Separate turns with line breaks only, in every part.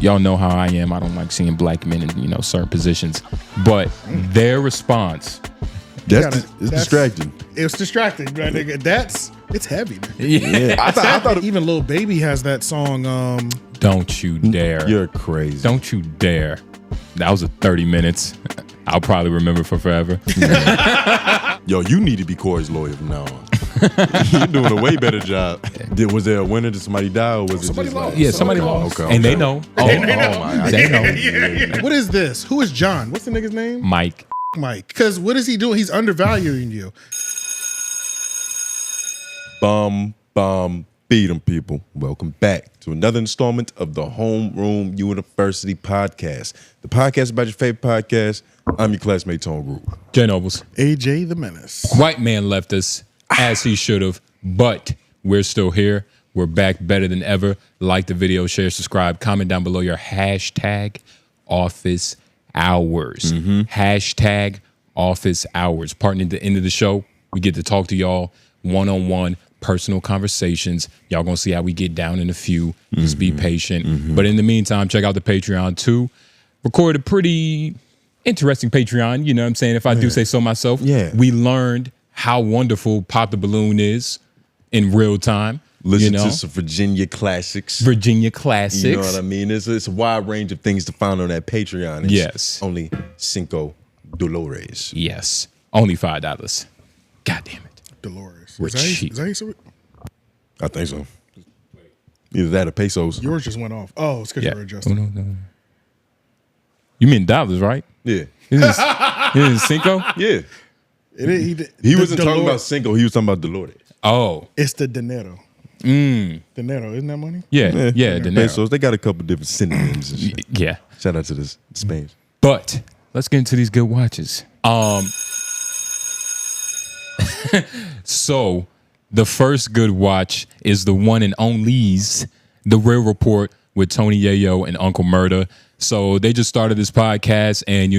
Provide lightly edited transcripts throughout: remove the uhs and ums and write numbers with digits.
Y'all know how I am. I don't like seeing black men in, certain positions. But their response...
It's distracting.
It's distracting, right, nigga? It's heavy.
Yeah.
I thought even Lil Baby has that song.
Don't you dare.
You're crazy.
Don't you dare. That was a 30 minutes. I'll probably remember for forever.
Yo, you need to be Cory's lawyer from now on. You're doing a way better job. Was there a winner? Did somebody die, or was it
Somebody
just
lost.
like,
Yeah, somebody lost.
Okay.
And they know.
They know.
my!
They know.
Yeah. What is this? Who is John? What's the nigga's name?
Mike.
Mike. Because what is he doing? He's undervaluing you.
Beat 'em, people. Welcome back to another installment of the Homeroom University podcast. The podcast about your favorite podcast. I'm your classmate, Tone Group.
Jay Nobles.
AJ the Menace.
White man left us, as he should have, but we're still here. We're back better than ever. Like the video, share, subscribe, comment down below your hashtag office hours. Hashtag office hours. Partner at the end of the show, we get to talk to y'all one-on-one, personal conversations. Y'all gonna see how we get down in a few. Just be patient. But in the meantime, check out the Patreon too. Recorded a pretty interesting Patreon, you know what I'm saying, if I do say so myself.
Yeah.
We learned how wonderful Pop the Balloon is in real time.
Listen to some Virginia classics.
Virginia classics.
You know what I mean? It's a wide range of things to find on that Patreon. It's
Yes.
only $5.
Yes. Only $5. God damn it.
Dolores.
We're cheap.
Is that how you say it?
I think so. Either that or pesos.
Yours just went off. Oh, it's because
Yeah.
you're adjusting.
No. You mean dollars, right?
Yeah.
Isn't Cinco?
Yeah.
He
wasn't talking about Cinco. He was talking about Dolores.
Oh.
It's the dinero. Dinero, isn't that money?
Yeah,
the
dinero.
pesos. They got a couple different synonyms and shit.
Yeah.
Shout out to the Spanish.
But let's get into these good watches. So the first good watch is the one and only's The Real Report with Tony Yayo and Uncle Murda. So they just started this podcast, and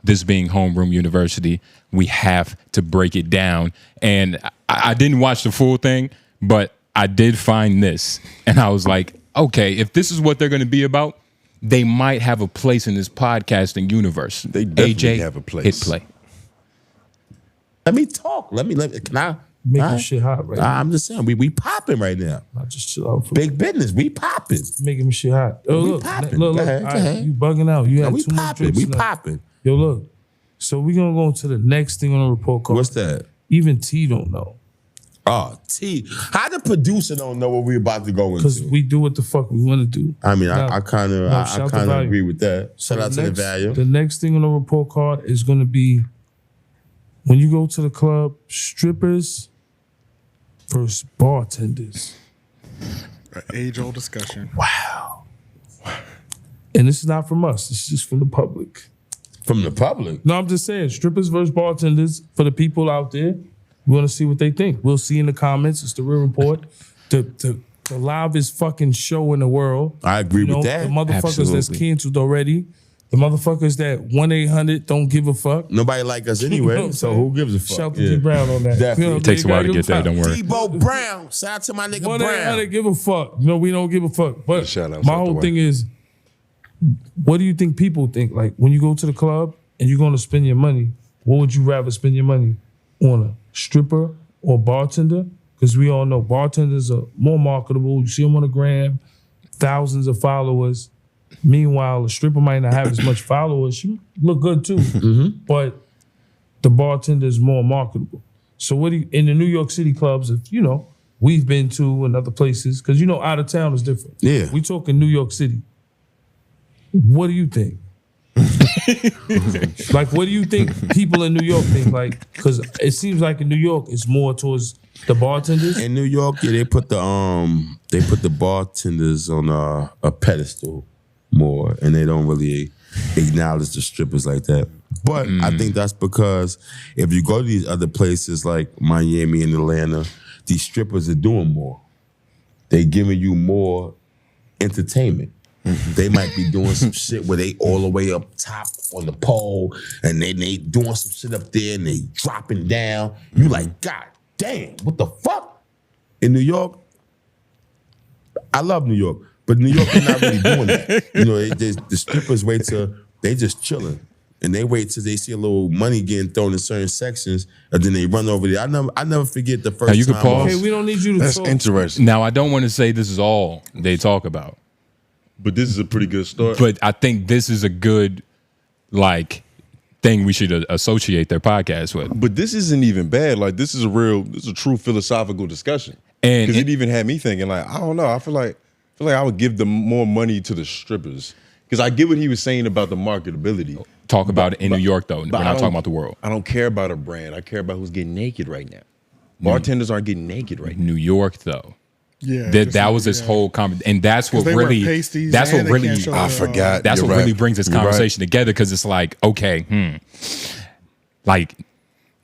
this being Homeroom University, we have to break it down. And I didn't watch the full thing, but I did find this, and I was like, okay, if this is what they're going to be about, they might have a place in this podcasting universe.
They definitely
AJ,
have a place.
Hit play.
Let me talk. Let me. Can I?
Making shit hot right now.
I'm just saying, we popping right now.
I just chill out for
Big business. We popping.
making me shit hot. Oh,
We
look,
popping.
look,
Go ahead,
all
go
right,
ahead.
you bugging out. You had
We
too much
popping.
drinks
We
tonight.
popping.
Yo, look. So we gonna go to the next thing on the report card.
What's that?
Even T don't know.
Oh, T. How the producer don't know what we about to go
Because
into?
we do what the fuck we want to do.
I mean,
Now-
I kind of,
now,
I
shout out to
kind of
value.
agree with that. Shout out to the
next,
value.
The next thing on the report card is gonna be when you go to the club, strippers versus bartenders.
Age-old discussion.
And this is not from us. This is just from the public.
From the public.
No, I'm just saying, strippers versus bartenders, for the people out there, we want to see what they think. We'll see in the comments. It's The Real Report. The loudest fucking show in the world.
I agree with that.
The motherfuckers that's
Absolutely.
canceled already. The motherfuckers that 1-800 don't give a fuck.
Nobody like us anyway,
You know what I'm
so
saying?
who gives a fuck?
Shout out to D Brown on that.
Definitely.
It takes a while to get there, don't worry.
Debo Brown. Shout out to my nigga
1-800
Brown.
give a fuck. No, we don't give a fuck. But
Shout out,
my
shout out
whole
the
thing is, what do you think people think? Like, when you go to the club and you're going to spend your money, what would you rather spend your money on, a stripper or bartender? Because we all know bartenders are more marketable. You see them on the gram, thousands of followers. Meanwhile, a stripper might not have as much followers. She look good too, but the bartender is more marketable. So what do you, in the New York City clubs, if we've been to and other places, because out of town is different.
Yeah.
We talking New York City. What do you think? Like, what do you think people in New York think? Like, because it seems like in New York it's more towards the bartenders.
In New York, yeah, they put the bartenders on a pedestal more, and they don't really acknowledge the strippers like that. But I think that's because if you go to these other places like Miami and Atlanta, these strippers are doing more. They giving you more entertainment. They might be doing some shit where they all the way up top on the pole, and they doing some shit up there, and they dropping down. You like, God damn, what the fuck? In New York, I love New York, but But New York, they're not really doing that. You know, the strippers wait till they just chilling. And they wait till they see a little money getting thrown in certain sections, and then they run over there. I never forget the first
Now, you can
time.
pause.
Okay, we don't need you to
That's
talk.
interesting.
Now, I don't want to say this is all they talk about,
But this is a pretty good start.
but I think this is a good, like, thing we should associate their podcast with.
But this isn't even bad. Like this is a true philosophical discussion.
And
Because it even had me thinking, like, I don't know. I feel like I would give them more money to the strippers. Because I get what he was saying about the marketability.
Talk about it in New York, though. We're
But I
not
don't-
talking about the world.
I don't care about a brand. I care about who's getting naked right now. Bartenders aren't getting naked right now.
New York, though.
Yeah,
That was this whole and that's what
they wear
really
pasties
that's
and
what
they
really
can't show
I
the,
forgot.
that's
You're
what
right.
really brings this
You're right.
conversation together, because it's like, okay, like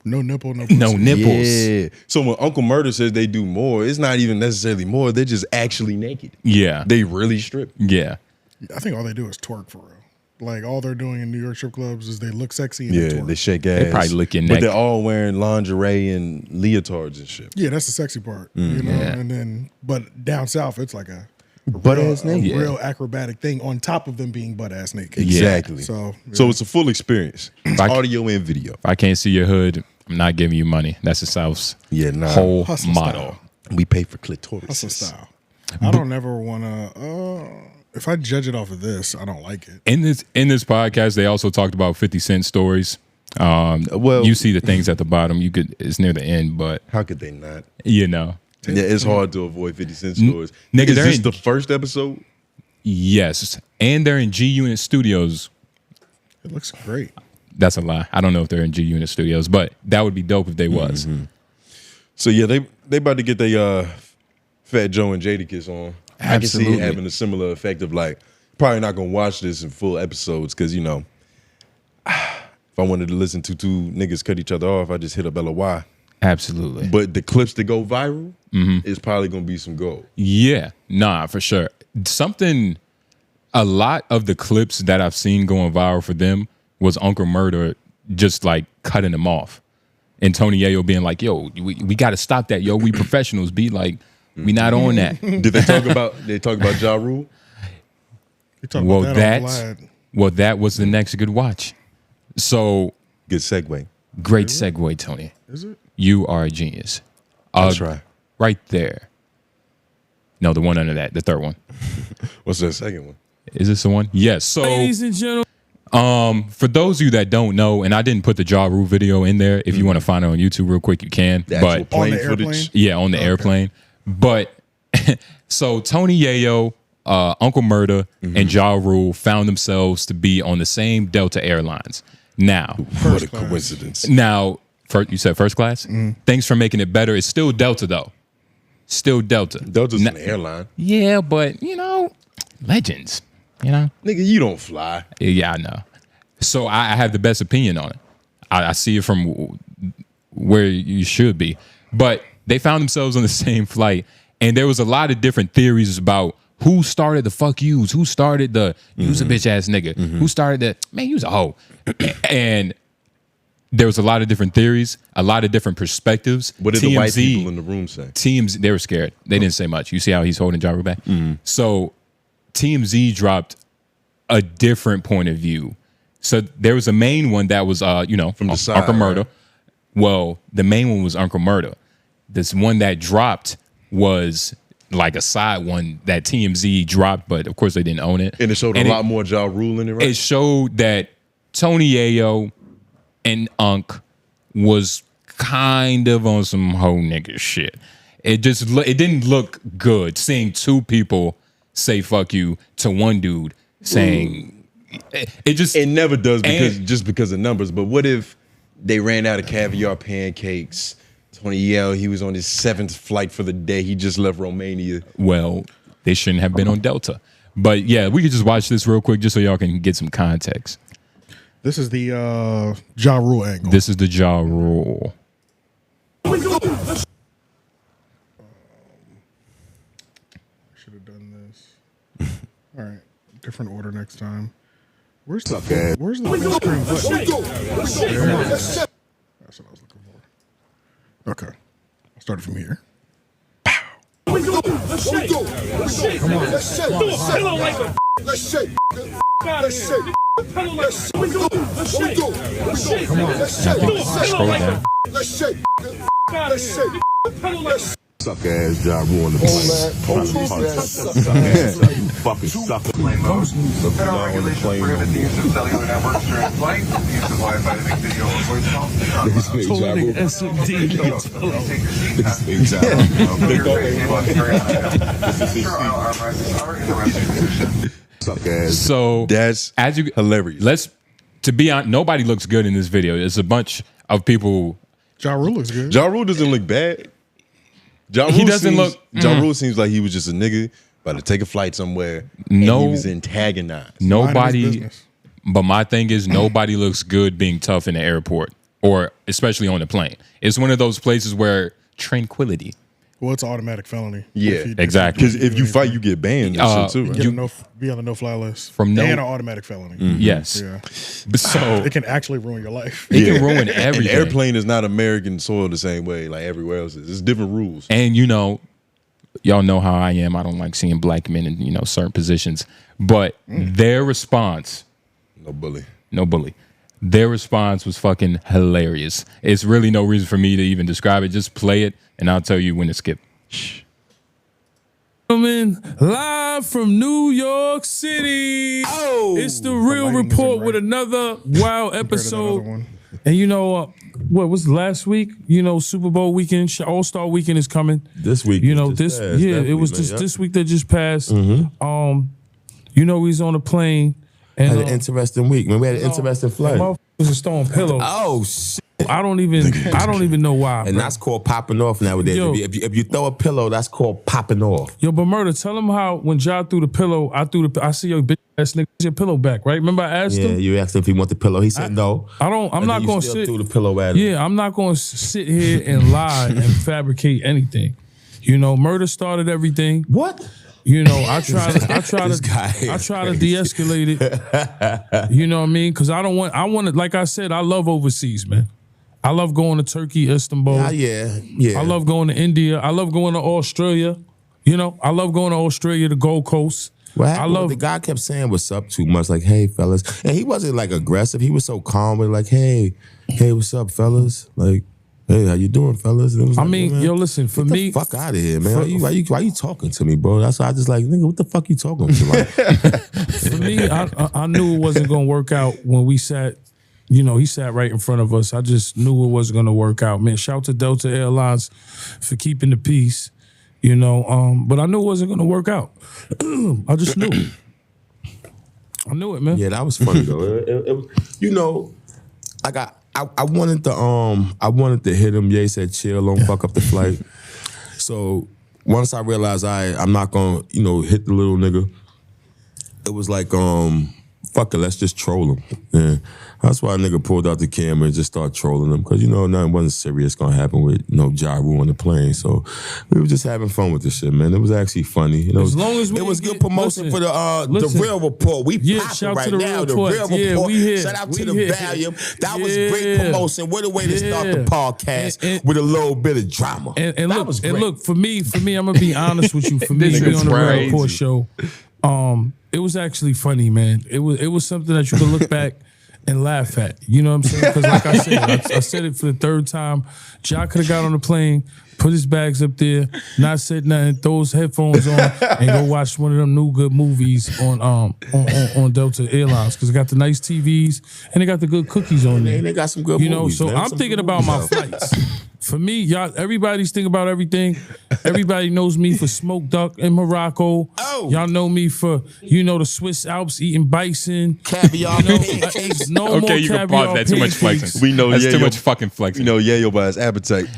no nipple, no
no
pussy.
nipples.
Yeah. So when Uncle Murder says they do more, it's not even necessarily more. They're just actually naked.
Yeah.
They really strip.
Yeah.
I think all they do is twerk for real. Like all they're doing in New York strip clubs is they look sexy and
Yeah,
they twerk.
they shake ass.
probably lick your
But
neck.
they're all wearing lingerie and leotards and shit.
Yeah, that's the sexy part, you know.
Yeah.
And then, but down south, it's like a
Butt
real,
ass naked.
real acrobatic thing on top of them being butt ass naked.
Exactly.
So,
So it's a full experience. It's
I-
audio and video.
If I can't see your hood, I'm not giving you money. That's the South's
Yeah, nah.
whole
Hustle
motto.
style.
We pay for clitoris.
Hustle style. I don't ever want to. If I judge it off of this, I don't like it.
In this podcast, they also talked about 50 Cent stories.
Well-
you see the things at the bottom. It's near the end, but
How could they not?
you know,
Yeah, it's hard to avoid 50 Cent stories.
nigga,
Is
they're
this
in-
the first episode?
yes, and they're in G Unit Studios.
It looks great.
That's a lie. I don't know if they're in G Unit Studios, but that would be dope if they was.
So yeah, they about to get their Fat Joe and Jadakiss on. I can see
Absolutely.
it having a similar effect of like probably not gonna watch this in full episodes because you know if I wanted to listen to two niggas cut each other off, I just hit up LOY.
Absolutely.
But the clips that go viral is probably gonna be some gold.
Yeah, nah, for sure. A lot of the clips that I've seen going viral for them was Uncle Murder just like cutting them off. And Tony Yayo being like, yo, we got to stop that. Yo, we professionals. Be like, we not on that.
Did they talk about Ja Rule?
You talk
Well,
about that on Vlad.
that was the next good watch. So
Good segue.
great segue, Tony.
Is it?
You are a genius.
That's right.
Right there. No, the one under that, the third one.
What's that second one?
Is this the one? Yes. So
Ladies and gentlemen,
for those of you that don't know, and I didn't put the Ja Rule video in there. If you want to find it on YouTube real quick, you can.
The actual
But
plane
On the
footage.
airplane?
yeah, on the airplane. But so Tony Yayo, Uncle Murder, and Ja Rule found themselves to be on the same Delta Airlines. Now,
What a
class.
coincidence.
you said first class? Thanks for making it better. It's still Delta, though. Still Delta.
Delta's an airline.
Yeah, but, legends,
Nigga, you don't fly.
Yeah, I know. So I have the best opinion on it. I see it from where you should be. But they found themselves on the same flight, and there was a lot of different theories about who started the fuck yous, who started the you's a bitch ass nigga, who started the man, you's a hoe. And there was a lot of different theories, a lot of different perspectives.
What did the white people in the room say?
TMZ, they were scared. They didn't say much. You see how he's holding Ja Rule back? So TMZ dropped a different point of view. So there was a main one that was,
From the side,
Uncle Murder.
right?
Well, the main one was Uncle Murder. This one that dropped was like a side one that TMZ dropped, but of course they didn't own it.
And it showed a lot more Ja Rule in it, right?
It showed that Tony Yayo and Unc was kind of on some hoe nigga shit. It didn't look good seeing two people say fuck you to one dude saying
It never does
And-
because of numbers. But what if they ran out of caviar pancakes? Tony Yell, he was on his 7th flight for the day. He just left Romania.
well, they shouldn't have been on Delta. But yeah, we could just watch this real quick just so y'all can get some context.
This is the Ja Rule angle.
This is the Ja Rule.
Should have done this. All right, different order next time. Where's the full screen button? There it is. That's what I was looking for. Okay, I'll start it from here.
Let's shake. Let's shake. Let's shake.
Suck ass Ja Rule on the plane. Suck ass, you fucking sucker.
Federal regulations prohibit the use of cellular networks during flight. The use of Wi-Fi to make video or voice calls is not allowed.
SMD.
Take your seat back. Put your face in one area. Your armrests are in the resting position.
Suck ass.
So
That's hilarious.
To be honest, nobody looks good in this video. It's a bunch of people.
Ja Rule looks good.
Ja Rule doesn't look bad. Ja Rule seems like he was just a nigga about to take a flight somewhere. And he was antagonized.
Nobody. But my thing is, nobody looks good being tough in the airport or especially on the plane. It's one of those places where tranquility.
Well, it's an automatic felony.
Yeah,
exactly.
Because if you fight, you get banned and shit too. Right?
You be on the no-fly list.
From
and an automatic felony.
Yes.
Yeah.
But so
it can actually ruin your life.
It can ruin everything.
An airplane is not American soil the same way like everywhere else is. It's different rules.
And y'all know how I am. I don't like seeing black men in certain positions. But their response,
no bully.
Their response was fucking hilarious. It's really no reason for me to even describe it. Just play it, and I'll tell you when to skip.
Coming live from New York City. It's the Real Report with another wild episode. And what was last week? Super Bowl weekend, All-Star weekend is coming.
This week,
it was this week that just passed. He's on a plane. And,
had an interesting week. Man, we had an interesting flight.
Motherfuckers was throwing pillows.
Oh shit!
I don't even know why.
And that's called popping off nowadays. If you throw a pillow, that's called popping off.
Yo, but Murder, tell him how when Ja threw the pillow, I see your bitch ass nigga your pillow back, right? Remember I asked him?
Yeah, you asked him if he want the pillow. He said no.
I'm not gonna sit.
Threw the pillow at him.
Yeah, I'm not gonna sit here and lie and fabricate anything. Murder started everything.
What?
I try to de-escalate it. You know what I mean? Because I want it. Like I said, I love overseas, man. I love going to Turkey, Istanbul.
Yeah.
I love going to India. I love going to Australia. I love going to Australia, the Gold Coast.
The guy kept saying what's up too much, like, hey, fellas. And he wasn't like aggressive. He was so calm with like, hey, what's up, fellas? Like, hey, how you doing, fellas? And it was
listen, for me,
get the fuck out of here, man. Why you talking to me, bro? That's why I just like, nigga, what the fuck you talking to? Like,
for me, I knew it wasn't gonna work out when we sat. He sat right in front of us. I just knew it wasn't gonna work out, man. Shout to Delta Airlines for keeping the peace. But I knew it wasn't gonna work out. I just knew. I knew it, man.
Yeah, that was funny though. I wanted to hit him. Ye said chill, don't fuck up the flight. So once I realized I'm not gonna, hit the little nigga, it was like, fuck it, let's just troll him. Yeah. That's why a nigga pulled out the camera and just started trolling him. Because, nothing wasn't serious gonna happen with Ja Rule on the plane. So we were just having fun with this shit, man. It was actually funny.
As long as
it was good promotion for the Real Report. We popping right now. The Real Report. Shout out to the Valium. That was great promotion. What a way to start the podcast with a little bit of drama.
And look, for me, I'm gonna be honest with you. For me to be on the Real Report show, it was actually funny, man. It was something that you could look back and laugh at. You know what I'm saying? Because like I said, I said it for the third time. Ja could have got on the plane, put his bags up there, not said nothing, throw his headphones on, and go watch one of them new good movies on Delta Airlines. Because they got the nice TVs and they got the good cookies on there.
They got some good movies.
So I'm thinking about my flights. For me, y'all, everybody's thinking about everything. Everybody knows me for smoked duck in Morocco.
Oh.
Y'all know me for, the Swiss Alps eating bison.
Caviar.
Okay, you can pause that. Too much flexing.
We know
that's too
Yayo,
much fucking flexing.
Yayo by his appetite.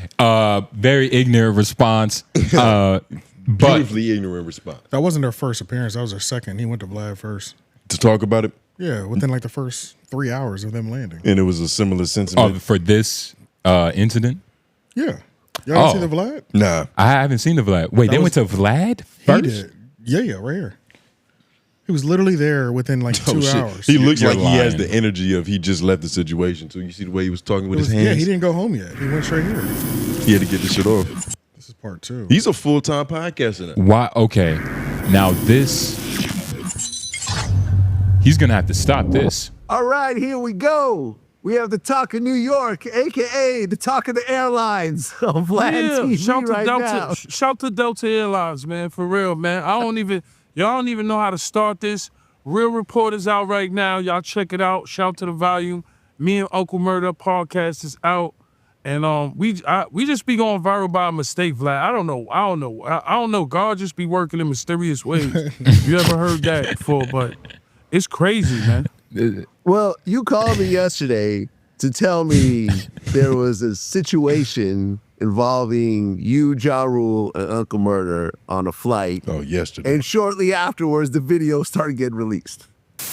Very ignorant response.
Beautifully ignorant response.
That wasn't their first appearance. That was their second. He went to Vlad first.
To talk about it?
Yeah, within like the first 3 hours of them landing.
And it was a similar sentiment.
For this incident?
Yeah. Y'all didn't see the Vlad?
Nah.
I haven't seen the Vlad. Wait, they went to Vlad first?
He did. Yeah, right here. He was literally there within like 2 hours.
He looks
You're
like
lying.
he has the energy of he just left the situation. So you see the way he was talking with his hands?
Yeah, he didn't go home yet. He went straight here.
He had to get this shit off.
This is part 2.
He's a full-time podcaster now.
Why? Okay. Now this, he's gonna have to stop this.
All right, here we go. We have the Talk of New York, aka the Talk of the Airlines on Vlad TV
shout to
right now.
Shout to Delta Airlines, man, for real, man. Y'all don't even know how to start this. Real Report is out right now. Y'all check it out. Shout to the volume. Me and Uncle Murder podcast is out. And we just be going viral by mistake, Vlad. I don't know. God just be working in mysterious ways. You ever heard that before? But it's crazy, man.
Well, you called me yesterday to tell me there was a situation involving you, Ja Rule, and Uncle Murder on a flight.
Oh, yesterday.
And shortly afterwards, the video started getting released.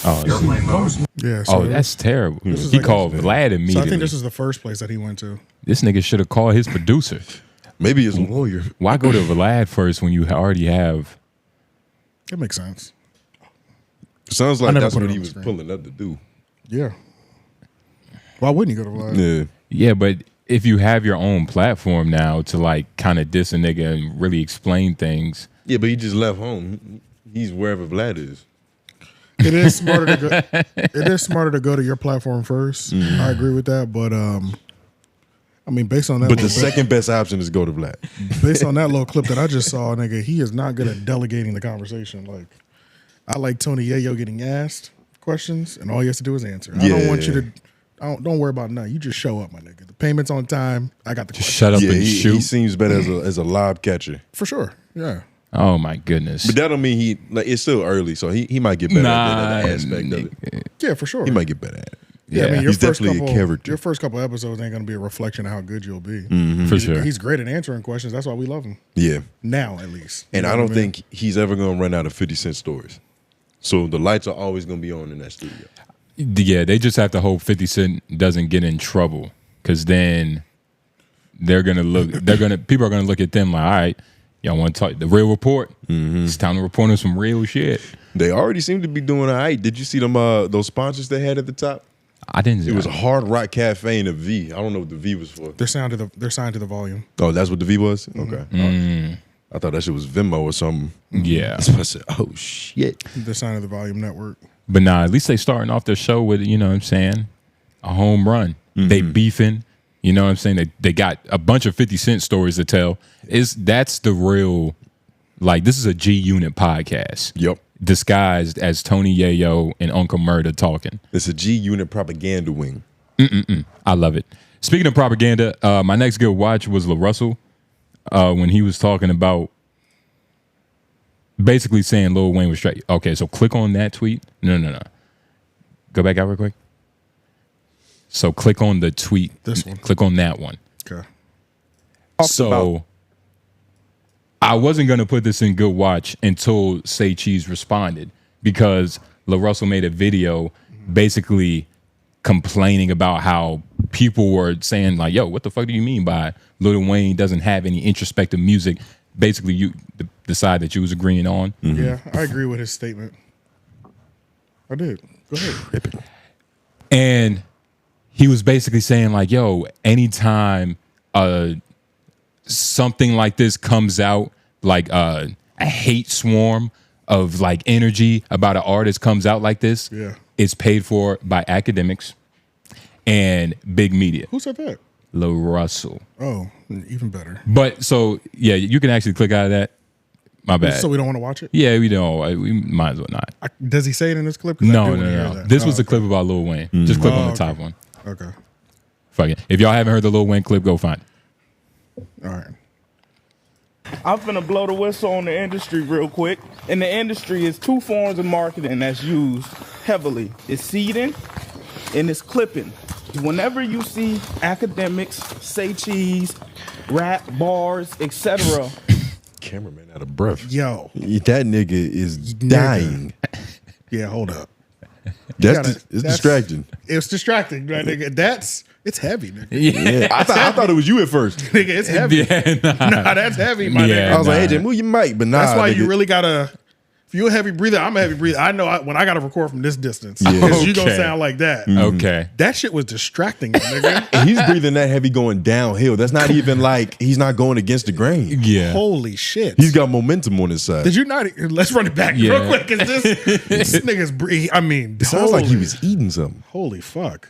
Yeah. So
That's terrible. He
like-
called Vlad immediately.
So I think this is the first place that he went to.
This nigga should have called his producer.
Maybe his lawyer.
Why go to Vlad first when you already have?
It makes sense.
Sounds
I
like
never
that's
put
what
it
he
on
was
the screen.
pulling up to do.
Yeah. Why wouldn't you go to Vlad?
Yeah.
Yeah, but if you have your own platform now to like kind of diss a nigga and really explain things.
Yeah, but he just left home. He's wherever Vlad is.
It is smarter to go. It is smarter to go to your platform first. I agree with that, but I mean, based on that,
But the
little bit-
second best option is go to Vlad.
based on that little clip that I just saw, nigga, he is not good at delegating the conversation. Like, I like Tony Yayo getting asked questions, and all he has to do is answer. I don't want you to. Don't worry about nothing. You just show up, my nigga. The payment's on time. I got the
Just
question.
shut up
Yeah,
and
he
shoot.
seems better as a lob catcher.
For sure. Yeah.
Oh my goodness.
But that don't mean it's still early, so he might get better at that aspect of it.
Yeah, for sure.
He might get better at it.
Yeah, I mean,
Yeah.
your
He's
first
definitely a
couple,
character.
Your first couple episodes ain't gonna be a reflection of how good you'll be.
For sure.
He's great at answering questions. That's why we love him.
Yeah.
Now, at least.
And
You know
I
what
don't
mean?
think he's ever going to run out of 50 Cent stories. So the lights are always going to be on in that studio.
Yeah, they just have to hope 50 Cent doesn't get in trouble, because then people are gonna look at them like, all right, y'all want to talk the Real Report? It's time to report on some real shit.
They already seem to be doing all right. Did you see them those sponsors they had at the top?
I didn't.
It was a Hard Rock Cafe and a V. I don't know what the V was for.
They're signed to the volume.
Oh, that's what the V was? Okay. I thought that shit was Venmo or something.
Yeah.
That's what I said. Oh, shit.
They're signed to the volume network.
But nah, at least they starting off their show with, you know what I'm saying, a home run. They beefing, you know what I'm saying? They got a bunch of 50 Cent stories to tell. That's the real, like, this is a G Unit podcast.
Yep.
Disguised as Tony Yayo and Uncle Murder talking.
It's a G Unit propaganda wing.
I love it. Speaking of propaganda, my next good watch was LaRussell when he was talking about basically saying Lil Wayne was straight. Okay, so click on that tweet. No. Go back out real quick. So click on the tweet.
This one.
Click on that one.
Okay.
So I wasn't going to put this in good watch until Say Cheese responded, because LaRussell made a video basically complaining about how people were saying like, yo, what the fuck do you mean by Lil Wayne doesn't have any introspective music? Basically, you the side that you was agreeing on.
Yeah, I agree with his statement. I did. Go ahead.
And he was basically saying like, yo, anytime something like this comes out, like a hate swarm of like energy about an artist comes out like this,
Yeah.
it's paid for by academics and big media.
Who said that?
Lil Russell.
Oh, even better.
But so yeah, you can actually click out of that. My bad.
So we don't want to watch it?
Yeah, we don't. We might as well not.
Does he say it in this clip? 'Cause I do
No.
wanna hear that.
This was
Oh,
the clip about Lil Wayne. Just click on the top one.
Okay.
Fuck it. If y'all haven't heard the Lil Wayne clip, go find it.
All right.
I'm finna blow the whistle on the industry real quick. In the industry, is two forms of marketing that's used heavily. It's seeding and it's clipping. Whenever you see academics, say cheese, rap, bars, etc.,
Cameraman out of breath.
Yo.
That nigga is dying.
Yeah, hold up.
It's distracting.
It's distracting, right, nigga? It's heavy, nigga.
Yeah, I thought it was you at first.
Nigga, it's heavy.
Yeah,
Nah, that's heavy, my
Yeah.
nigga.
I was like,
Nah.
AJ, move your mic, but nah.
That's why
nigga.
you really gotta If you're a heavy breather, I'm a heavy breather. I know when I got to record from this distance, because you're going to sound like that.
Okay.
That shit was distracting, nigga.
And he's breathing that heavy going downhill. That's not even like he's not going against the grain.
Yeah.
Holy shit.
He's got momentum on his side.
Did you not? Let's run it back real quick, because this nigga's breathing. I mean,
It sounds like he was eating something.
Holy fuck.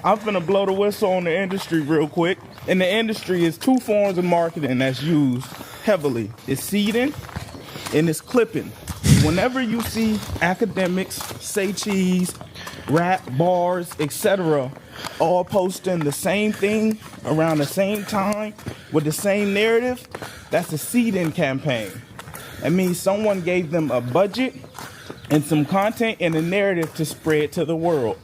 I'm finna blow the whistle on the industry real quick. In the industry, is two forms of marketing that's used heavily. It's seeding and it's clipping. Whenever you see academics, say cheese, rap, bars, etc., all posting the same thing around the same time with the same narrative, that's a seeding campaign. That means someone gave them a budget and some content and a narrative to spread to the world.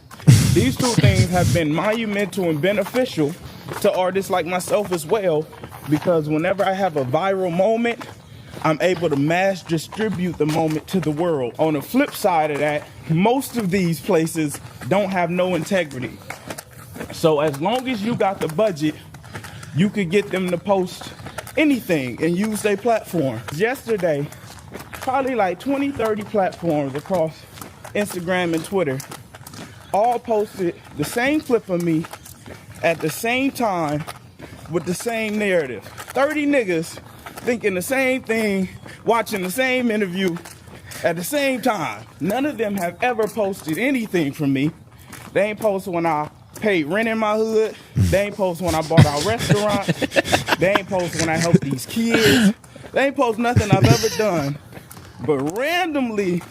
These two things have been monumental and beneficial to artists like myself as well, because whenever I have a viral moment, I'm able to mass distribute the moment to the world. On the flip side of that, most of these places don't have no integrity. So as long as you got the budget, you could get them to post anything and use their platform. Yesterday, probably like 20, 30 platforms across Instagram and Twitter all posted the same clip of me at the same time with the same narrative. 30 niggas thinking the same thing, watching the same interview at the same time. None of them have ever posted anything from me. They ain't posted when I paid rent in my hood. They ain't posted when I bought our restaurant. They ain't posted when I helped these kids. They ain't posted nothing I've ever done. But randomly,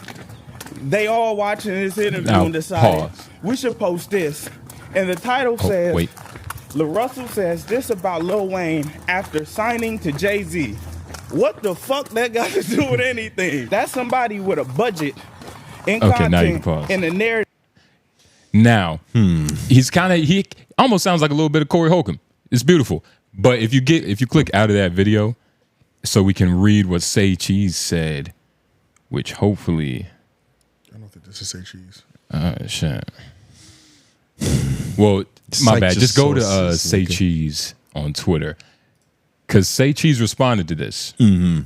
they all watching this interview and decided we should post this. And the title says, Lil Russell says this about Lil Wayne after signing to Jay-Z. What the fuck that got to do with anything? That's somebody with a budget and content and a narrative.
Now, he almost sounds like a little bit of Cory Holcomb. It's beautiful. But if you click out of that video so we can read what Say Cheese said, which hopefully...
I don't think this is Say Cheese.
Shit. Well, my bad. Just go to Say Cheese on Twitter, because Say Cheese responded to this.
Mm-hmm.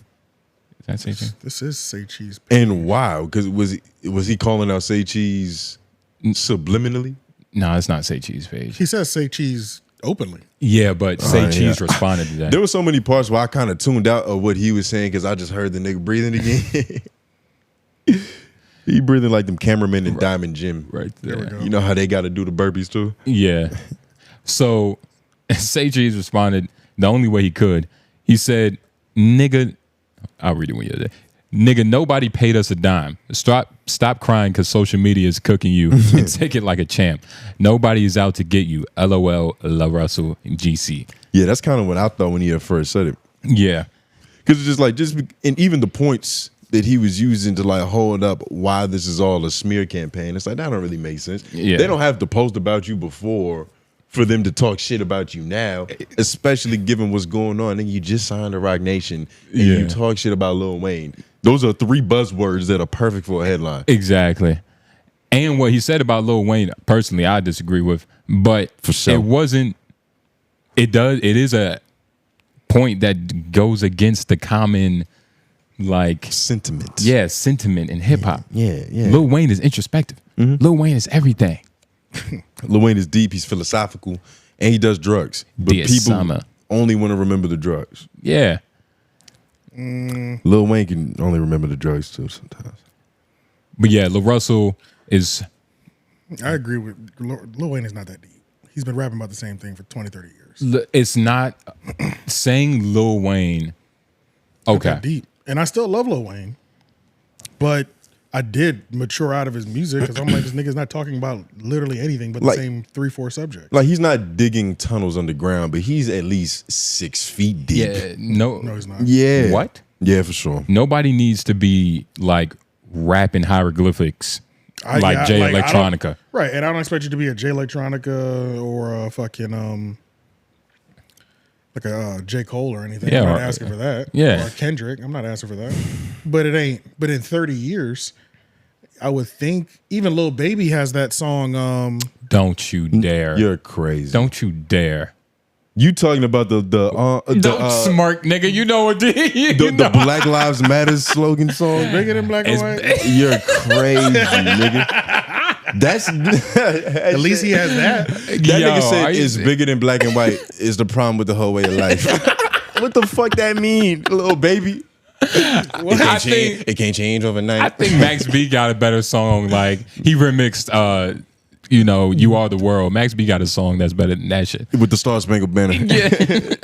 Is that Say Cheese?
This is Say Cheese.
And wow, because was he calling out Say Cheese subliminally?
No, it's not Say Cheese page.
He says Say Cheese openly.
Yeah, but Say Cheese responded to that.
There were so many parts where I kind of tuned out of what he was saying because I just heard the nigga breathing again. He breathing like them cameramen in Diamond Jim.
Right there.
You know how they got to do the burpees too?
Yeah. So Say Cheese responded the only way he could. He said, nigga, I'll read it when you're there. Nigga, nobody paid us a dime. Stop crying because social media is cooking you and take it like a champ. Nobody is out to get you. LOL, La Russell, GC.
Yeah, that's kind of what I thought when he had first said it.
Yeah.
Because it's just and even the points that he was using to like hold up why this is all a smear campaign, it's like, that don't really make sense.
Yeah.
They don't have to post about you before for them to talk shit about you now, especially given what's going on. And you just signed to Rock Nation and you talk shit about Lil Wayne. Those are 3 buzzwords that are perfect for a headline.
Exactly. And what he said about Lil Wayne, personally, I disagree with. But
for sure.
It is a point that goes against the common
sentiment.
Yeah, sentiment in hip hop.
Yeah.
Lil Wayne is introspective. Mm-hmm. Lil Wayne is everything.
Lil Wayne is deep, he's philosophical, and he does drugs. But people only want to remember the drugs.
Yeah.
Lil Wayne can only remember the drugs too sometimes.
But yeah, Lil Russell is...
I agree with Lil Wayne is not that deep. He's been rapping about the same thing for 20, 30 years.
It's not... saying Lil Wayne... Okay.
Not that deep. And I still love Lil Wayne. But I did mature out of his music because I'm like, this nigga's not talking about literally anything but the same 3-4 subjects.
Like, he's not digging tunnels underground, but he's at least 6 feet deep.
Yeah, no,
he's not.
Yeah.
What?
Yeah, for sure.
Nobody needs to be like rapping hieroglyphics like Jay Electronica.
Right, and I don't expect you to be a Jay Electronica or a fucking like a J. Cole or anything.
Yeah,
I'm not asking for that.
Yeah.
Or Kendrick. I'm not asking for that. But it ain't. But in 30 years, I would think even Lil Baby has that song.
Don't you dare.
You're crazy.
Don't you dare.
You talking about the
Don't smirk, nigga. You know what?
the Black Lives Matter slogan song?
Bigger than black and white.
You're crazy, nigga. That's
At least he has that.
nigga said it's bigger than black and white is the problem with the whole way of life. What the fuck that mean, little baby? It can't change overnight.
I think Max B got a better song. Like he remixed You Are the World. Max B got a song that's better than that shit.
With the Star Spangled Banner.
Yeah.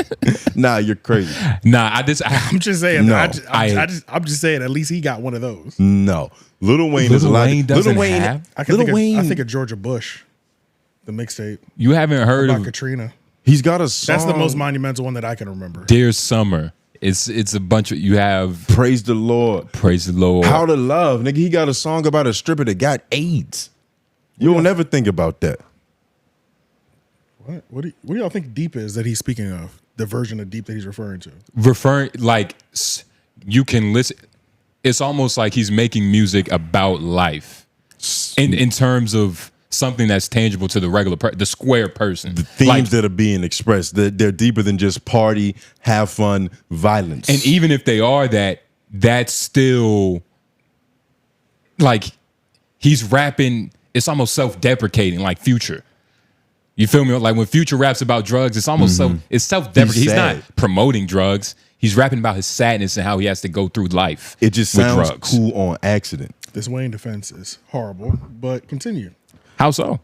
Nah, you're crazy.
Nah,
I'm just saying.
No,
I'm just saying. At least he got one of those.
No. Lil Wayne is a lot.
Lil Wayne have.
I think of Georgia Bush, the mixtape.
You haven't heard
about
of
Katrina.
He's got a song.
That's the most monumental one that I can remember.
Dear Summer. It's a bunch of you have
Praise the Lord.
Praise the Lord.
How to Love, nigga. He got a song about a stripper that got AIDS. You will never think about that.
What do y'all think Deep is that he's speaking of? The version of Deep that he's referring to.
You can listen. It's almost like he's making music about life, in terms of something that's tangible to the regular, the square person.
The themes that are being expressed, they're deeper than just party, have fun, violence.
And even if they are that's still like he's rapping. It's almost self-deprecating, like Future. You feel me? Like when Future raps about drugs, it's almost self-deprecating. He's not promoting drugs. He's rapping about his sadness and how he has to go through life.
It just sounds cool on accident.
This Wayne defense is horrible, but continue.
How so?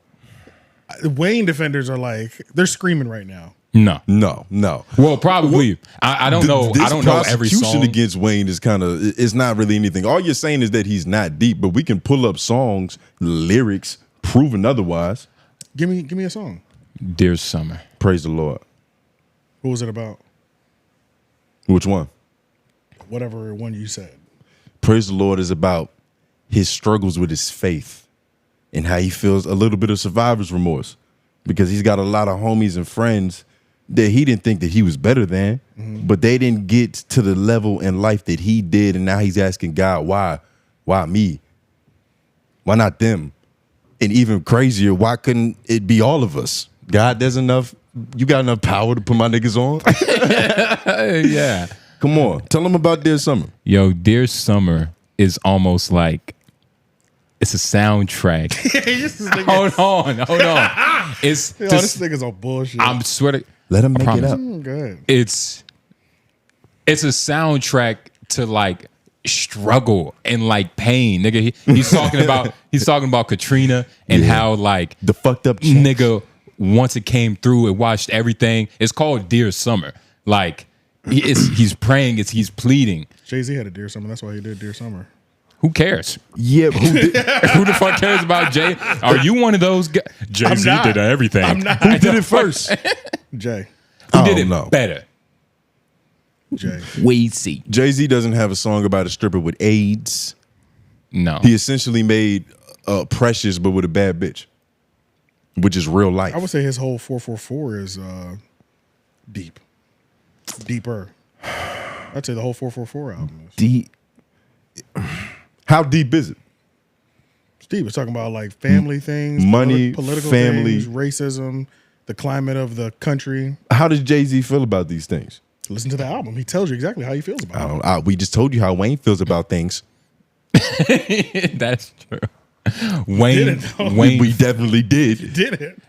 Wayne defenders are like, they're screaming right now.
No.
Well, probably. I don't know. I don't know every song.
Prosecution against Wayne is it's not really anything. All you're saying is that he's not deep, but we can pull up songs, lyrics, proven otherwise.
Give me a song.
Dear Summer.
Praise the Lord.
What was it about?
Which one?
Whatever one you said.
Praise the Lord is about his struggles with his faith and how he feels a little bit of survivor's remorse because he's got a lot of homies and friends that he didn't think that he was better than, but they didn't get to the level in life that he did. And now he's asking God, why me? Why not them? And even crazier, why couldn't it be all of us? God, you got enough power to put my niggas on?
Yeah.
Come on. Tell them about Dear Summer.
Yo, Dear Summer is almost like it's a soundtrack. Hold on. This
nigga's on bullshit.
I'm sweating. Let him make it up.
Good.
It's a soundtrack to like struggle and like pain, nigga. He's talking about Katrina and how like
the fucked up checks.
Nigga once it came through, it watched everything. It's called Dear Summer. Like he's praying, he's pleading.
Jay-Z had a Dear Summer. That's why he did Dear Summer.
Who cares?
Yeah,
who the fuck cares about Jay? Are you one of those guys? Jay-Z did everything.
I'm not.
Who did it first?
Jay.
Who did it better?
Jay.
Weezy.
Jay-Z doesn't have a song about a stripper with AIDS.
No.
He essentially made Precious, but with a bad bitch, which is real life.
I would say his whole 444 is deep. Deeper. I'd say the whole 444 album is
deep. How deep is it?
It's deep. It's talking about like family things,
money,
political
family,
things, racism, the climate of the country.
How does Jay-Z feel about these things?
Listen to the album. He tells you exactly how he feels about it.
We just told you how Wayne feels about things.
That's true. Wayne,
we definitely did.
Did it?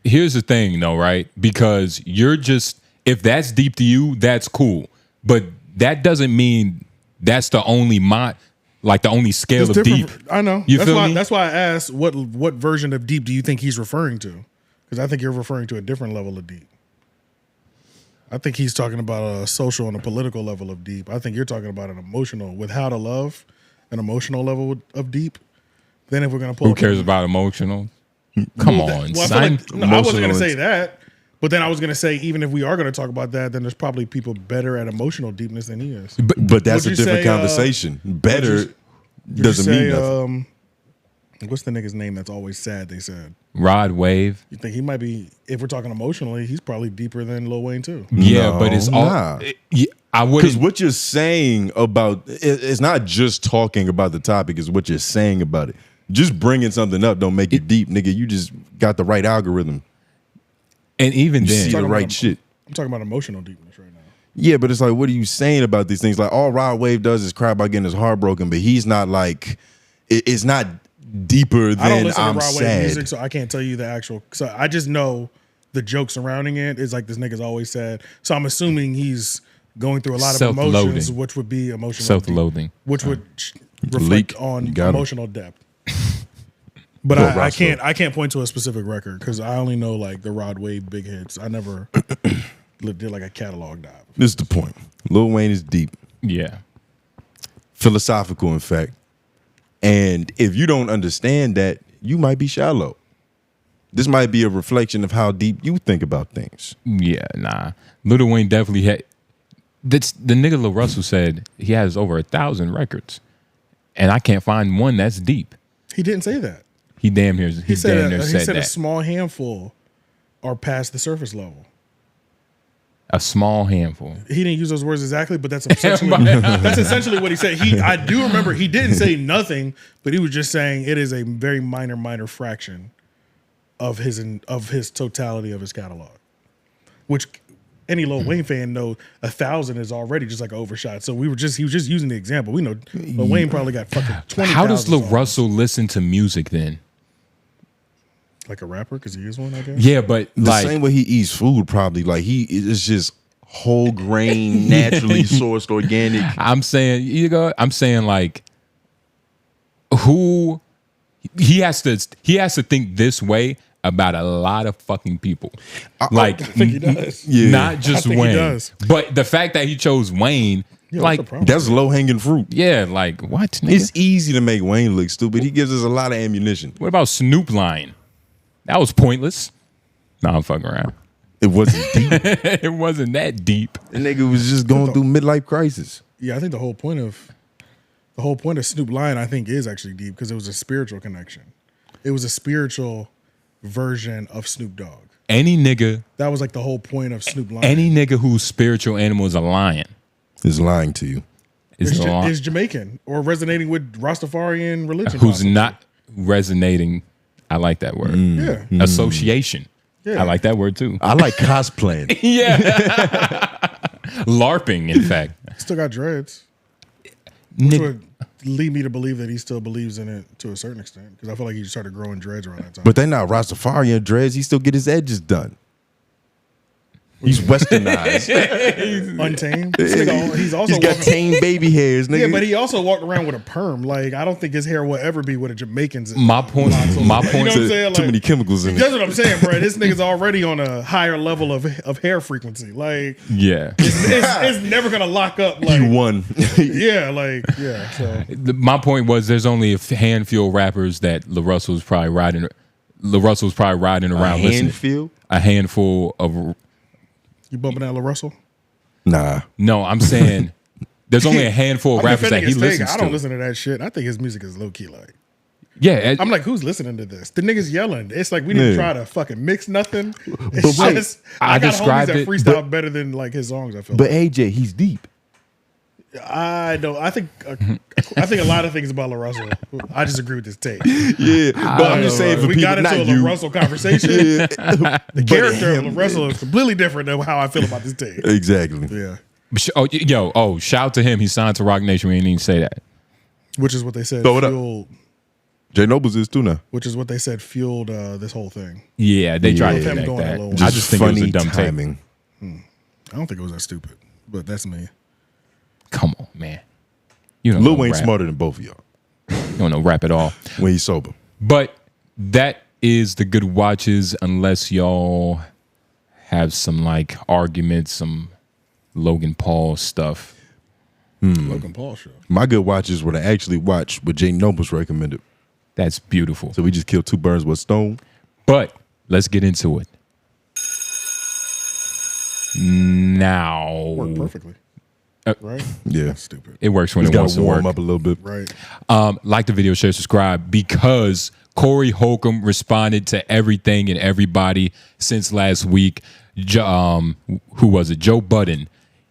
Here's the thing, though, right? Because if that's deep to you, that's cool. But that doesn't mean that's the only the only scale of deep.
I know.
You feel me?
That's why I asked what version of deep do you think he's referring to? Because I think you're referring to a different level of deep. I think he's talking about a social and a political level of deep. I think you're talking about an emotional, with How to Love, an emotional level of deep. Then if we're going to pull
Who cares about emotional? Come on, son.
I wasn't going to say that. But then I was going to say, even if we are going to talk about that, then there's probably people better at emotional deepness than he is.
But that's a different conversation. Better doesn't mean nothing.
What's the nigga's name that's always sad, they said?
Rod Wave.
You think he might be, if we're talking emotionally, he's probably deeper than Lil Wayne too.
Yeah, but it's all... I wouldn't...
Because what you're saying about... It's not just talking about the topic, it's what you're saying about it. Just bringing something up don't make it deep, nigga. You just got the right algorithm.
And even
You
then,
see the
Talking
right
about-
shit.
I'm talking about emotional deepness right now.
Yeah, but it's like, what are you saying about these things? Like, all Rod Wave does is cry about getting his heart broken, but he's not like, it's not deeper
I don't
than
listen
I'm
to Rod Wave
sad.
music, so I can't tell you the actual. So I just know the joke surrounding it is like this nigga's always sad. So I'm assuming he's going through a lot of
Self-loathing.
emotions, which would be emotional
self-loathing.
which would reflect
Leak.
on
You got 'em.
emotional depth. But
Go,
I
Roscoe.
can't point to a specific record because I only know like the Rod Wave big hits. I never did like a catalog dive.
This is the point. Lil Wayne is deep,
Yeah.
philosophical, in fact. And if you don't understand that, you might be shallow. This might be a reflection of how deep you think about things.
Yeah, nah. Lil Wayne definitely had. That's the nigga Lil Russell said he has over 1,000 records, and I can't find one that's deep.
He didn't say that.
He damn near.
He said
damn near
he
said
said a
that.
small handful are past the surface level.
A small handful.
He didn't use those words exactly, but that's essentially what he said. I do remember he didn't say nothing, but he was just saying it is a very minor fraction of his totality of his catalog. Which any Lil Wayne fan knows 1,000 is already just like an overshot. So he was just using the example. We know Lil Wayne probably got fucking 20,000.
How does Lil
songs.
Russell listen to music then?
Like a rapper, because he is one, I guess.
Yeah, but
The
like
same way he eats food, probably. Like, it's just whole grain, naturally sourced, organic.
I'm saying like who he has to think this way about a lot of fucking people. Like
I think he does.
Yeah.
not just
I think he
Wayne.
does.
But the fact that he chose Wayne,
Yeah, what's
like
the problem?
That's low hanging fruit.
yeah, like what? Nigga?
It's easy to make Wayne look stupid. He gives us a lot of ammunition.
What about Snoop line? That was pointless. No, I'm fucking around.
It wasn't deep.
It wasn't that deep.
The nigga was just going through midlife crisis.
Yeah, I think the whole point of Snoop Lion, I think, is actually deep because it was a spiritual connection. It was a spiritual version of Snoop Dogg.
Any nigga
That was like the whole point of Snoop Lion.
Any nigga whose spiritual animal is a lion
Is lying to you.
is a lion.
is Jamaican or resonating with Rastafarian religion.
Who's
possibly.
not resonating. I like that word.
Yeah.
Association.
Yeah.
I like that word too.
I like cosplaying.
Yeah. LARPing, in fact.
Still got dreads. Which
Nigga,
would lead me to believe that he still believes in it to a certain extent. Because I feel like he started growing dreads around that time.
But they not Rastafarian dreads. He still get his edges done. He's westernized.
Untamed. This nigga, he's also
He's got
walking-
tame baby hairs, nigga.
Yeah, but he also walked around with a perm. Like, I don't think his hair will ever be what a Jamaican's.
my point. My
You know
point.
what I'm saying?
too
Like,
many chemicals in
That's
it.
what I'm saying, bro. This nigga's already on a higher level of hair frequency. Like,
Yeah.
it's never gonna lock up. Like,
He won.
yeah, like, yeah. So
My point was there's only a handful of rappers that Lil Russell was probably riding around listening.
Handful?
A handful of.
you bumping that Lil Russell?
Nah.
No, I'm saying there's only a handful of
I'm
rappers that
defending
he
his take.
listens
I don't
to.
listen to that shit. I think his music is low key. Like,
Yeah,
I'm like, who's listening to this? The niggas yelling. It's like we didn't
Yeah.
try to fucking mix nothing. It's
wait,
just
I
I got homies
described
that
it,
freestyle better than like his songs. I feel.
But AJ, he's deep.
I don't. I think a lot of things about Lil Russell. I just agree with this take.
Yeah. But I'm just saying for
we
people,
got into
not
a Lil
you.
Russell conversation. The character of Lil Russell is completely different than how I feel about this take.
Exactly.
Yeah,
shout out to him. He signed to Rock Nation. We didn't even say that.
which is what they said.
Throw it up.
Fueled,
J Nobles is too now.
which is what they said fueled this whole thing.
Yeah, they tried to
Him
connect
going
that.
a little
I just think it was a
funny
dumb take.
timing.
I don't think it was that stupid, but that's me.
Come on, man. You don't
Lil
know
Wayne
rap.
smarter than both of y'all
You don't know rap at all.
when he's sober.
But that is the good watches, unless y'all have some like arguments, some Logan Paul stuff.
Logan Paul show.
My good watches were to actually watch what J Nobles recommended.
That's beautiful.
So we just killed two birds with a stone.
But let's get into it. Now
Worked perfectly. Right?
Yeah.
That's stupid.
it works when
He's
it
got
wants
to
to
warm
work.
up a little bit.
Right.
Like the video, share, subscribe, because Cory Holcomb responded to everything and everybody since last week. Who was it? Joe Budden.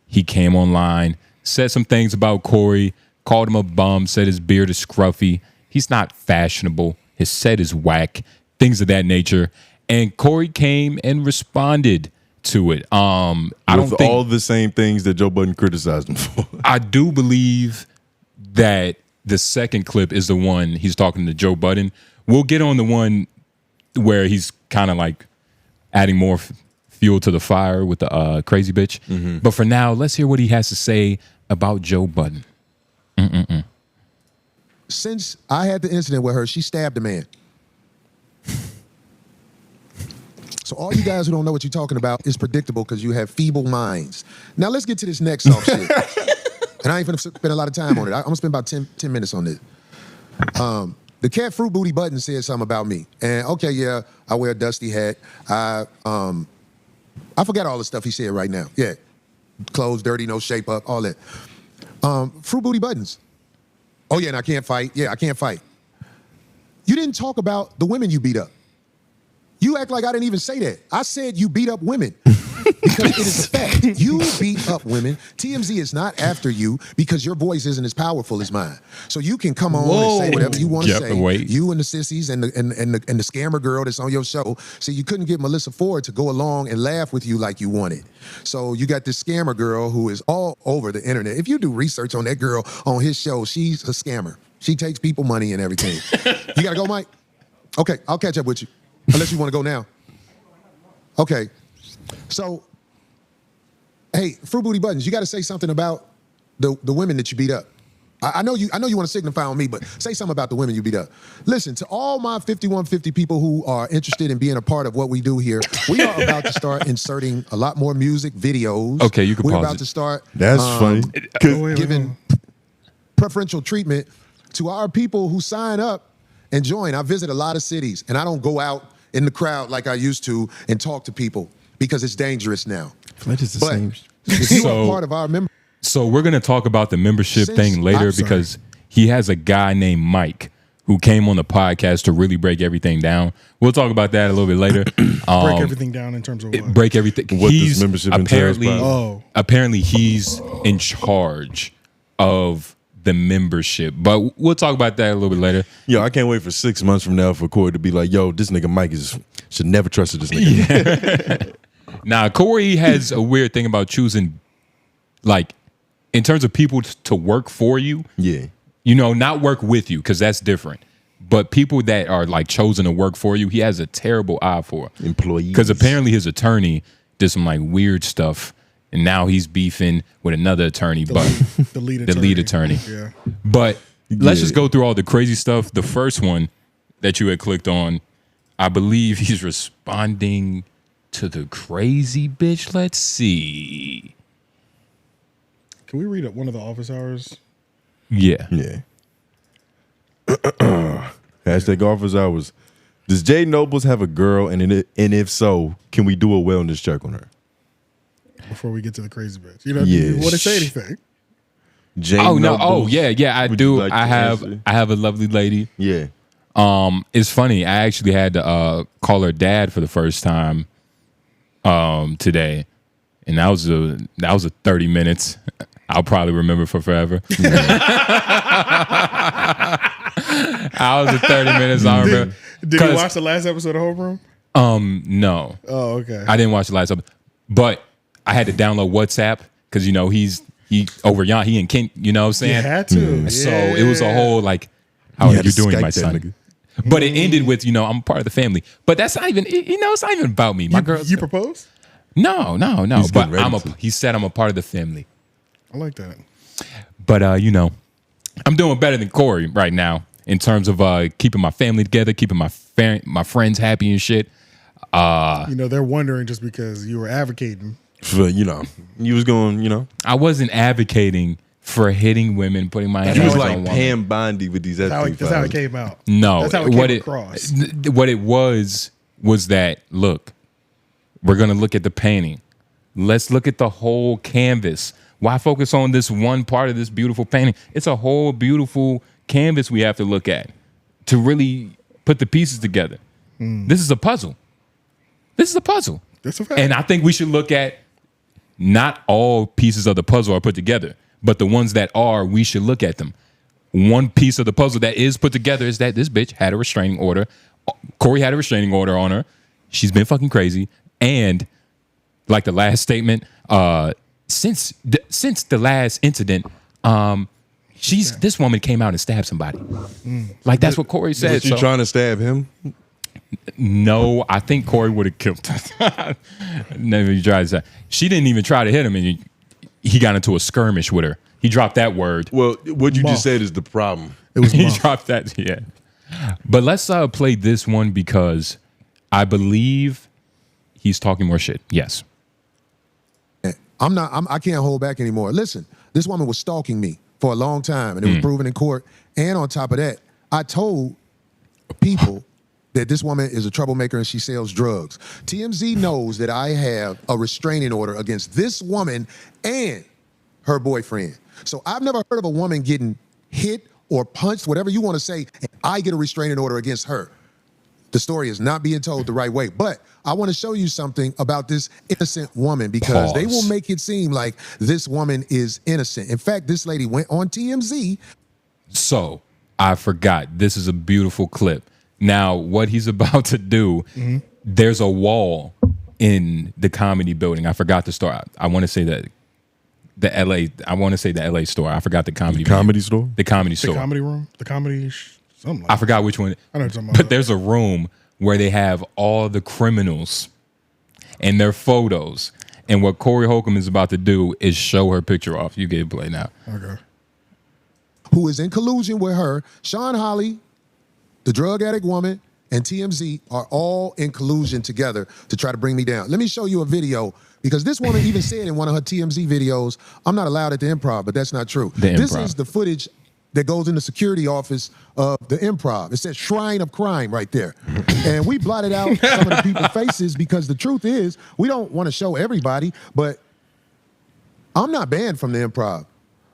He came online, said some things about Cory, called him a bum, said his beard is scruffy. He's not fashionable. His set is whack, things of that nature. and Cory came and responded to it. I don't think
all the same things that Joe Budden criticized him for.
I do believe that the second clip is the one he's talking to Joe Budden. We'll get on the one where he's kind of like adding more fuel to the fire with the crazy bitch.
Mm-hmm.
But for now, let's hear what he has to say about Joe Budden.
Since I had the incident with her, she stabbed a man. So all you guys who don't know what you're talking about is predictable because you have feeble minds. Now let's get to this next soft shit. And I ain't gonna spend a lot of time on it. I'm gonna spend about 10 minutes on this. The cat Fruit Booty Button said something about me. And okay, yeah, I wear a dusty hat. I forgot all the stuff he said right now. Yeah. Clothes dirty, no shape up, all that. Fruit Booty Buttons. Oh yeah, and I can't fight. Yeah, I can't fight. You didn't talk about the women you beat up. You act like I didn't even say that. I said you beat up women. Because it is a fact. You beat up women. TMZ is not after you because your voice isn't as powerful as mine. So you can come on and say whatever you want to say. You and the sissies and the scammer girl that's on your show. See, you couldn't get Melissa Ford to go along and laugh with you like you wanted. So you got this scammer girl who is all over the internet. If you do research on that girl on his show, she's a scammer. She takes people money and everything. You got to go, Mike? Okay, I'll catch up with you. Unless you want to go now. Okay. So, hey, Fruit Booty Buttons, you got to say something about the women that you beat up. I know you want to signify on me, but say something about the women you beat up. Listen, to all my 5150 people who are interested in being a part of what we do here, we are about to start inserting a lot more music videos.
Okay, you can
We're
pause
about
it.
to start
That's funny.
giving preferential treatment to our people who sign up and join. I visit a lot of cities, and I don't go out in the crowd like I used to and talk to people because it's dangerous now.
It's the
But
same.
if you
So-
are part of our member,
So we're going to talk about the membership
Since-
thing later
I'm sorry.
because he has a guy named Mike who came on the podcast to really break everything down. We'll talk about that a little bit later.
Break everything down in terms of what?
Break everything.
What this
He's
membership entails,
apparently,
probably.
apparently he's in charge of the membership, but we'll talk about that a little bit later.
Yo, I can't wait for 6 months from now for Cory to be like, yo, this nigga Mike should never trust this nigga.
Now, Cory has a weird thing about choosing, like, in terms of people to work for you.
Yeah.
You know, not work with you because that's different. But people that are like chosen to work for you, he has a terrible eye for.
Employees.
Because apparently his attorney did some like weird stuff, and now he's beefing with another attorney,
The lead
the lead attorney.
Yeah.
But let's just go through all the crazy stuff. The first one that you had clicked on, I believe he's responding to the crazy bitch. Let's see.
Can we read up one of the office hours?
Yeah.
Yeah. Hashtag office hours. Does Jay Nobles have a girl? And if so, can we do a wellness check on her?
Before we get to the crazy bitch. You know,
Yeah.
you want to say anything?
Jay
Oh no!
Nobles,
Oh yeah! I
would you
do.
like
I
to
have.
answer?
I have a lovely lady.
Yeah.
It's funny. I actually had to call her dad for the first time today, and that was a 30 minutes. I'll probably remember for forever. I was a 30 minutes. I remember.
Did you watch the last episode of Homeroom?
No.
Oh, okay.
I didn't watch the last episode, but I had to download WhatsApp because he over yon. He in Kent. You know what I'm saying?
You had to.
So it was a whole like, how are
had
you
to
doing,
Skype
my
that
son?
nigga.
But it ended with, I'm part of the family. But that's not even, it's not even about me. My girl.
You proposed?
No.
He's
But
getting ready to.
he said I'm a part of the family.
I like that.
But I'm doing better than Cory right now in terms of keeping my family together, keeping my friends happy and shit.
They're wondering just because you were advocating.
For, you was going,
I wasn't advocating for hitting women, putting my hands
you was
on
like
women.
Pam Bondi with these
That's how it
F3
came out.
No,
That's how it came across.
What it was that, look, we're going to look at the painting. Let's look at the whole canvas. Why focus on this one part of this beautiful painting? It's a whole beautiful canvas we have to look at to really put the pieces together. This is a puzzle. That's a fact. And I think we should look at not all pieces of the puzzle are put together, but the ones that are, we should look at them. One piece of the puzzle that is put together is that this bitch had a restraining order. Cory had a restraining order on her. she's been fucking crazy. And like the last statement, since the last incident, this woman came out and stabbed somebody. Like that's what Cory said.
Was she trying to stab him?
No, I think Cory would have killed her. Never tried to say. She didn't even try to hit him, and he got into a skirmish with her. He dropped that word.
Well, what you just said is the problem.
It was
He dropped that, yeah. But let's play this one because I believe he's talking more shit. Yes.
I can't hold back anymore. Listen, this woman was stalking me for a long time, and it was proven in court. And on top of that, I told people that this woman is a troublemaker and she sells drugs. TMZ knows that I have a restraining order against this woman and her boyfriend. So I've never heard of a woman getting hit or punched, whatever you want to say, and I get a restraining order against her. The story is not being told the right way. But I want to show you something about this innocent woman because they will make it seem like this woman is innocent. In fact, this lady went on TMZ.
So I forgot. This is a beautiful clip. Now, what he's about to do, there's a wall in the comedy building. I forgot the store. I want to say that the LA store. I forgot the comedy
store?
The comedy store.
The comedy room? The comedy something like
I forgot which one.
I know what you're talking about.
But there's a room where they have all the criminals and their photos. And what Cory Holcomb is about to do is show her picture off. You get it play now.
Okay.
Who is in collusion with her. Sean Holly, the drug addict woman, and TMZ are all in collusion together to try to bring me down. Let me show you a video because this woman even said in one of her TMZ videos, I'm not allowed at the Improv, but that's not true. This is the footage that goes in the security office of the Improv. It says Shrine of Crime right there. And we blotted out some of the people's faces because the truth is we don't want to show everybody, but I'm not banned from the Improv.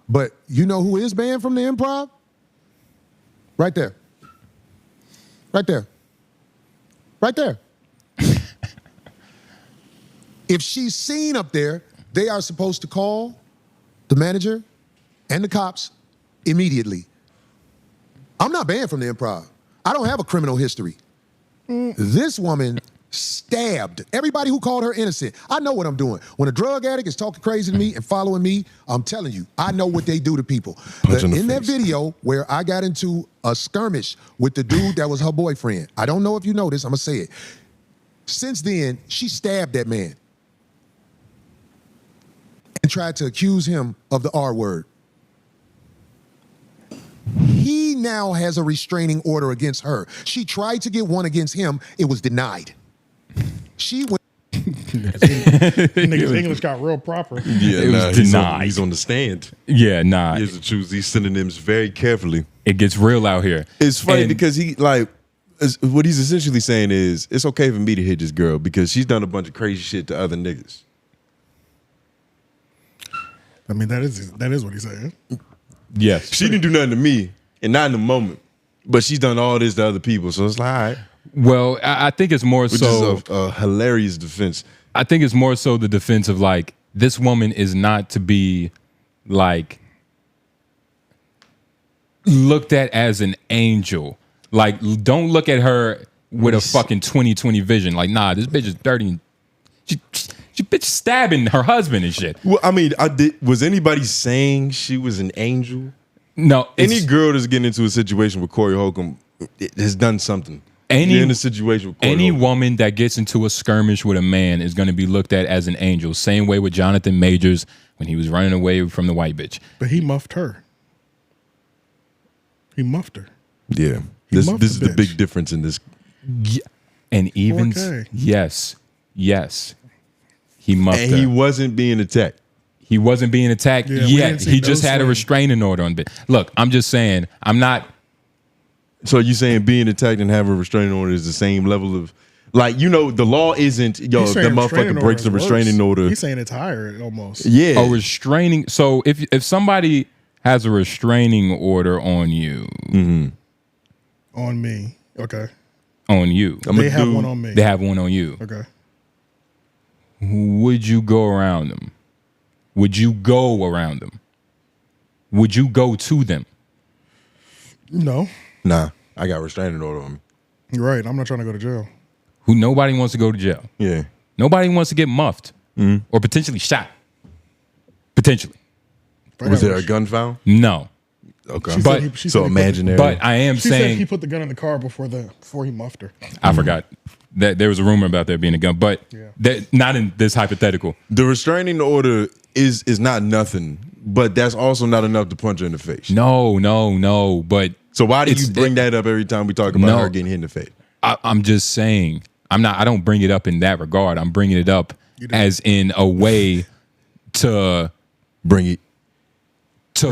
But you know who is banned from the Improv? Right there. Right there. Right there. If she's seen up there, they are supposed to call the manager and the cops immediately. I'm not banned from the Improv. I don't have a criminal history. This woman stabbed everybody who called her innocent. I know what I'm doing. When a drug addict is talking crazy to me and following me, I'm telling you, I know what they do to people. In that video where I got into a skirmish with the dude that was her boyfriend, I don't know if you know this, I'm gonna say it. Since then, she stabbed that man and tried to accuse him of the R word. He now has a restraining order against her. She tried to get one against him. It was denied. She went.
Niggas English got real proper.
Yeah,
It was denied.
He's on the stand.
Yeah, nah.
He has to choose these synonyms very carefully.
It gets real out here.
It's funny
And-
because what he's essentially saying is it's okay for me to hit this girl because she's done a bunch of crazy shit to other niggas.
I mean, that is what he's saying.
Yes.
She didn't do nothing to me, and not in the moment, but she's done all this to other people. So it's like, all right.
Well, I think it's more
Which
so
is a hilarious defense.
I think it's more so the defense of like this woman is not to be like looked at as an angel. Like, don't look at her with a fucking 20/20 vision. Like, nah, this bitch is dirty. And she bitch stabbing her husband and shit.
Well, I mean, was anybody saying she was an angel?
No,
Any girl that's getting into a situation with Cory Holcomb has done something. You're in a situation with Cory
any
Holcomb.
woman that gets into a skirmish with a man is going to be looked at as an angel. Same way with Jonathan Majors when he was running away from the white bitch.
But he muffed her. He muffed her.
Yeah.
He
This
muffed
is
the
the big
bitch.
difference in this.
Yeah. And even
4K.
yes, he muffed
And
her.
he wasn't being attacked.
He wasn't being attacked
Yeah, we
yet.
didn't see
He
no
just had a
swing.
restraining order on. Look, I'm just saying. I'm not.
So you saying being attacked and having a restraining order is the same level of, like, you know, the law isn't, yo,
He's
if the
saying restraining
motherfucker breaks the
order is
restraining
worse.
order.
He's saying it's higher almost.
Yeah.
A restraining. So if somebody has a restraining order on you,
On me. Okay.
on you,
They have one on me.
they have one on you.
Okay.
Would you go around them? Would you go around them? Would you go to them?
No.
Nah, I got a restraining order on me.
You're right. I'm not trying to go to jail.
who nobody wants to go to jail.
Yeah.
Nobody wants to get muffed or potentially shot. Potentially.
Was there a gun found?
No.
Okay.
She
But-
said he
So
put the-
imaginary.
But I am
She said
saying
he put the gun in the car before he muffed her.
I forgot that there was a rumor about there being a gun, but that not in this hypothetical.
the restraining order is not nothing, but that's also not enough to punch her in the face.
No. But
So why do
It's-
you bring that up every time we talk about
No.
her getting hit in the face?
I'm just saying. I don't bring it up in that regard. I'm bringing it up as in a way to
Bring it.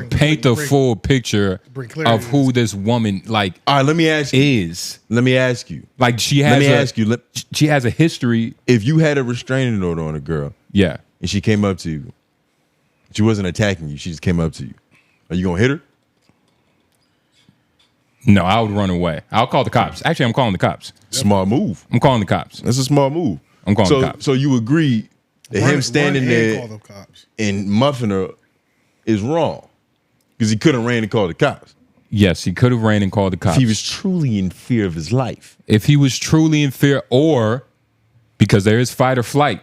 paint the full picture
bring clarity
of
to
who this woman like
All right, let me ask you.
is.
Let me ask you.
Like she has.
Let me ask you.
She has a history.
If you had a restraining order on a girl
Yeah.
and she came up to you, she wasn't attacking you, she just came up to you, are you gonna hit her?
No, I would run away. I'll call the cops. Actually, I'm calling the cops.
Smart move.
I'm calling the cops.
That's a smart move.
I'm calling the cops.
So you agree that him standing
Run and call
there
the cops.
and muffing her is wrong because he could have ran and called the cops.
Yes, he could have ran and called the cops.
If he was truly in fear of his life.
If he was truly in fear, or because there is fight or flight.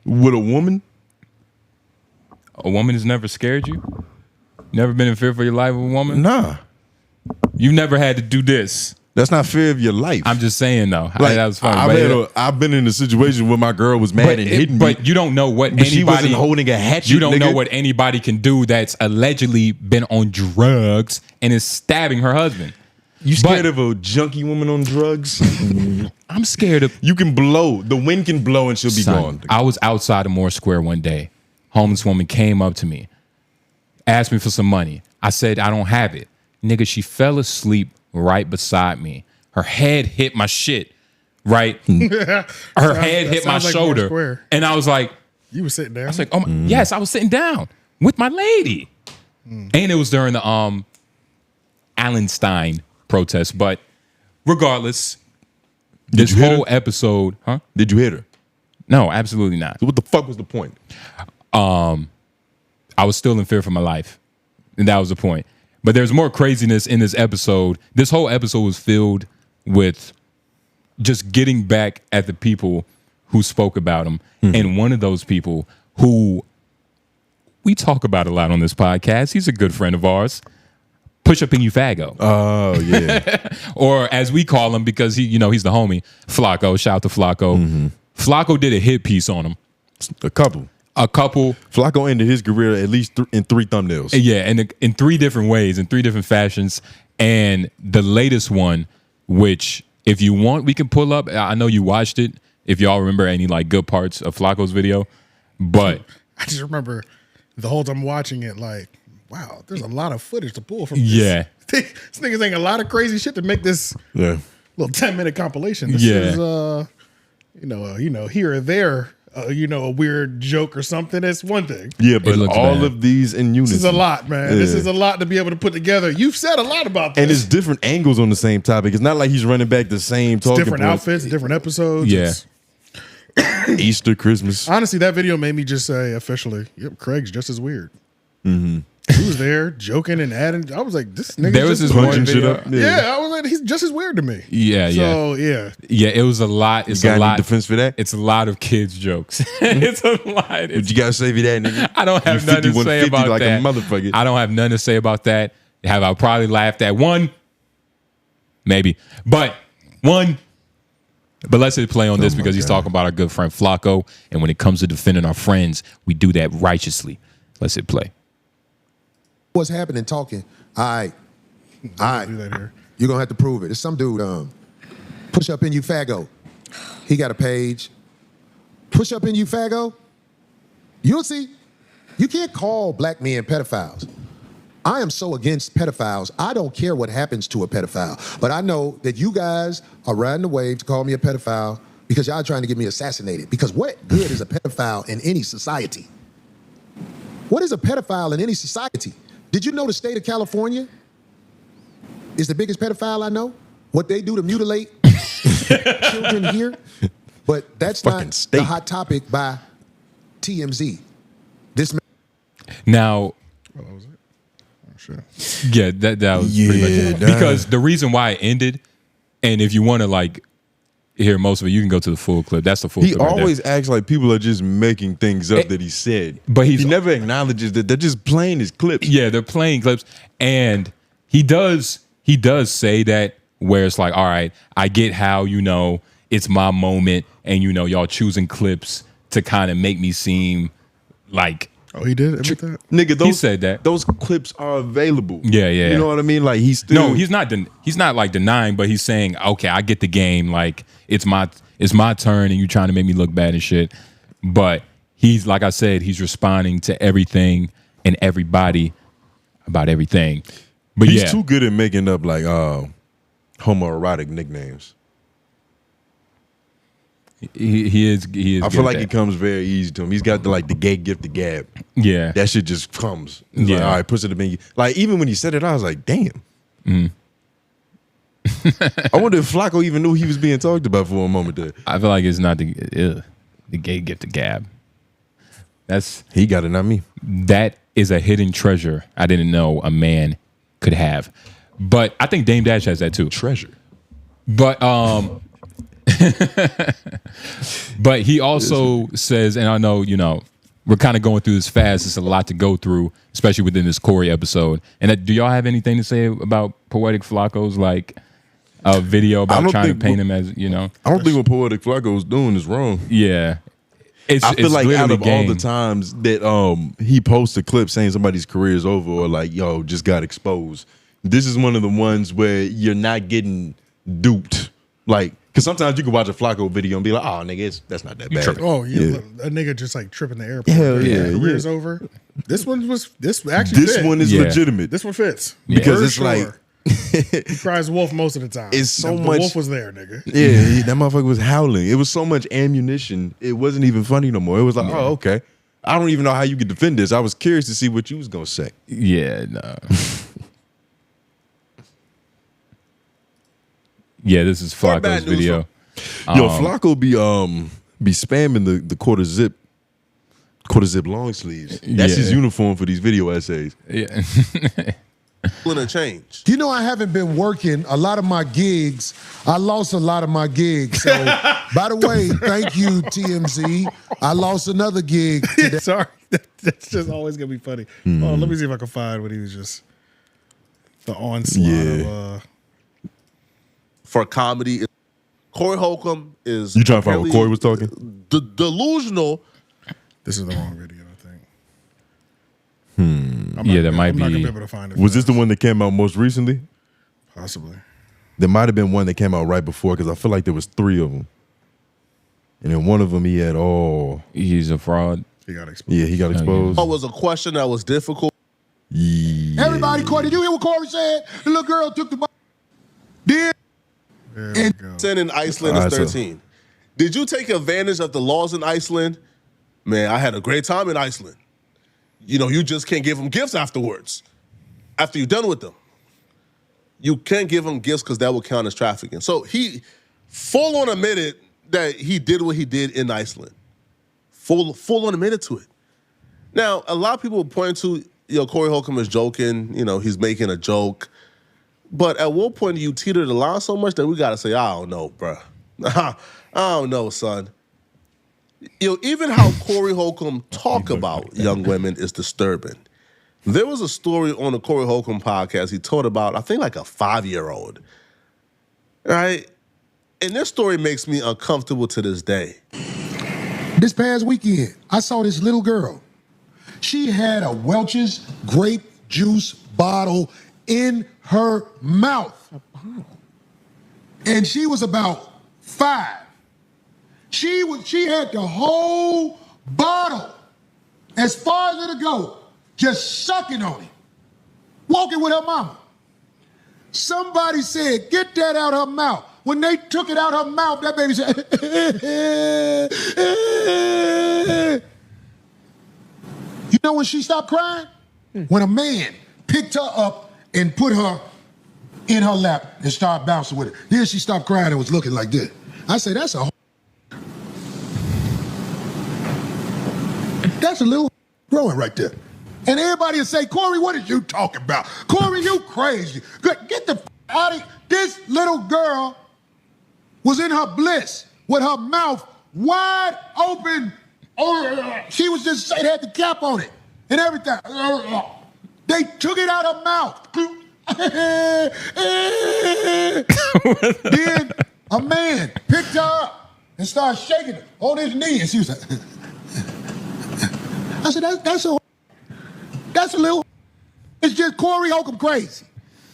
With a woman?
A woman has never scared you? Never been in fear for your life of a woman?
Nah.
You've never had to do this.
That's not fear of your life.
I'm just saying though.
like,
That was funny.
I've been in a situation where my girl was mad and hitting me.
But you don't know what
But she wasn't
anybody
holding a hatchet.
you don't know
nigga.
what anybody can do that's allegedly been on drugs and is stabbing her husband.
You scared
But-
of a junkie woman on drugs?
I'm scared of
You can blow. The wind can blow and she'll be
Son,
gone.
I was outside of Moore Square one day. Homeless woman came up to me, asked me for some money. I said, I don't have it. Nigga, she fell asleep right beside me. Her head hit my shit, right? Her head hit my
sounds like Moore
shoulder.
Square.
And I was like,
You were sitting there.
I was like, oh my, yes, I was sitting down with my lady. And it was during the Allenstein protest. But regardless, this
you hit
whole episode, huh?
Did you hit her?
No, absolutely not.
So what the fuck was the point?
I was still in fear for my life. And that was the point. But there's more craziness in this episode. This whole episode was filled with just getting back at the people who spoke about him. And one of those people who we talk about a lot on this podcast, he's a good friend of ours, Push Up in You Fago.
Oh, yeah.
Or as we call him, because he, he's the homie, Flacco. Shout out to Flacco. Flacco did a hit piece on him.
A couple. Flacco ended his career at least in 3 thumbnails.
Yeah, and in 3 different ways, in 3 different fashions. And the latest one, which if you want, we can pull up. I know you watched it. If y'all remember any like good parts of Flacco's video, but
I just remember the whole time watching it, like, wow, there's a lot of footage to pull from this.
Yeah.
This nigga's saying a lot of crazy shit to make this
Yeah.
little 10-minute compilation. This
Yeah.
is here or there, a weird joke or something. That's one thing.
Yeah, but
looks
all
bad.
of these in unison.
This is a lot, man. This
Yeah.
is a lot to be able to put together. You've said a lot about this.
And it's different angles on the same topic. It's not like he's running back the same talking
different
points.
outfits, different episodes.
Yeah.
It's-
Easter, Christmas.
honestly, that video made me just say officially, yep, Craig's just as weird. He was there joking and adding. I was like, this nigga.
there was
just
this
as
one
punching shit
video.
up.
Yeah, I was like, he's just as weird to me.
Yeah,
So yeah,
yeah. It was a lot. It's
You got
a
any
lot.
defense for that?
It's a lot of kids jokes. It's a lot.
But
It's,
you gotta save you that, nigga.
I don't have
You
nothing to
50,
say
150
about
like
that.
a motherfucker.
I don't have nothing to say about that. Have I probably laughed at one? Maybe, but one. But let's hit play on this because he's talking about our good friend Flacco. And when it comes to defending our friends, we do that righteously. Let's hit play.
What's happening talking? All right.
do that here.
You're going to have to prove it. It's some dude, Push Up in You Fago. He got a page. Push Up in You Fago. You'll see. You can't call black men pedophiles. I am so against pedophiles. I don't care what happens to a pedophile. But I know that you guys are riding the wave to call me a pedophile because y'all trying to get me assassinated. Because what good is a pedophile in any society? What is a pedophile in any society? Did you know the state of California is the biggest pedophile I know? What they do to mutilate children here? But that's
Fucking
not
state.
the hot topic by TMZ. This
Now,
Sure.
yeah, that was pretty much it.
nah.
Because the reason why it ended, and if you want to like, hear most of it, you can go to the full clip. That's the full
He
clip. Right
always
there.
acts like people are just making things up that he said.
But
he never acknowledges that they're just playing his clips.
Yeah, they're playing clips. And he does say that where it's like, all right, I get how, it's my moment and, y'all choosing clips to kind of make me seem like.
Oh, he did admit that?
Nigga,
he said that.
Those clips are available.
Yeah.
You know what I mean? Like he's still.
No, he's not like denying, but he's saying, okay, I get the game. Like it's my turn and you trying to make me look bad and shit. But he's, like I said, he's responding to everything and everybody about everything. But
he's too good at making up like homoerotic nicknames.
He is.
I feel like it comes very easy to him. He's got the gay gift of gab.
Yeah,
that shit just comes. It's like, all right, puts it in. Like even when he said it, I was like, damn. I wonder if Flacco even knew he was being talked about for a moment there.
I feel like it's not the gay gift of gab.
He got it, not me.
That is a hidden treasure I didn't know a man could have. But I think Dame Dash has that too.
Treasure.
But but he also says, and I know, we're kind of going through this fast. It's a lot to go through, especially within this Cory episode. And do y'all have anything to say about Poetic Flacco's video about trying to paint him as,
I don't think what Poetic Flacco is doing is wrong.
Yeah.
I feel like out of all the times that he posts a clip saying somebody's career is over or like, yo, just got exposed, this is one of the ones where you're not getting duped. Like, because sometimes you can watch a Flacco video and be like, oh, nigga, that's not that bad.
Oh, yeah. A nigga just tripping the airport.
Hell yeah.
Career's over. This one is
legitimate.
This one fits.
Because it's like,
he cries wolf most of the time.
It's so
the
much.
wolf was there, nigga.
Yeah, that motherfucker was howling. It was so much ammunition. It wasn't even funny no more. It was like, oh, okay. I don't even know how you could defend this. I was curious to see what you was gonna say.
Yeah, no. Yeah, this is Flacco's video.
Yo, Flacco be spamming the quarter zip long sleeves. That's his uniform for these video essays.
Yeah.
A change.
You know, I haven't been working a lot of my gigs. I lost a lot of my gigs. So, by the way, thank you, TMZ. I lost another gig today.
Sorry, that's just always gonna be funny. Oh, let me see if I can find what he was just the onslaught of.
For comedy, Cory Holcomb is.
You trying to find what Cory was talking?
Delusional.
This is the wrong video, I think.
That might be.
I'm not gonna be able to find it.
Was this the one that came out most recently?
Possibly.
There might have been one that came out right before because I feel like there was 3 of them. And then one of them he had
he's a fraud.
He got exposed.
Yeah, he got exposed.
It was a question that was difficult.
Yeah.
Everybody, Cory, did you hear what Cory said? The little girl took the did.
In Iceland is 13. Did you take advantage of the laws in Iceland? Man, I had a great time in Iceland. You just can't give them gifts afterwards. After you're done with them. You can't give them gifts because that will count as trafficking. So he full on admitted that he did what he did in Iceland. Full on admitted to it. Now, a lot of people point to, Cory Holcomb is joking. He's making a joke. But at what point do you teeter the line so much that we got to say, I don't know, bro. I don't know, son. Even how Cory Holcomb talk about young women is disturbing. There was a story on the Cory Holcomb podcast he told about, I think, like a 5-year-old. Right? And this story makes me uncomfortable to this day.
This past weekend, I saw this little girl. She had a Welch's grape juice bottle in her mouth. And she was about 5. She had the whole bottle, as far as it'll go, just sucking on it, walking with her mama. Somebody said, get that out her mouth. When they took it out her mouth, that baby said, You know when she stopped crying? When a man picked her up and put her in her lap and started bouncing with it. Then she stopped crying and was looking like this. I say, that's a little growing right there. And everybody will say, Cory, what are you talking about? Cory, you crazy. Get the out of here. This little girl was in her bliss with her mouth wide open. She was just, it had the cap on it and everything. They took it out of her mouth. Then a man picked her up and started shaking her on his knee, and she was like, I said, that's a little, it's just Cory Holcomb crazy.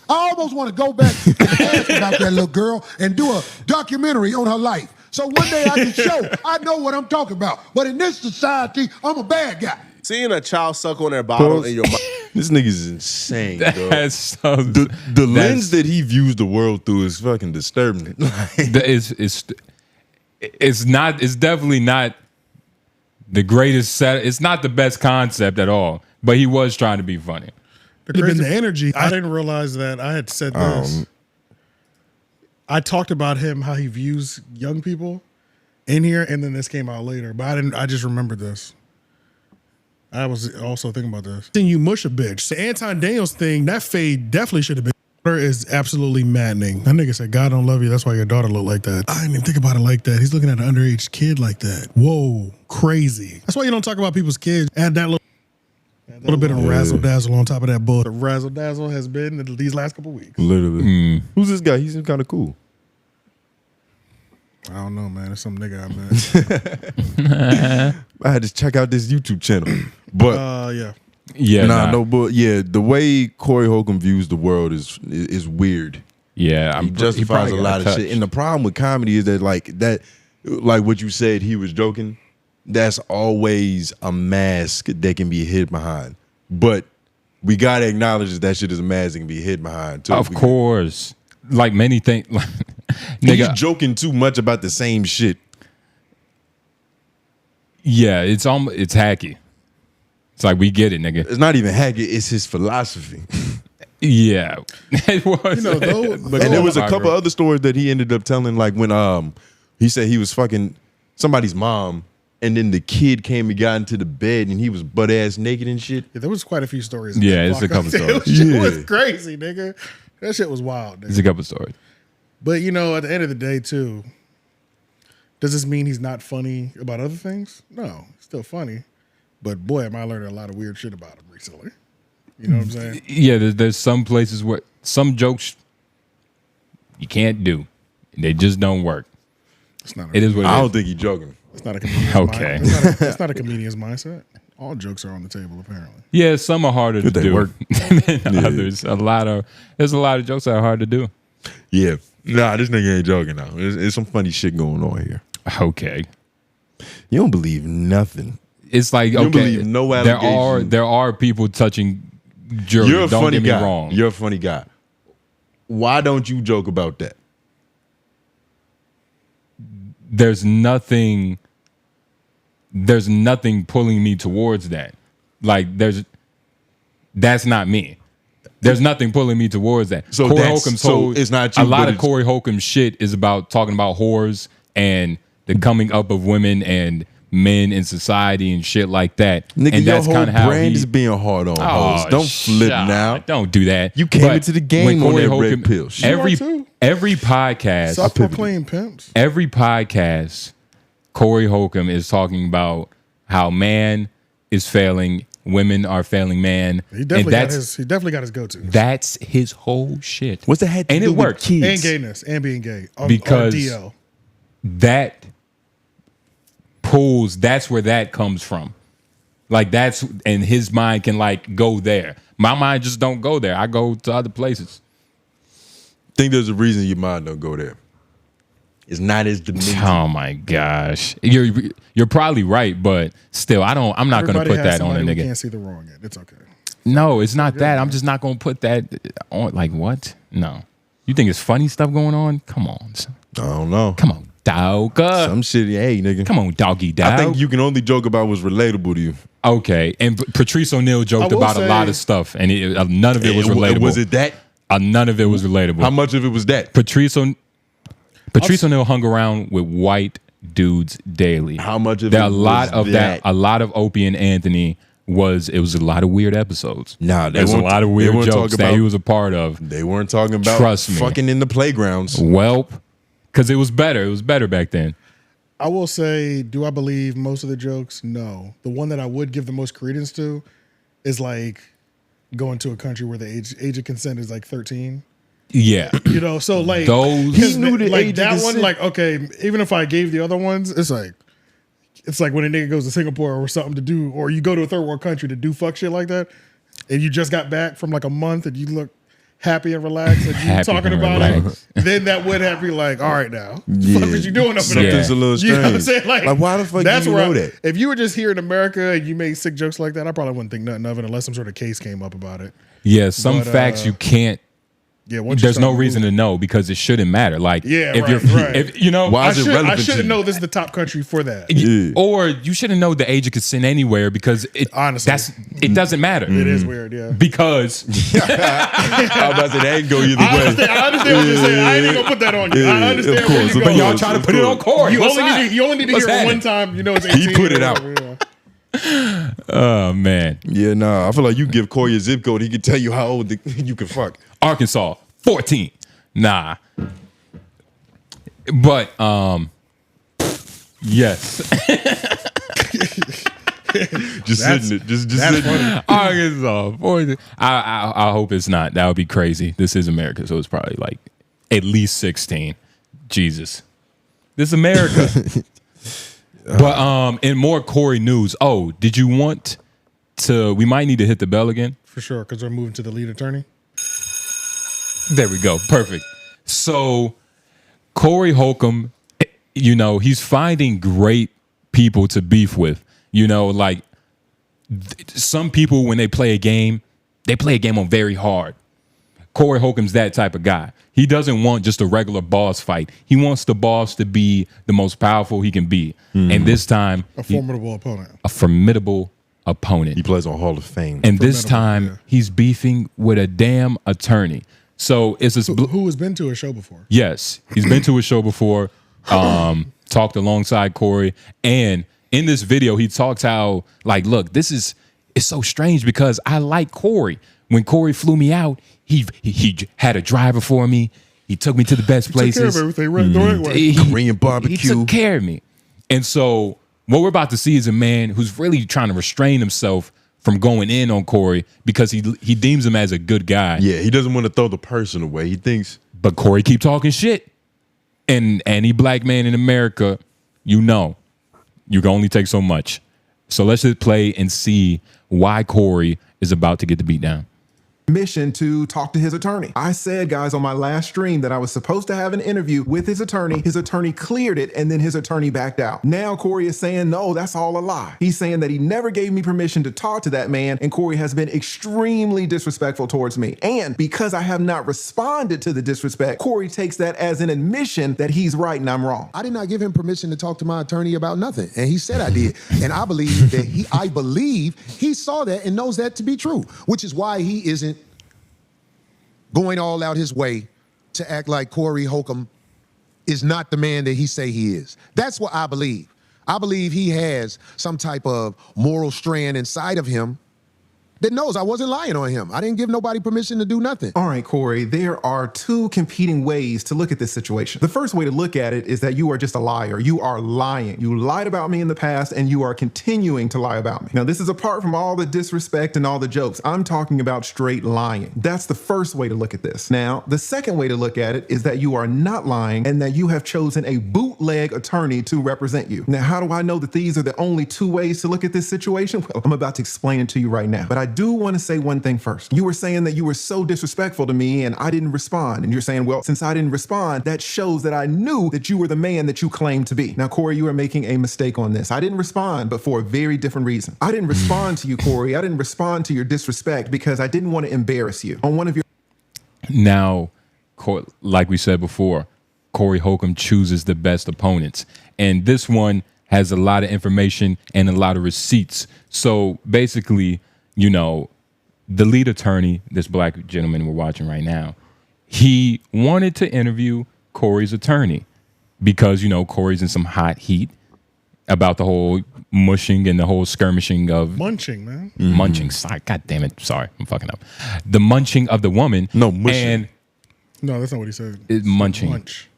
I almost want to go back and ask about that little girl and do a documentary on her life. So one day I can show I know what I'm talking about. But in this society, I'm a bad guy.
Seeing a child suck on their bottle in your mouth.
This nigga's insane, dog.
That's so,
The lens that he views the world through is fucking disturbing.
It's definitely not the greatest set. It's not the best concept at all. But he was trying to be funny.
The energy. I didn't realize that I had said this. I talked about him, how he views young people in here, and then this came out later. But I just remembered this. I was also thinking about this. Then you mush a bitch. The Anton Daniels thing, that fade definitely should have been. Is absolutely maddening. That nigga said, God don't love you, that's why your daughter look like that. I didn't even think about it like that. He's looking at an underage kid like that. Whoa, crazy. That's why you don't talk about people's kids. Add that little bit of razzle dazzle on top of that bull. The razzle dazzle has been these last couple weeks.
Literally. Who's this guy? He seems kind of cool.
I don't know, man. It's some nigga I met.
I had to check out this YouTube channel. But
yeah.
Yeah,
the way Cory Holcomb views the world is weird.
Yeah,
he justifies a lot of shit. And the problem with comedy is that like what you said, he was joking. That's always a mask that can be hid behind. But we gotta acknowledge that shit is a mask that can be hid behind too.
Of course, like many things. Like,
he's joking too much about the same shit.
Yeah, it's hacky. It's like, we get it, nigga.
It's not even hacky. It's his philosophy.
Yeah, it was.
And there was a couple other stories that he ended up telling, like when he said he was fucking somebody's mom, and then the kid came and got into the bed, and he was butt ass naked and shit.
Yeah, there was quite a few stories.
Yeah, it's a couple stories.
It was crazy, nigga. That shit was wild. Nigga.
It's a couple stories.
But at the end of the day, too, does this mean he's not funny about other things? No, he's still funny. But boy, am I learning a lot of weird shit about him recently. You know what I'm saying?
Yeah, there's some places where some jokes you can't do. They just don't work.
It's not.
I don't think he's joking.
It's not a comedian's
okay.
It's not a comedian's mindset. All jokes are on the table, apparently.
Yeah, some are harder to do
work.
than others. There's a lot of jokes that are hard to do.
Yeah. Nah, this nigga ain't joking now. There's some funny shit going on here.
Okay.
You don't believe nothing.
It's like,
you
okay,
don't believe no allegation.
There are people touching jury.
You're a
don't
funny
get me
guy.
wrong.
You're a funny guy. Why don't you joke about that?
There's nothing pulling me towards that. Like that's not me. There's nothing pulling me towards that.
So
Cory Holcomb's whole,
it's not you,
a lot
but
of Cory Holcomb shit is about talking about whores and the coming up of women and men in society and shit like that.
Nigga,
and
your
that's
whole
kind of how
brand is being hard on hoes. Don't flip now.
Don't do that.
You came into the game on that red pill.
Every podcast,
self-proclaimed pimps.
Every podcast, Cory Holcomb is talking about how man is failing, women are failing man.
He definitely got his go-to.
That's his whole shit.
What's the head?
And it worked.
Kids? And gayness and being gay.
Because
DL.
That pulls. That's where that comes from. Like and his mind can like go there. My mind just don't go there. I go to other places.
Think there's a reason your mind don't go there. It's not as demeaning.
Oh my gosh, you're probably right, but still, I'm not going to put that on a nigga.
Can't see the wrong end. It's okay.
No, it's not that. I'm just not going to put that on. Like what? No. You think it's funny stuff going on? Come on.
I don't know.
Come on, dog.
Some shit. Hey, nigga.
Come on, doggy dog.
I think you can only joke about what's relatable to you.
Okay, and Patrice O'Neal joked about a lot of stuff, and none of it was relatable.
Was it that?
None of it was relatable.
How much of it was that?
Patrice O'Neal hung around with white dudes daily.
How much of
there
it
a lot
was
of that? A lot of Opie and Anthony was a lot of weird episodes.
Nah,
there was a lot of weird jokes that he was a part of.
They weren't talking about
trust me,
fucking in the playgrounds.
Welp, because it was better. It was better back then.
I will say, do I believe most of the jokes? No. The one that I would give the most credence to is like going to a country where the age of consent is like 13.
Yeah.
You know, so like
those.
He knew the
like
age
that
of
one,
consent.
like, okay, even if I gave the other ones, it's like when a nigga goes to Singapore or something to do, or you go to a third world country to do fuck shit like that, and you just got back from like a month and you look happy and relaxed and you
Happy
talking
and
about
relaxed.
it, then that would have me like, all right now, what the fuck is you doing up in there?
Something's a little
You know what I'm
strange.
saying?
Like, why the fuck
that's
do you
where
know that?
If you were just here in America and you made sick jokes like that, I probably wouldn't think nothing of it unless some sort of case came up about it.
Yeah, some
But,
facts you can't.
Yeah, once you
There's no
start
reason to know because it shouldn't matter. Like,
Yeah,
if
right,
you're,
right.
if you know,
Why
I
is it
should,
relevant
I
to
shouldn't
you?
know this is the top country for that.
Yeah.
or you shouldn't know the age of consent anywhere because it
Honestly.
it doesn't matter.
It is weird, yeah.
Because
I was about to say that ain't go either way.
I understand what you're saying. I ain't even gonna put that on you.
Yeah,
I understand
of
where
course,
you
of
go.
but y'all try to put it on Cory.
You
What's
only,
that?
need to, you only need to
What's
hear it one
happening?
time. You know it's 18.
put it
or
out.
whatever, yeah.
Oh man,
Yeah, nah. I feel like you give Cory a zip code, he can tell you how old you can fuck.
Arkansas 14. Nah, but yes.
Just sitting it. Just
That's
sitting it.
funny.
Arkansas 14. I hope it's not. That would be crazy. This is America, so it's probably like at least 16. Jesus, this is America. But in more Cory news. Oh, did you want to? We might need to hit the bell again.
For sure, because we're moving to the lead attorney.
There we go. Perfect. So Cory Holcomb, you know, he's finding great people to beef with. You know, like some people when they play a game on very hard. Cory Holcomb's that type of guy. He doesn't want just a regular boss fight. He wants the boss to be the most powerful he can be. And this time,
A formidable opponent.
a formidable opponent.
He plays on Hall of Fame.
And this
Formidable,
time,
yeah.
he's beefing with a damn attorney. So it's this.
Who has been to a show before?
Yes, he's been to a show before, talked alongside Cory, and in this video, he talks how, like, look, it's so strange because I like Cory. When Cory flew me out, he had a driver for me. He took me to the best
Took care of
places.
everything right the right way.
Korean barbecue.
He took care of me. And so what we're about to see is a man who's really trying to restrain himself from going in on Cory because he deems him as a good guy.
Yeah, he doesn't want to throw the person away. He thinks
But Cory keep talking shit. And any black man in America, you know, you can only take so much. So let's just play and see why Cory is about to get the beat down.
Mission to talk to his attorney. I said, guys, on my last stream that I was supposed to have an interview with his attorney. His attorney cleared it, and then his attorney backed out. Now Cory is saying, no, that's all a lie. He's saying that he never gave me permission to talk to that man, and Cory has been extremely disrespectful towards me. And because I have not responded to the disrespect, Cory takes that as an admission that he's right and I'm wrong.
I did not give him permission to talk to my attorney about nothing, and he said I did. And I believe that I believe he saw that and knows that to be true, which is why he isn't going all out his way to act like Cory Holcomb is not the man that he say he is. That's what I believe. I believe he has some type of moral strand inside of him that knows I wasn't lying on him. I didn't give nobody permission to do nothing.
All right, Cory, there are two competing ways to look at this situation. The first way to look at it is that you are just a liar. You are lying. You lied about me in the past and you are continuing to lie about me. Now, this is apart from all the disrespect and all the jokes. I'm talking about straight lying. That's the first way to look at this. Now, the second way to look at it is that you are not lying and that you have chosen a bootleg attorney to represent you. Now, how do I know that these are the only two ways to look at this situation? Well, I'm about to explain it to you right now. But I do want to say one thing first. You were saying that you were so disrespectful to me and I didn't respond. And you're saying, well, since I didn't respond, that shows that I knew that you were the man that you claimed to be. Now, Cory, you are making a mistake on this. I didn't respond, but for a very different reason. I didn't respond to you, Cory. I didn't respond to your disrespect because I didn't want to embarrass you. On one of your
Now, like we said before, Cory Holcomb chooses the best opponents. And this one has a lot of information and a lot of receipts. So basically, you know, the lead attorney, this black gentleman we're watching right now, he wanted to interview Cory's attorney because, you know, Cory's in some hot heat about the whole mushing and the whole skirmishing of
Munching, man.
munching. Sorry, God damn it. Sorry, I'm fucking up. The munching of the woman.
No, mushing.
And
No, that's not what he said.
munching.
Munch.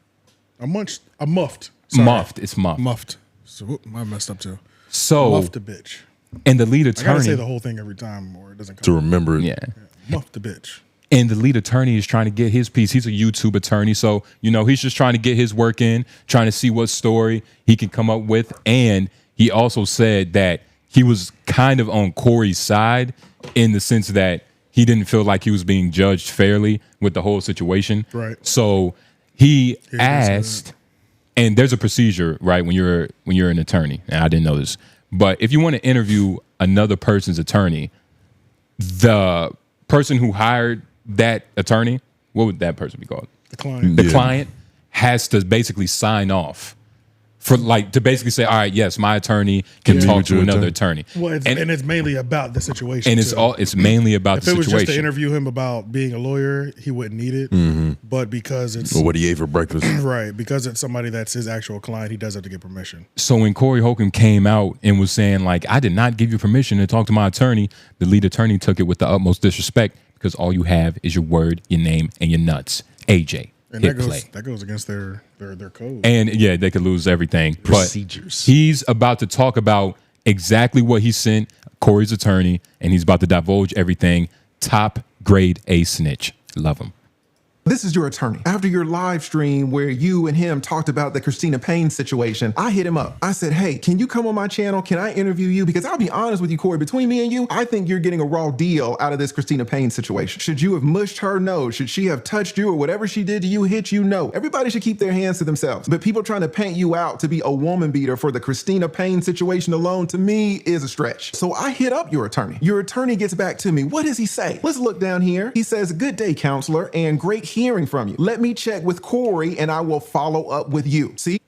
A muffed. Sorry.
Muffed. It's muffed.
Muffed. So whoop, I messed up too.
So
Muffed a bitch.
And the lead
I gotta
attorney
say the whole thing every time, or it doesn't come
To remember it.
Yeah.
Muffed the bitch.
And the lead attorney is trying to get his piece. He's a YouTube attorney. So, he's just trying to get his work in, trying to see what story he can come up with. And he also said that he was kind of on Cory's side in the sense that he didn't feel like he was being judged fairly with the whole situation.
Right.
So he asked, and there's a procedure, right, when you're an attorney. And I didn't know this. But if you want to interview another person's attorney, the person who hired that attorney, what would that person be called?
The client.
The client has to basically sign off for to basically say, all right, yes, my attorney can talk to another attorney.
Well, it's mainly about the situation.
And it's mainly about the situation.
If it was just to interview him about being a lawyer, he wouldn't need it. But because it's
Or what he ate for breakfast.
right, because it's somebody that's his actual client, he does have to get permission.
So when Cory Holcomb came out and was saying, I did not give you permission to talk to my attorney, the lead attorney took it with the utmost disrespect because all you have is your word, your name, and your nuts. AJ.
And that goes against their code.
And yeah, they could lose everything.
Procedures.
But he's about to talk about exactly what he sent Cory's attorney, and he's about to divulge everything. Top grade A snitch. Love him.
This is your attorney. After your live stream where you and him talked about the Christina Payne situation, I hit him up. I said, hey, can you come on my channel? Can I interview you? Because I'll be honest with you, Cory, between me and you, I think you're getting a raw deal out of this Christina Payne situation. Should you have mushed her? No. Should she have touched you or whatever she did to you, hit you? No. Everybody should keep their hands to themselves. But people trying to paint you out to be a woman beater for the Christina Payne situation alone, to me, is a stretch. So I hit up your attorney. Your attorney gets back to me. What does he say? Let's look down here. He says, good day, counselor, and great hearing from you. Let me check with Cory and I will follow up with you. See?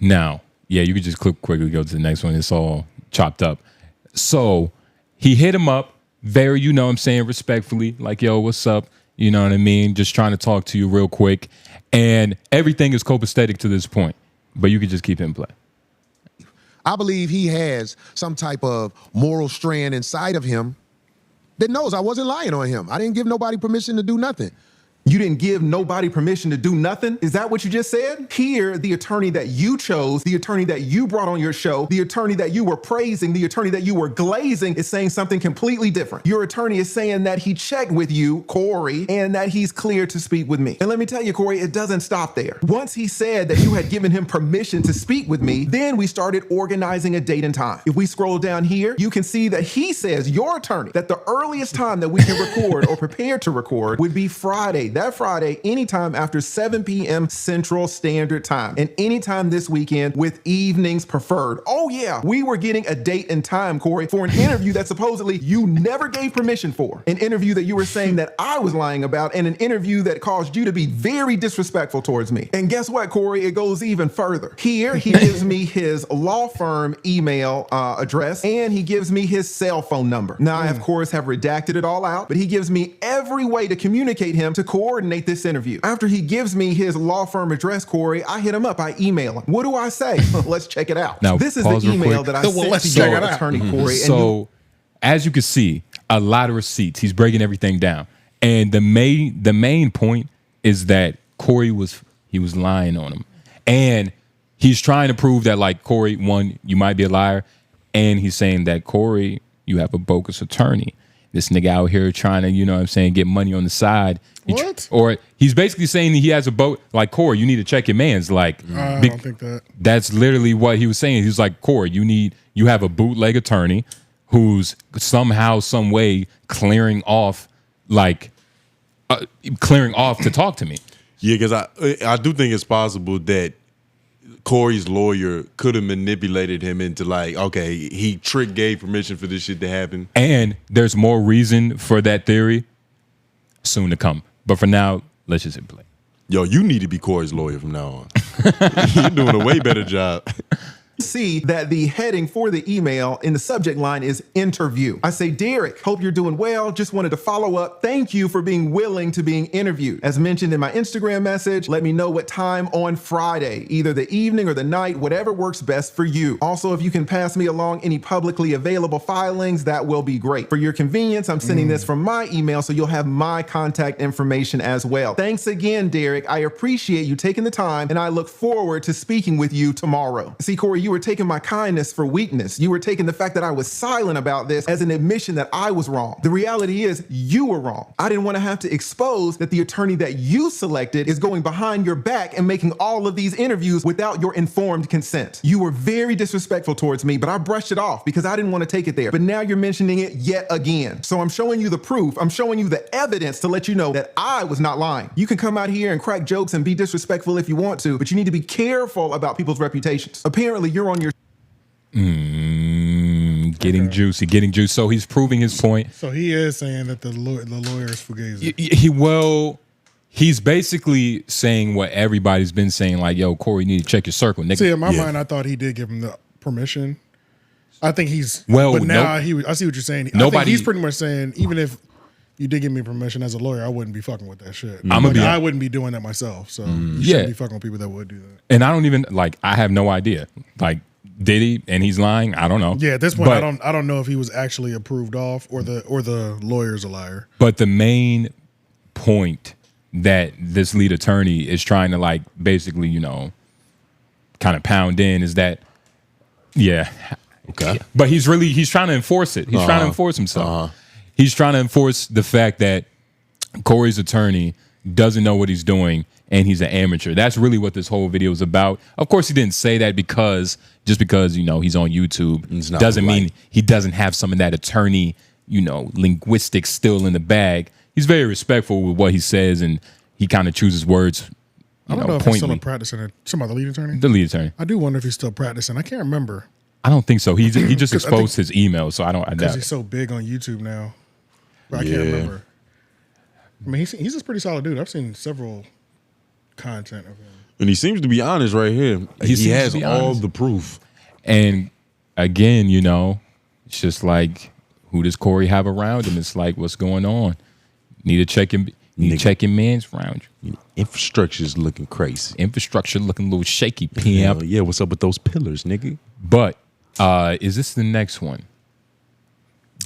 Now, yeah, you could just quickly go to the next one. It's all chopped up. So he hit him up very, respectfully, like, yo, what's up? You know what I mean? Just trying to talk to you real quick. And everything is copacetic to this point, but you could just keep it in play.
I believe he has some type of moral strand inside of him that knows I wasn't lying on him. I didn't give nobody permission to do nothing.
You didn't give nobody permission to do nothing? Is that what you just said? Here, the attorney that you chose, the attorney that you brought on your show, the attorney that you were praising, the attorney that you were glazing is saying something completely different. Your attorney is saying that he checked with you, Cory, and that he's clear to speak with me. And let me tell you, Cory, it doesn't stop there. Once he said that you had given him permission to speak with me, then we started organizing a date and time. If we scroll down here, you can see that he says, your attorney, that the earliest time that we can record or prepare to record would be Friday. That Friday, anytime after 7 p.m. Central Standard Time, and anytime this weekend with evenings preferred. Oh yeah, we were getting a date and time, Cory, for an interview that supposedly you never gave permission for. An interview that you were saying that I was lying about, and an interview that caused you to be very disrespectful towards me. And guess what, Cory? It goes even further. Here, he gives me his law firm email address, and he gives me his cell phone number. Now, I, of course, have redacted it all out, but he gives me every way to communicate him to coordinate this interview. After he gives me his law firm address, Cory, I hit him up. I email him. What do I say? Let's check it out.
Now,
this is the email that I sent to your attorney, Cory.
So, as you can see, a lot of receipts. He's breaking everything down. And the main point is that Cory was lying on him. And he's trying to prove that, like, Cory, one, you might be a liar. And he's saying that, Cory, you have a bogus attorney. This nigga out here trying to, get money on the side.
What?
Or he's basically saying that he has a boat. Like, Cory, you need to check your mans. Like,
I don't think that.
That's literally what he was saying. He was like, Cory, you have a bootleg attorney who's somehow, some way clearing off to talk to me.
Yeah, because I do think it's possible that Cory's lawyer could have manipulated him into he gave permission for this shit to happen.
And there's more reason for that theory soon to come. But for now, let's just hit play.
Yo, you need to be Cory's lawyer from now on. You're doing a way better job.
see that the heading for the email in the subject line is interview. I say, Derek, hope you're doing well. Just wanted to follow up. Thank you for being willing to being interviewed. As mentioned in my Instagram message, let me know what time on Friday, either the evening or the night, whatever works best for you. Also, if you can pass me along any publicly available filings, that will be great. For your convenience, I'm sending this from my email, so you'll have my contact information as well. Thanks again, Derek. I appreciate you taking the time, and I look forward to speaking with you tomorrow. See, Cory, you were taking my kindness for weakness. You were taking the fact that I was silent about this as an admission that I was wrong. The reality is you were wrong. I didn't want to have to expose that the attorney that you selected is going behind your back and making all of these interviews without your informed consent. You were very disrespectful towards me, but I brushed it off because I didn't want to take it there. But now you're mentioning it yet again. So I'm showing you the proof. I'm showing you the evidence to let you know that I was not lying. You can come out here and crack jokes and be disrespectful if you want to, but you need to be careful about people's reputations. Apparently, you're on your
getting juicy. So he's proving his point.
So he is saying that the lawyers fugazi.
He's basically saying what everybody's been saying, like, yo, Cory, you need to check your circle, nigga.
See, in my mind, I thought he did give him the permission. I think he's
but
now I see what you're saying. I think he's pretty much saying, even if you did give me permission as a lawyer, I wouldn't be fucking with that shit. I wouldn't be doing that myself. So you shouldn't be fucking with people that would do that.
And I don't even I have no idea. Like, did he? And he's lying? I don't know.
Yeah, at this point, I don't know if he was actually approved off or the lawyer's a liar.
But the main point that this lead attorney is trying to basically, kind of pound in is that, okay. But he's trying to enforce it. He's trying to enforce himself. He's trying to enforce the fact that Cory's attorney doesn't know what he's doing and he's an amateur. That's really what this whole video is about. Of course, he didn't say that just because he's on YouTube doesn't mean he doesn't have some of that attorney, linguistics still in the bag. He's very respectful with what he says, and he kind of chooses words.
I don't know if he's still practicing. Some other lead attorney?
The lead attorney.
I do wonder if he's still practicing. I can't remember.
I don't think so. He just exposed his email, so I don't.
Because he's so big on YouTube now. But I can't remember. I mean, he's a pretty solid dude. I've seen several content of him.
And he seems to be honest right here. He has all the proof.
And again, it's just like, who does Cory have around him? It's like, what's going on? Need to check him. Need to check your man's around you.
Infrastructure's looking crazy.
Infrastructure looking a little shaky, PM.
Yeah, what's up with those pillars, nigga?
But is this the next one?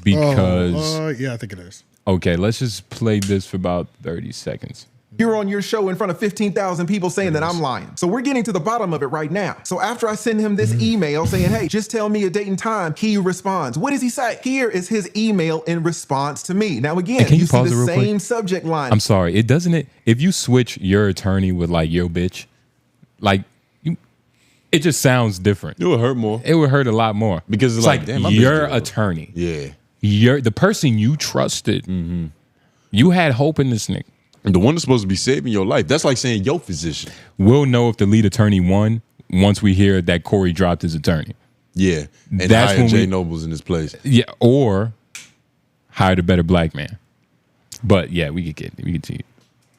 Because
yeah, I think it is.
Okay, let's just play this for about 30 seconds.
You're on your show in front of 15,000 people saying that I'm lying. So we're getting to the bottom of it right now. So after I send him this email saying, hey, just tell me a date and time, he responds. What does he say? Here is his email in response to me. Now again, you see the same subject line.
I'm sorry. If you switch your attorney with your bitch, it just sounds different.
It would hurt more.
It would hurt a lot more.
Because it's
like
damn,
your attorney.
Yeah.
You're the person you trusted. You had hope in this nigga.
And the one that's supposed to be saving your life. That's like saying your physician.
We'll know if the lead attorney won once we hear that Cory dropped his attorney.
Yeah. And
that's
hired
when
Jay Nobles in his place.
Yeah, or hired a better black man. But yeah, we could see it.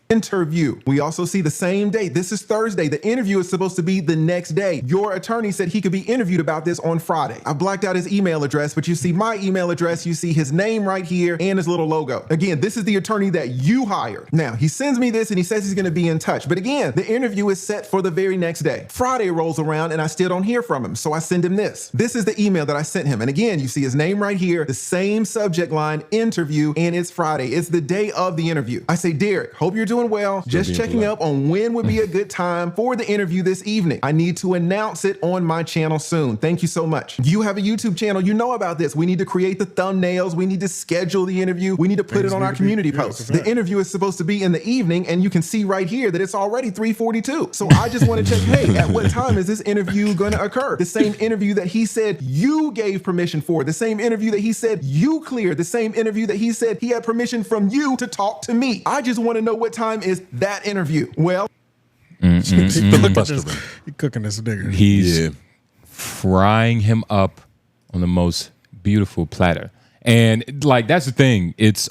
Interview. We also see the same day. This is Thursday. The interview is supposed to be the next day. Your attorney said he could be interviewed about this on Friday. I blacked out his email address, but you see my email address, you see his name right here and his little logo. Again, this is the attorney that you hired. Now, he sends me this and he says he's going to be in touch. But again, the interview is set for the very next day. Friday rolls around and I still don't hear from him. So I send him this. This is the email that I sent him. And again, you see his name right here, the same subject line, interview, and it's Friday. It's the day of the interview. I say, Derek, hope you're doing well. Just checking up on when would be a good time for the interview this evening. I need to announce it on my channel soon. Thank you so much. You have a YouTube channel. You know about this. We need to create the thumbnails. We need to schedule the interview. We need to put it on our community posts. The interview is supposed to be in the evening, and you can see right here that it's already 3:42. So I just want to check, hey, at what time is this interview going to occur? The same interview that he said you gave permission for. The same interview that he said you cleared. The same interview that he said he had permission from you to talk to me. I just want to know what time is that interview. Well,
He's cooking this nigga.
He's frying him up on the most beautiful platter. And that's the thing. It's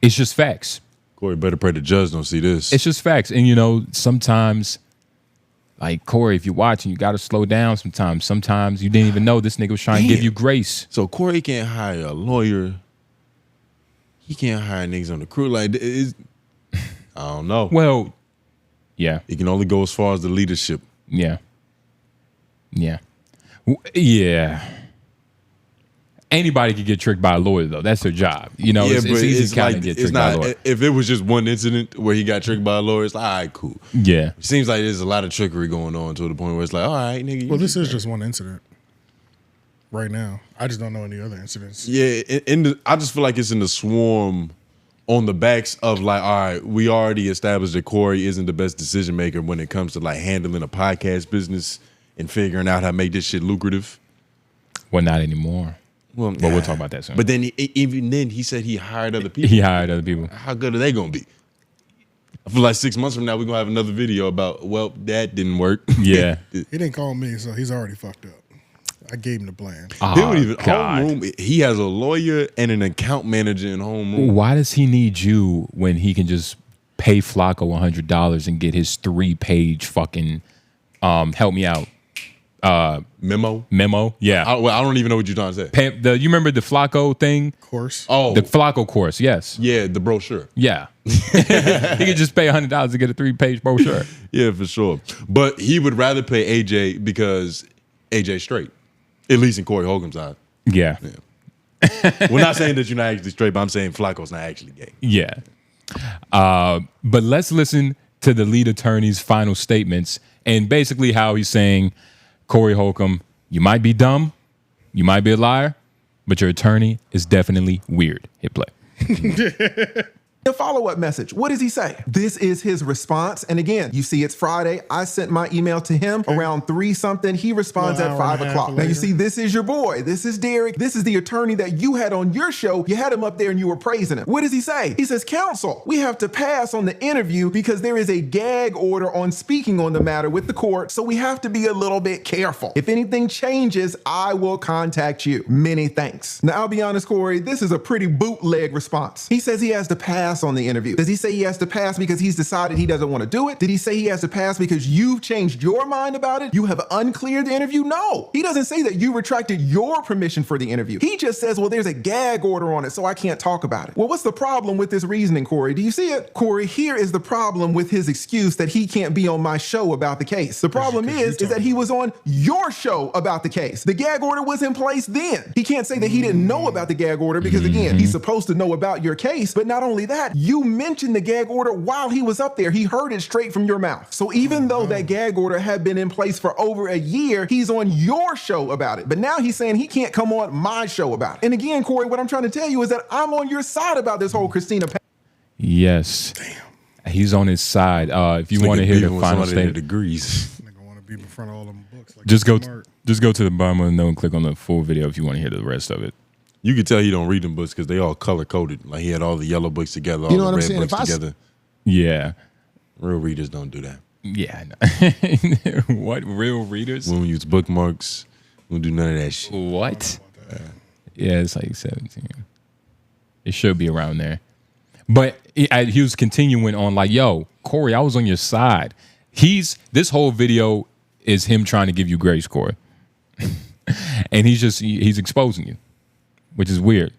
just facts.
Cory, better pray the judge don't see this.
It's just facts. And sometimes Like, Cory, if you're watching, you got to slow down sometimes. Sometimes you didn't even know this nigga was trying to give you grace.
So Cory can't hire a lawyer. He can't hire niggas on the crew. Like, I don't know.
Well, yeah.
It can only go as far as the leadership.
Yeah. Yeah. Yeah. Anybody could get tricked by a lawyer, though. That's their job. You know, it's easy to kind of get tricked by a lawyer.
If it was just one incident where he got tricked by a lawyer, it's like, all right, cool.
Yeah.
It seems like there's a lot of trickery going on to the point where it's like, all right, nigga.
Well, this is just one incident right now. I just don't know any other incidents.
Yeah, I just feel like it's in the swarm on the backs of like, all right, we already established that Cory isn't the best decision maker when it comes to like handling a podcast business and figuring out how to make this shit lucrative.
Well, not anymore.
Well,
but we'll talk about that soon.
But then even then, he said he hired other people.
He hired other people.
How good are they gonna be? I feel like 6 months from now we're gonna have another video about, well, that didn't work.
Yeah.
He didn't call me, so he's already fucked up. I gave him the plan.
He has a lawyer and an account manager in homeroom.
Why does he need you when he can just pay Flacco $100 and get his 3-page fucking help me out
memo?
Yeah.
I don't even know what you're trying to say.
You remember the Flacco thing?
Course.
Oh.
The Flacco course, yes.
Yeah, the brochure.
Yeah. He could just pay $100 to get a 3-page brochure.
Yeah, for sure. But he would rather pay AJ because AJ's straight. At least in Cory Holcomb's eyes.
Yeah.
We're not saying that you're not actually straight, but I'm saying Flacco's not actually gay.
Yeah. But let's listen to the lead attorney's final statements and basically how he's saying, Cory Holcomb, you might be dumb, you might be a liar, but your attorney is definitely weird. Hit play.
A follow-up message. What does he say? This is his response. And again, you see it's Friday. I sent my email to him around 3-something. He responds at 5 o'clock. Now you see, this is your boy. This is Derek. This is the attorney that you had on your show. You had him up there and you were praising him. What does he say? He says, counsel, we have to pass on the interview because there is a gag order on speaking on the matter with the court. So we have to be a little bit careful. If anything changes, I will contact you. Many thanks. Now, I'll be honest, Cory, this is a pretty bootleg response. He says he has to pass on the interview. Does he say he has to pass because he's decided he doesn't want to do it? Did he say he has to pass because you've changed your mind about it? You have uncleared the interview? No. He doesn't say that you retracted your permission for the interview. He just says, well, there's a gag order on it, so I can't talk about it. Well, what's the problem with this reasoning, Cory? Do you see it? Cory, here is the problem with his excuse that he can't be on my show about the case. The problem is that he was on your show about the case. The gag order was in place then. He can't say that he didn't know about the gag order because, again, he's supposed to know about your case. But not only that, you mentioned the gag order while he was up there. He heard it straight from your mouth. So even though that gag order had been in place for over a year, he's on your show about it. But now he's saying he can't come on my show about it. And again, Cory, what I'm trying to tell you is that I'm on your side about this whole Christina.
Yes. Damn. He's on his side. If you want to hear the final statement,
degrees.
Nigga want to be in front of all them books. Like
just go to the bottom of the note and click on the full video if you want to hear the rest of it.
You could tell he don't read them books because they all color coded. Like he had all the yellow books together, all the red books together.
Yeah,
real readers don't do that.
Yeah, I know. What real readers?
We don't use bookmarks. We don't do none of that shit.
What? Yeah, it's like 17. It should be around there. But he was continuing on like, yo, Cory, I was on your side. This whole video is him trying to give you grace, Cory. And he's exposing you, which is weird.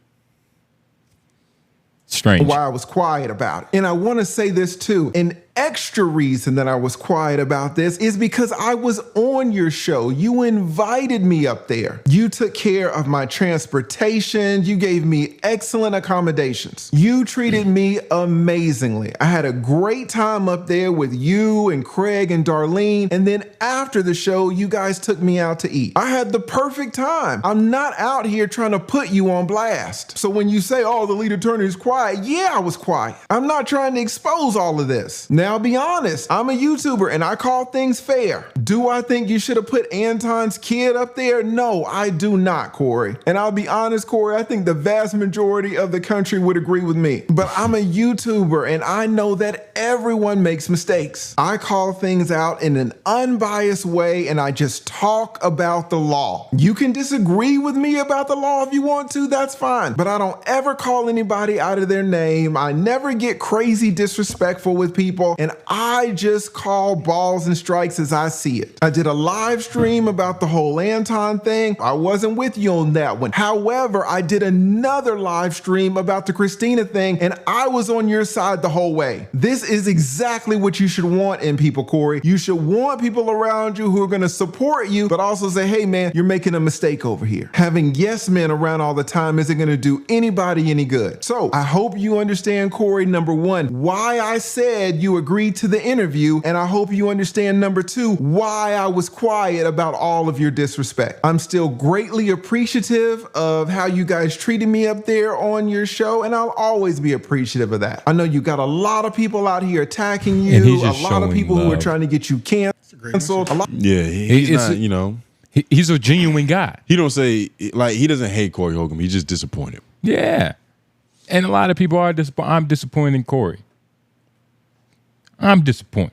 Strange.
Why I was quiet about it. And I want to say this too. An extra reason that I was quiet about this is because I was on your show. You invited me up there. You took care of my transportation. You gave me excellent accommodations. You treated me amazingly. I had a great time up there with you and Craig and Darlene. And then after the show, you guys took me out to eat. I had the perfect time. I'm not out here trying to put you on blast. So when you say, oh, the lead attorney is quiet, yeah, I was quiet. I'm not trying to expose all of this. Now, I'll be honest, I'm a YouTuber and I call things fair. Do I think you should have put Anton's kid up there? No, I do not, Cory. And I'll be honest, Cory, I think the vast majority of the country would agree with me. But I'm a YouTuber and I know that everyone makes mistakes. I call things out in an unbiased way and I just talk about the law. You can disagree with me about the law if you want to, that's fine. But I don't ever call anybody out of their name. I never get crazy disrespectful with people. and I just call balls and strikes as I see it. I did a live stream about the whole Anton thing. I wasn't with you on that one. However, I did another live stream about the Christina thing, and I was on your side the whole way. This is exactly what you should want in people, Cory. You should want people around you who are going to support you, but also say, hey man, you're making a mistake over here. Having yes men around all the time isn't going to do anybody any good. So I hope you understand, Cory, number one, why I said you agreed to the interview, and I hope you understand, number two, why I was quiet about all of your disrespect. I'm still greatly appreciative of how you guys treated me up there on your show, and I'll always be appreciative of that. I know you got a lot of people out here attacking you, a lot of people who are trying to get you canceled.
Yeah, he's not, you know.
He's a genuine guy.
He don't say, like, he doesn't hate Cory Holcomb. He's just disappointed.
Yeah. And a lot of people are disappointed. I'm disappointed in Cory. I'm disappointed.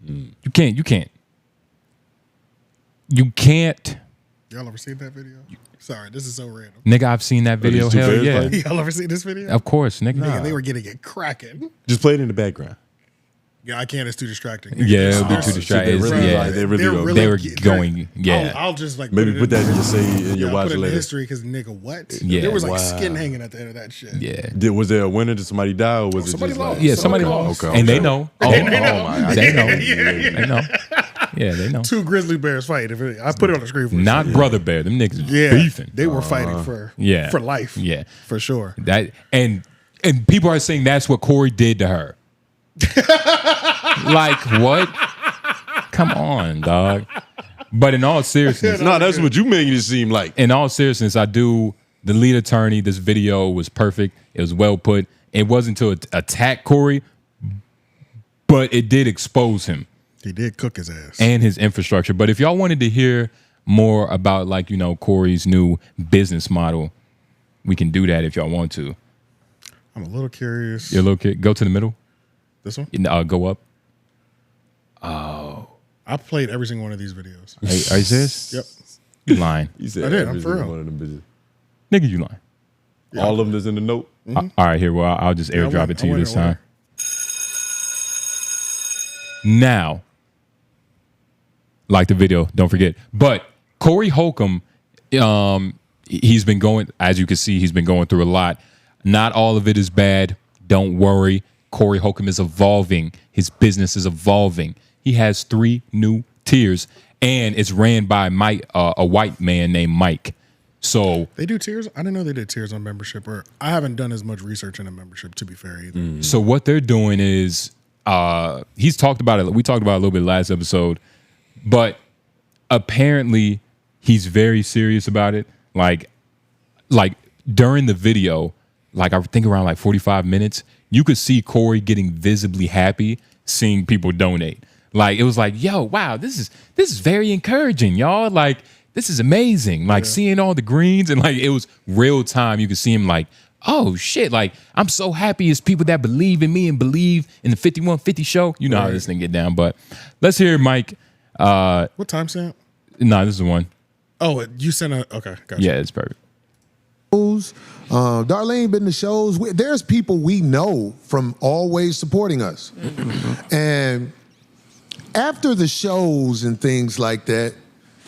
You can't.
Y'all ever seen that video? Sorry, this is so random.
Nigga, I've seen that video. Hell yeah.
Y'all ever seen this video?
Of course, nigga.
Nigga, they were getting it cracking.
Just play it in the background.
Yeah, I can't. It's too distracting.
Yeah, it'll be too distracting.
They were
going. Yeah.
I'll just like
maybe put that in your watch
put it in
later.
History, because nigga, what?
Yeah,
there was like skin hanging at the end of that shit.
Yeah.
Was there a winner? Did somebody die, or was it
somebody
just
lost?
like,
Yeah, somebody lost.
Okay.
And they know.
They know.
They know.
Yeah.
They know. Yeah, they know.
Two grizzly bears fighting. I put it on the screen for
Not brother bear. Them niggas beefing.
They were fighting for life.
Yeah.
For sure.
That and people are saying that's what Cory did to her. Like what? Come on, dog. But in all seriousness,
no, that's what you making it seem like.
In all seriousness, the lead attorney. This video was perfect. It was well put. It wasn't to attack Cory, but it did expose him.
He did cook his ass
and his infrastructure. But if y'all wanted to hear more about, like, you know, Cory's new business model, we can do that if y'all want to.
I'm a little curious.
You're a little kid. Go to the middle.
This one?
Go up.
Oh. I played every single one of these videos.
Are you serious?
Yep.
You lying.
You said
I did. I'm for real.
One of them bitches.
Nigga, you lying.
Yeah. All of them is in the note.
All right, here. Well, I'll just airdrop it to you this time. Now, like the video, don't forget. But Cory Holcomb, he's been going, as you can see, he's been going through a lot. Not all of it is bad. Don't worry. Cory Holcomb is evolving. His business is evolving. He has 3 new tiers, and it's ran by Mike, a white man named Mike. So
they do tiers. I didn't know they did tiers on membership, or I haven't done as much research in a membership, to be fair, either.
So what they're doing is, he's talked about it. We talked about it a little bit last episode, but apparently he's very serious about it. Like during the video, like I think around like 45 minutes, you could see Cory getting visibly happy seeing people donate. Like it was like, yo, wow, this is very encouraging, y'all. Like this is amazing. Like seeing all the greens, and like it was real time. You could see him like, oh shit, like I'm so happy it's people that believe in me and believe in the 5150 show. You know how this thing get down. But let's hear Mike.
What time stamp?
Nah, this is the one.
Oh, you sent a okay, gotcha.
Yeah, it's perfect.
Darlene been to shows. There's people we know from always supporting us. And after the shows and things like that,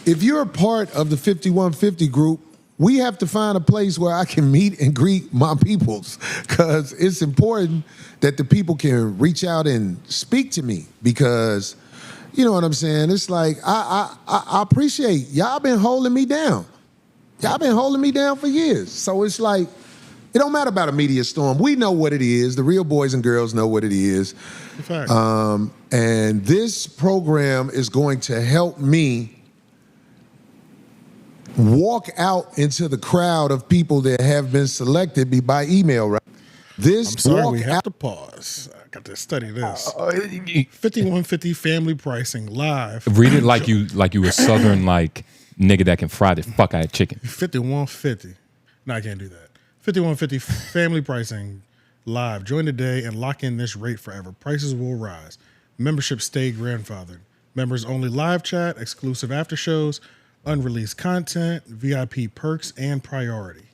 if you're a part of the 5150 group, we have to find a place where I can meet and greet my peoples, because it's important that the people can reach out and speak to me, because you know what I'm saying? It's like, I appreciate y'all been holding me down. Y'all been holding me down for years. So it's like, it don't matter about a media storm. We know what it is. The real boys and girls know what it is. And this program is going to help me walk out into the crowd of people that have been selected by email, right?
I'm sorry, we have to pause. I got to study this. 5150 family pricing live.
Read it like you a southern like nigga that can fry the fuck out of chicken.
5150. No, I can't do that. 5150 family pricing live. Join today and lock in this rate forever. Prices will rise. Membership stay grandfathered. Members only live chat, exclusive after shows, unreleased content, VIP perks, and priority.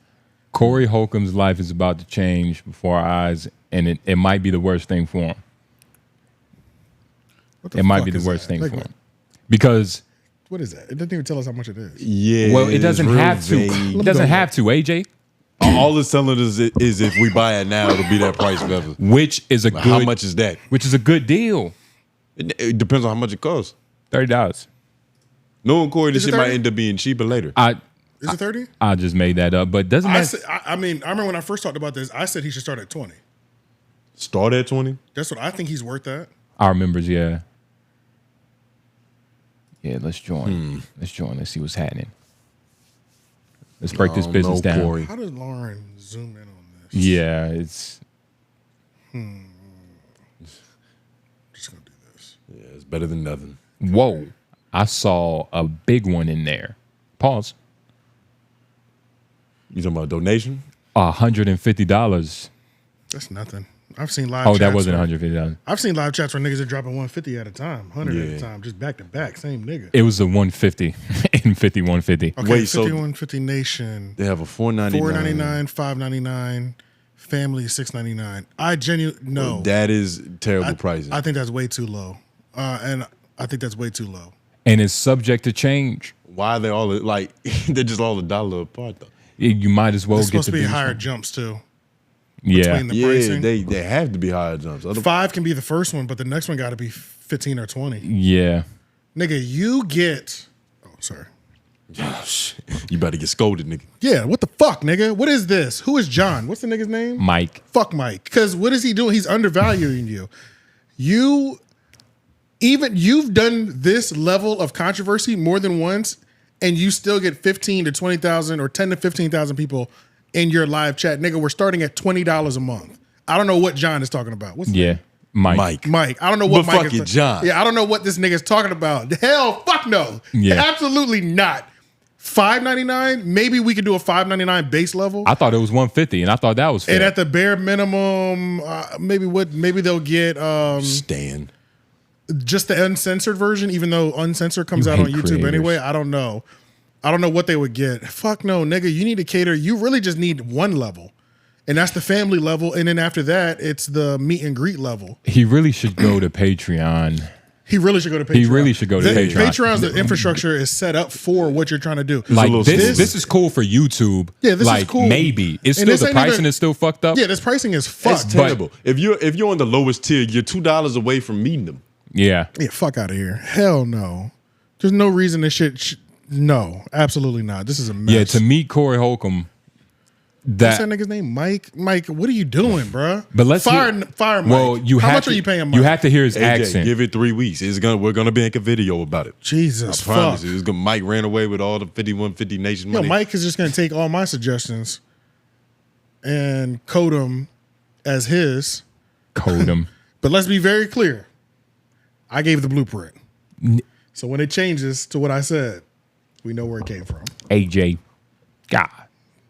Cory Holcomb's life is about to change before our eyes, and it might be the worst thing for him. it might be
fuck
the
is
worst
that?
thing
Like
for
what?
him. Because
What is that? It doesn't even tell us how much it is.
Yeah.
well, it doesn't
it's real
have to.
vague.
It doesn't have to, AJ.
All it's telling us is if we buy it now, it'll be that price forever.
Which is a
But
good
how much is that?
Which is a good deal.
It depends on how much it costs.
$30.
Knowing Corey, this
Is it
shit might
30?
end up being cheaper later.
Is it 30?
I just made that up, but doesn't that
I mean, I remember when I first talked about this, I said he should start at 20.
Start at 20?
That's what I think he's worth that.
our members? Yeah. Yeah, let's join. Let's join. Let's see what's happening. Let's break this business down.
Corey.
How does Lauren zoom in on this?
Yeah, it's
Just gonna do this.
Yeah, it's better than nothing.
whoa. I saw a big one in there. Pause.
You talking about donation?
$150.
That's nothing. I've seen live.
Oh, that
chats
wasn't
where-
$150.
I've seen live chats where niggas are dropping 150 at a time, 100 at
Yeah.
a time, just back to back, same nigga.
It was a 150 and 50, 150.
Okay,
Wait, so
5150 Nation,
they have a $4.99.
$4.99, $5.99, family $6.99. I genuinely no.
That is terrible pricing.
I think that's way too low, and I think that's way too low.
And it's subject to change.
Why are they all like? They're just all $1 apart though.
You might as well
It's
get
supposed to
the
be
biggest
higher
one.
jumps too.
Yeah.
Between the
Yeah,
pricing.
they have to be higher jumps.
5 can be the first one, but the next one got to be 15 or 20.
Yeah.
Nigga, you get. Oh, sorry.
You better get scolded, nigga.
Yeah, what the fuck, nigga? What is this? Who is John? What's the nigga's name?
Mike.
Fuck Mike. Because what is he doing? He's undervaluing you. You've done this level of controversy more than once, and you still get 15 to 20,000 or 10 to 15,000 people in your live chat. Nigga, we're starting at $20 a month. I don't know what John is talking about. What's his
Yeah.
name?
Mike.
Mike. I don't know what
But
Mike
fuck
is
it, John.
Yeah, I don't know what this nigga's talking about. Hell, fuck no.
Yeah.
Absolutely not. $5.99. Maybe we could do a $5.99 base level.
I thought it was 150 and I thought that was fair.
And at the bare minimum, maybe they'll get
Stan.
just the uncensored version, even though uncensored comes
You
out on
hate
YouTube
creators.
anyway. I don't know. I don't know what they would get. Fuck no, nigga. You need to cater. You really just need one level. And that's the family level. And then after that, it's the meet and greet level.
He really should go to Patreon.
He really should go to Patreon.
He really should go to Patreon.
Patreon's the infrastructure is set up for what you're trying to do.
Like
little
this is cool for YouTube.
Yeah, this is
like,
cool.
Maybe. It's
And
still
this
the
ain't
pricing
even-
is still fucked up.
Yeah, this pricing is
That's
fucked.
terrible. If you're on the lowest tier, you're $2 away from meeting them.
Yeah.
Yeah, fuck out of here. Hell no. There's no reason this shit. No, absolutely not. This is a mess.
Yeah, to meet Cory Holcomb,
What's that nigga's name? Mike. Mike, what are you doing, bruh?
But let's
fire
hear-
Mike.
Well, you
How
have
much
to,
are you paying Mike?
You have to hear his
AJ,
accent.
give it 3 weeks. We're gonna make a video about it.
Jesus,
I promise
fuck.
you. Mike ran away with all the 5150 Nation
Yo,
money.
Mike is just gonna take all my suggestions and code them as his.
Code him.
But let's be very clear. I gave the blueprint. So when it changes to what I said, we know where it came from.
AJ. God.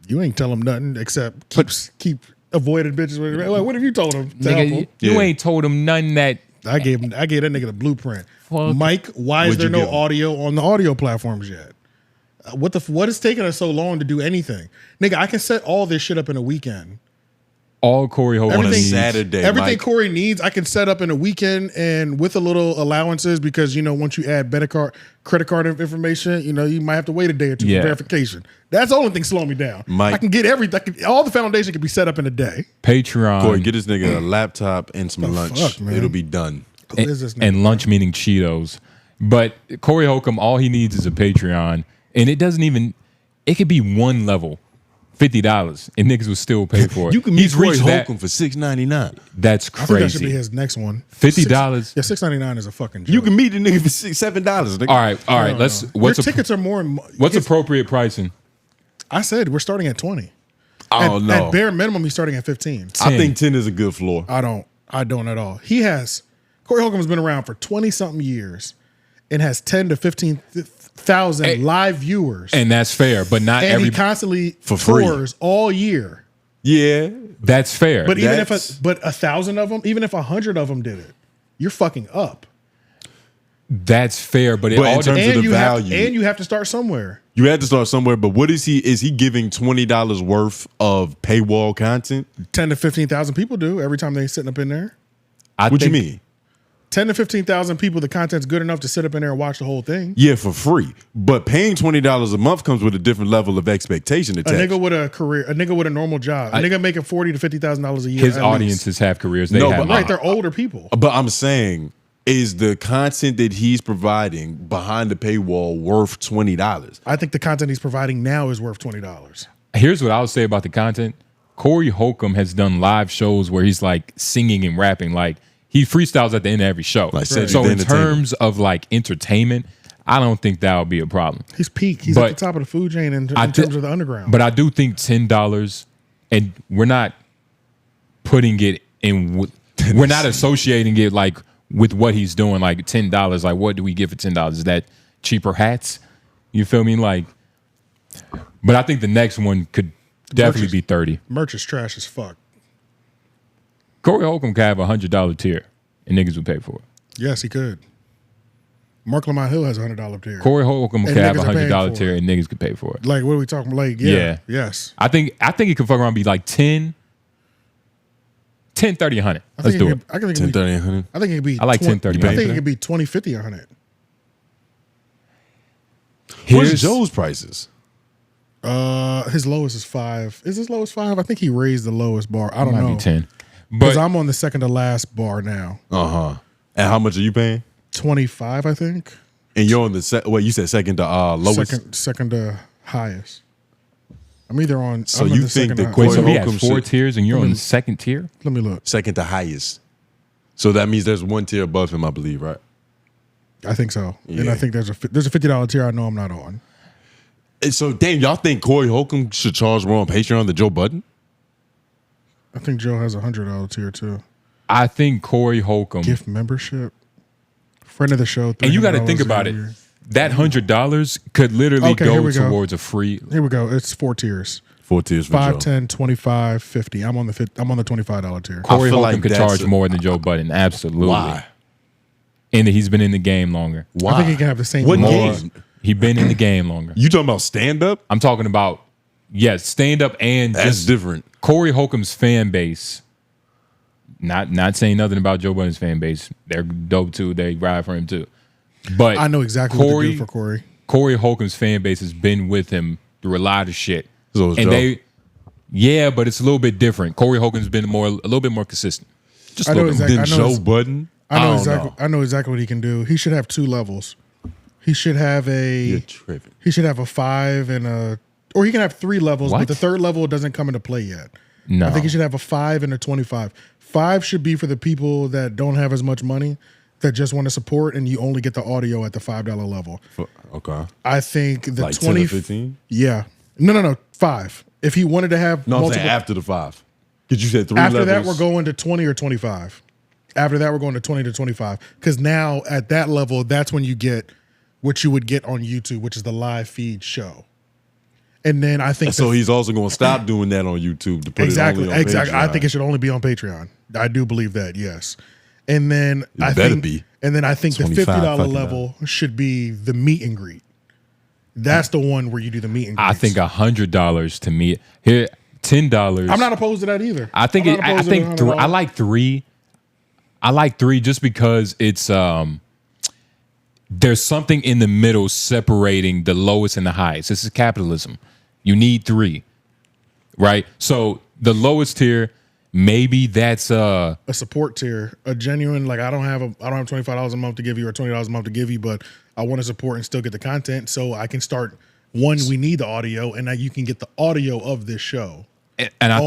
You ain't tell him nothing except keep avoiding bitches. Like, what have you told him? to help
Nigga,
him?
you ain't told him nothing that.
I gave that nigga the blueprint.
Fuck.
Mike, why is
What'd
there
you
no
give him?
audio on the audio platforms yet? What is taking us so long to do anything? Nigga, I can set all this shit up in a weekend.
All Cory Holcomb
on a
Everything-
needs.
Saturday,
Everything
Mike.
Corey needs, I can set up in a weekend and with a little allowances because, once you add credit card information, you might have to wait a day or two
Yeah.
for verification. That's the only thing slowing me down.
Mike.
I can get everything. All the foundation can be set up in a day.
Patreon.
Corey, get this nigga a laptop and some lunch.
fuck, man?
It'll be done.
Who is this nigga?
and lunch meaning Cheetos. But Cory Holcomb, all he needs is a Patreon. And it doesn't even, it could be one level, $50, and niggas will still pay for it.
You can meet
He's
Corey
reached that.
Holcomb for $6.99.
That's
I think that should be
crazy.
his next one.
$50.
Yeah, $6.99 is a fucking joke.
You can meet the nigga for $7. Nigga.
All right. Let's. What's
Your tickets are more.
what's appropriate pricing?
I said we're starting at 20.
Oh
at,
no.
At bare minimum, he's starting at 15.
I think 10 is a good floor.
I don't at all. Cory Holcomb has been around for 20 something years and has 10 to 15,000
Hey,
live viewers.
And that's fair, but not
And
every.
he constantly
For free.
tours all year.
Yeah.
That's fair.
But even if
That's-
1,000 of them, even if 100 of them did it, you're fucking up.
that's fair, but it
But in
all
terms
depends.
of the
Have,
value.
and you have to start somewhere.
You had to start somewhere, but what is he giving $20 worth of paywall content?
10 to 15,000 people do every time they sitting up in there.
I
What you
think
mean?
10 to 15,000 people, the content's good enough to sit up in there and watch the whole thing.
Yeah, for free. But paying $20 a month comes with a different level of expectation attached.
A nigga with a career, a nigga with a normal job, a nigga making $40,000 to $50,000 a year.
His audiences have careers. They have
right, they're older people.
But I'm saying, is the content that he's providing behind the paywall worth $20?
I think the content he's providing now is worth $20.
Here's what I would say about the content. Cory Holcomb has done live shows where he's like singing and rapping. Like, he freestyles at the end of every show.
Like,
so in terms of like entertainment, I don't think that would be a problem.
He's peak. He's at the top of the food chain in terms of the underground.
But I do think $10, and we're not putting it in. We're not associating it like with what he's doing. Like $10. Like, what do we get for $10? Is that cheaper hats? You feel me? Like, but I think the next one could definitely be $30.
Merch is trash as fuck.
Cory Holcomb could have a $100 tier, and niggas would pay for it.
Yes, he could. Mark Lamont Hill has a $100 tier.
Cory Holcomb could have a $100 tier, and niggas could pay for it.
Like, what are we talking? Like, yeah. Yes.
I think it could fuck around and be like 10, 30, 100. Let's do it.
I think
10, 30, 100.
I think it could be.
I like 10, 30.
I think it could be 20, 50, 100.
What's Joe's prices?
His lowest is 5. Is his lowest 5? I think he raised the lowest bar. I don't know.
Might be 10.
Because I'm on the second to last bar now.
And how much are you paying?
25, I think.
And you're on the you said second to lowest?
Second to highest. I'm either on.
So
I'm
you
the
think that
Wait, so
Cory
he
Holcomb
has 4 tiers, and you're on the second tier?
Let me look.
Second to highest. So that means there's one tier above him, I believe, right?
I think so.
Yeah.
And I think there's a $50 tier I know I'm not on.
And so, damn, y'all think Cory Holcomb should charge more on Patreon than Joe Budden?
I think Joe has a $100 tier too.
I think Cory Holcomb.
Gift membership. Friend of the show.
And you got to think about it. That $100 could literally go towards a free.
Here we go. It's 4 tiers.
4 tiers for
5,
Joe.
10, 25, 50. I'm on the $25 tier.
Cory Holcomb
like
could charge more than Joe Budden. Absolutely.
Why?
And he's been in the game longer.
Why?
I think he can have the same.
What
More.
game?
He been in the game longer.
You talking about stand-up?
I'm talking about, yes, stand-up and
That's
just
different.
Cory Holcomb's fan base. Not saying nothing about Joe Budden's fan base. They're dope too. They ride for him too. But
I know exactly what to do for Cory.
Cory Holcomb's fan base has been with him through a lot of shit.
So
and Joe. But it's a little bit different. Cory Holcomb's been a little bit more consistent. Just a little bit.
Than Joe Budden?
I know exactly what he can do. He should have 2 levels. He should have
You're tripping.
He should have a 5 and a, or he can have 3 levels,
What?
but the 3rd level doesn't come into play yet.
No.
I think he should have a 5 and a 25. 5 should be for the people that don't have as much money, that just want to support, and you only get the audio at the $5 level.
Okay.
I think the
Like
20,
10 or 15?
Yeah. No. 5. If he wanted to have
No, I'm
multiple,
saying after the 5. Because you said 3
after
levels.
that, we're going to 20 or 25. After that, we're going to 20 to 25. Because now at that level, that's when you get what you would get on YouTube, which is the live feed show. And then I think
So he's also going to stop doing that on YouTube to put
exactly.
it only on
Exactly. I
Patreon.
think it should only be on Patreon. I do believe that, yes. And then I
better
think,
be.
And then I think the
$25
$50
fucking
level should be the meet and greet. That's the one where you do the meet and greet.
I think $100 to me here. $10.
I'm not opposed to that either.
I think
I'm not
I
opposed to
think
the $100.
I like 3. I like 3 just because it's there's something in the middle separating the lowest and the highest. This is capitalism. You need 3, right? So the lowest tier, maybe that's
a support tier, a genuine, like I don't have $25 a month to give you or $20 a month to give you, but I want to support and still get the content, so I can start. One, we need the audio, and now you can get the audio of this show.
And I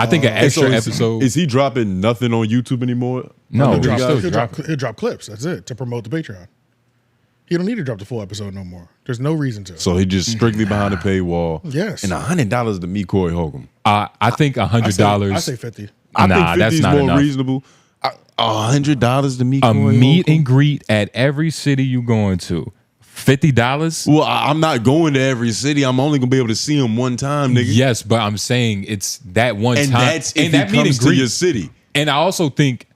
think
an extra
episode. Is he dropping nothing on YouTube anymore?
No,
he'll drop clips. That's it, to promote the Patreon. He don't need to drop the full episode no more. There's no reason to.
So he just strictly behind the paywall.
Yes.
And $100 to meet Cory Holcomb.
I think $100.
I say 50.
I think 50
that's
is
not
more
enough.
reasonable. $100 to meet
A
Cory
meet
Holcomb?
and greet at every city you going to. $50?
Well, I'm not going to every city. I'm only gonna be able to see him one time, nigga.
Yes, but I'm saying it's that one
And
time.
that's if
and that
he
meet
comes
and greet,
to your city.
And I also think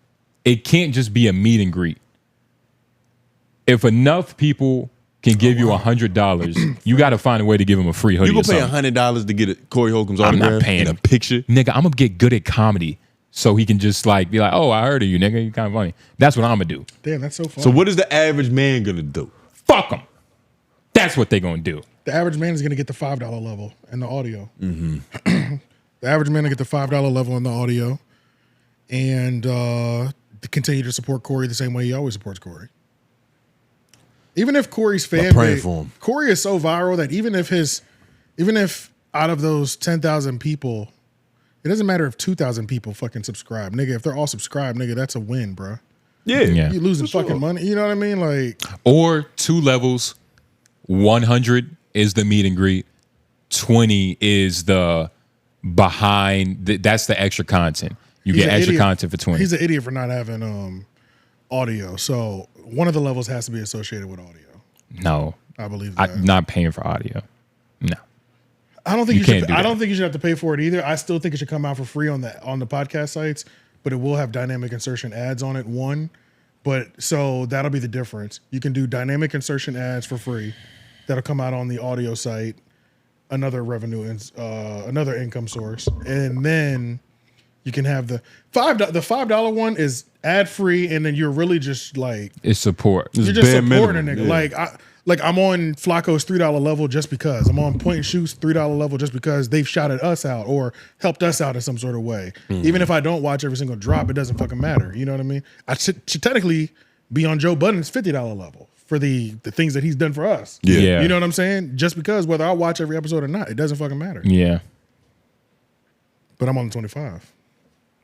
it can't just be a meet and greet. If enough people can give you $100, you got to find a way to give them a free hoodie.
You gonna
or
pay
something.
$100 to get Cory Holcomb's
I'm
autograph
not paying
and a picture?
Nigga, I'm gonna get good at comedy. so he can just like be like, oh, I heard of you, nigga. You kind of funny. That's what I'm gonna do.
Damn, that's so funny.
So what is the average man gonna do?
Fuck them. That's what they gonna do.
The average man is gonna get the $5 level in the audio. The average man will get the $5 level in the audio, and continue to support Cory the same way he always supports Cory. Even if Cory's fan
praying
base,
for him.
Cory is so viral that even if out of those 10,000 people, it doesn't matter if 2,000 people fucking subscribe, nigga. If they're all subscribed, nigga, that's a win, bro.
Yeah.
You losing fucking money. You know what I mean? Like,
Or 2 levels. 100 is the meet and greet. 20 is the behind. That's the extra content. You
he's
get
an
extra
idiot.
content for 20.
He's an idiot for not having audio. So one of the levels has to be associated with audio.
No,
I believe that.
I'm not paying for audio. No.
I don't think
You
you
can't
should.
do
I
that.
don't think you should have to pay for it either. I still think it should come out for free on the podcast sites, but it will have dynamic insertion ads on it. But so that'll be the difference. You can do dynamic insertion ads for free. That'll come out on the audio site. Another revenue, another income source, and then you can have the $5 one is ad free, and then you're really just like
It's support.
you're just supporting a nigga. Like I'm on Flacco's $3 level just because. I'm on Point and Shoot's $3 level just because they've shouted us out or helped us out in some sort of way. Even if I don't watch every single drop, it doesn't fucking matter. You know what I mean? I should technically be on Joe Budden's $50 level for the things that he's done for us.
Yeah.
You know what I'm saying? Just because whether I watch every episode or not, it doesn't fucking matter.
Yeah.
But I'm on the 25.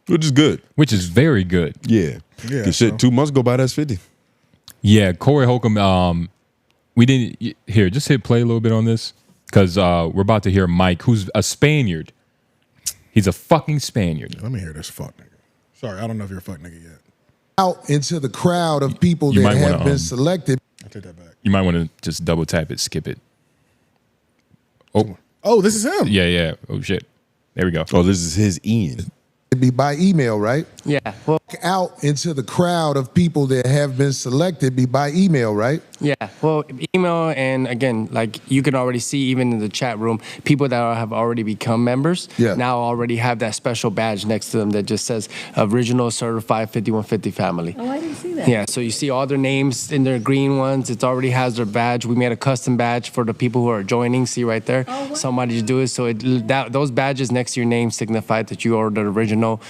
Which is good.
Which is very good.
Yeah.
Yeah,
'Cause shit,
so-
2 months go by, that's 50.
Yeah, Cory Holcomb. We didn't here. Just hit play a little bit on this because we're about to hear Mike, who's a Spaniard. He's a fucking Spaniard.
Let me hear this fuck nigga. Sorry, I don't know if you're a fuck nigga yet.
Out into the crowd of people
You
that
might
have
wanna,
been selected.
I take that back.
You might want to just double tap it, skip it.
Oh, this is him.
Yeah. Oh shit. There we go.
Oh, this is his Ian.
It'd be by email, right?
Yeah. Well,
Out into the crowd of people that have been selected be by email, right?
yeah. Well, email, and again, like you can already see even in the chat room, people that have already become members now already have that special badge next to them that just says Original Certified 5150 Family.
Oh, I didn't see that.
Yeah, so you see all their names in their green ones. It already has their badge. We made a custom badge for the people who are joining. See right there, somebody do it. So those badges next to your name signify that you are the original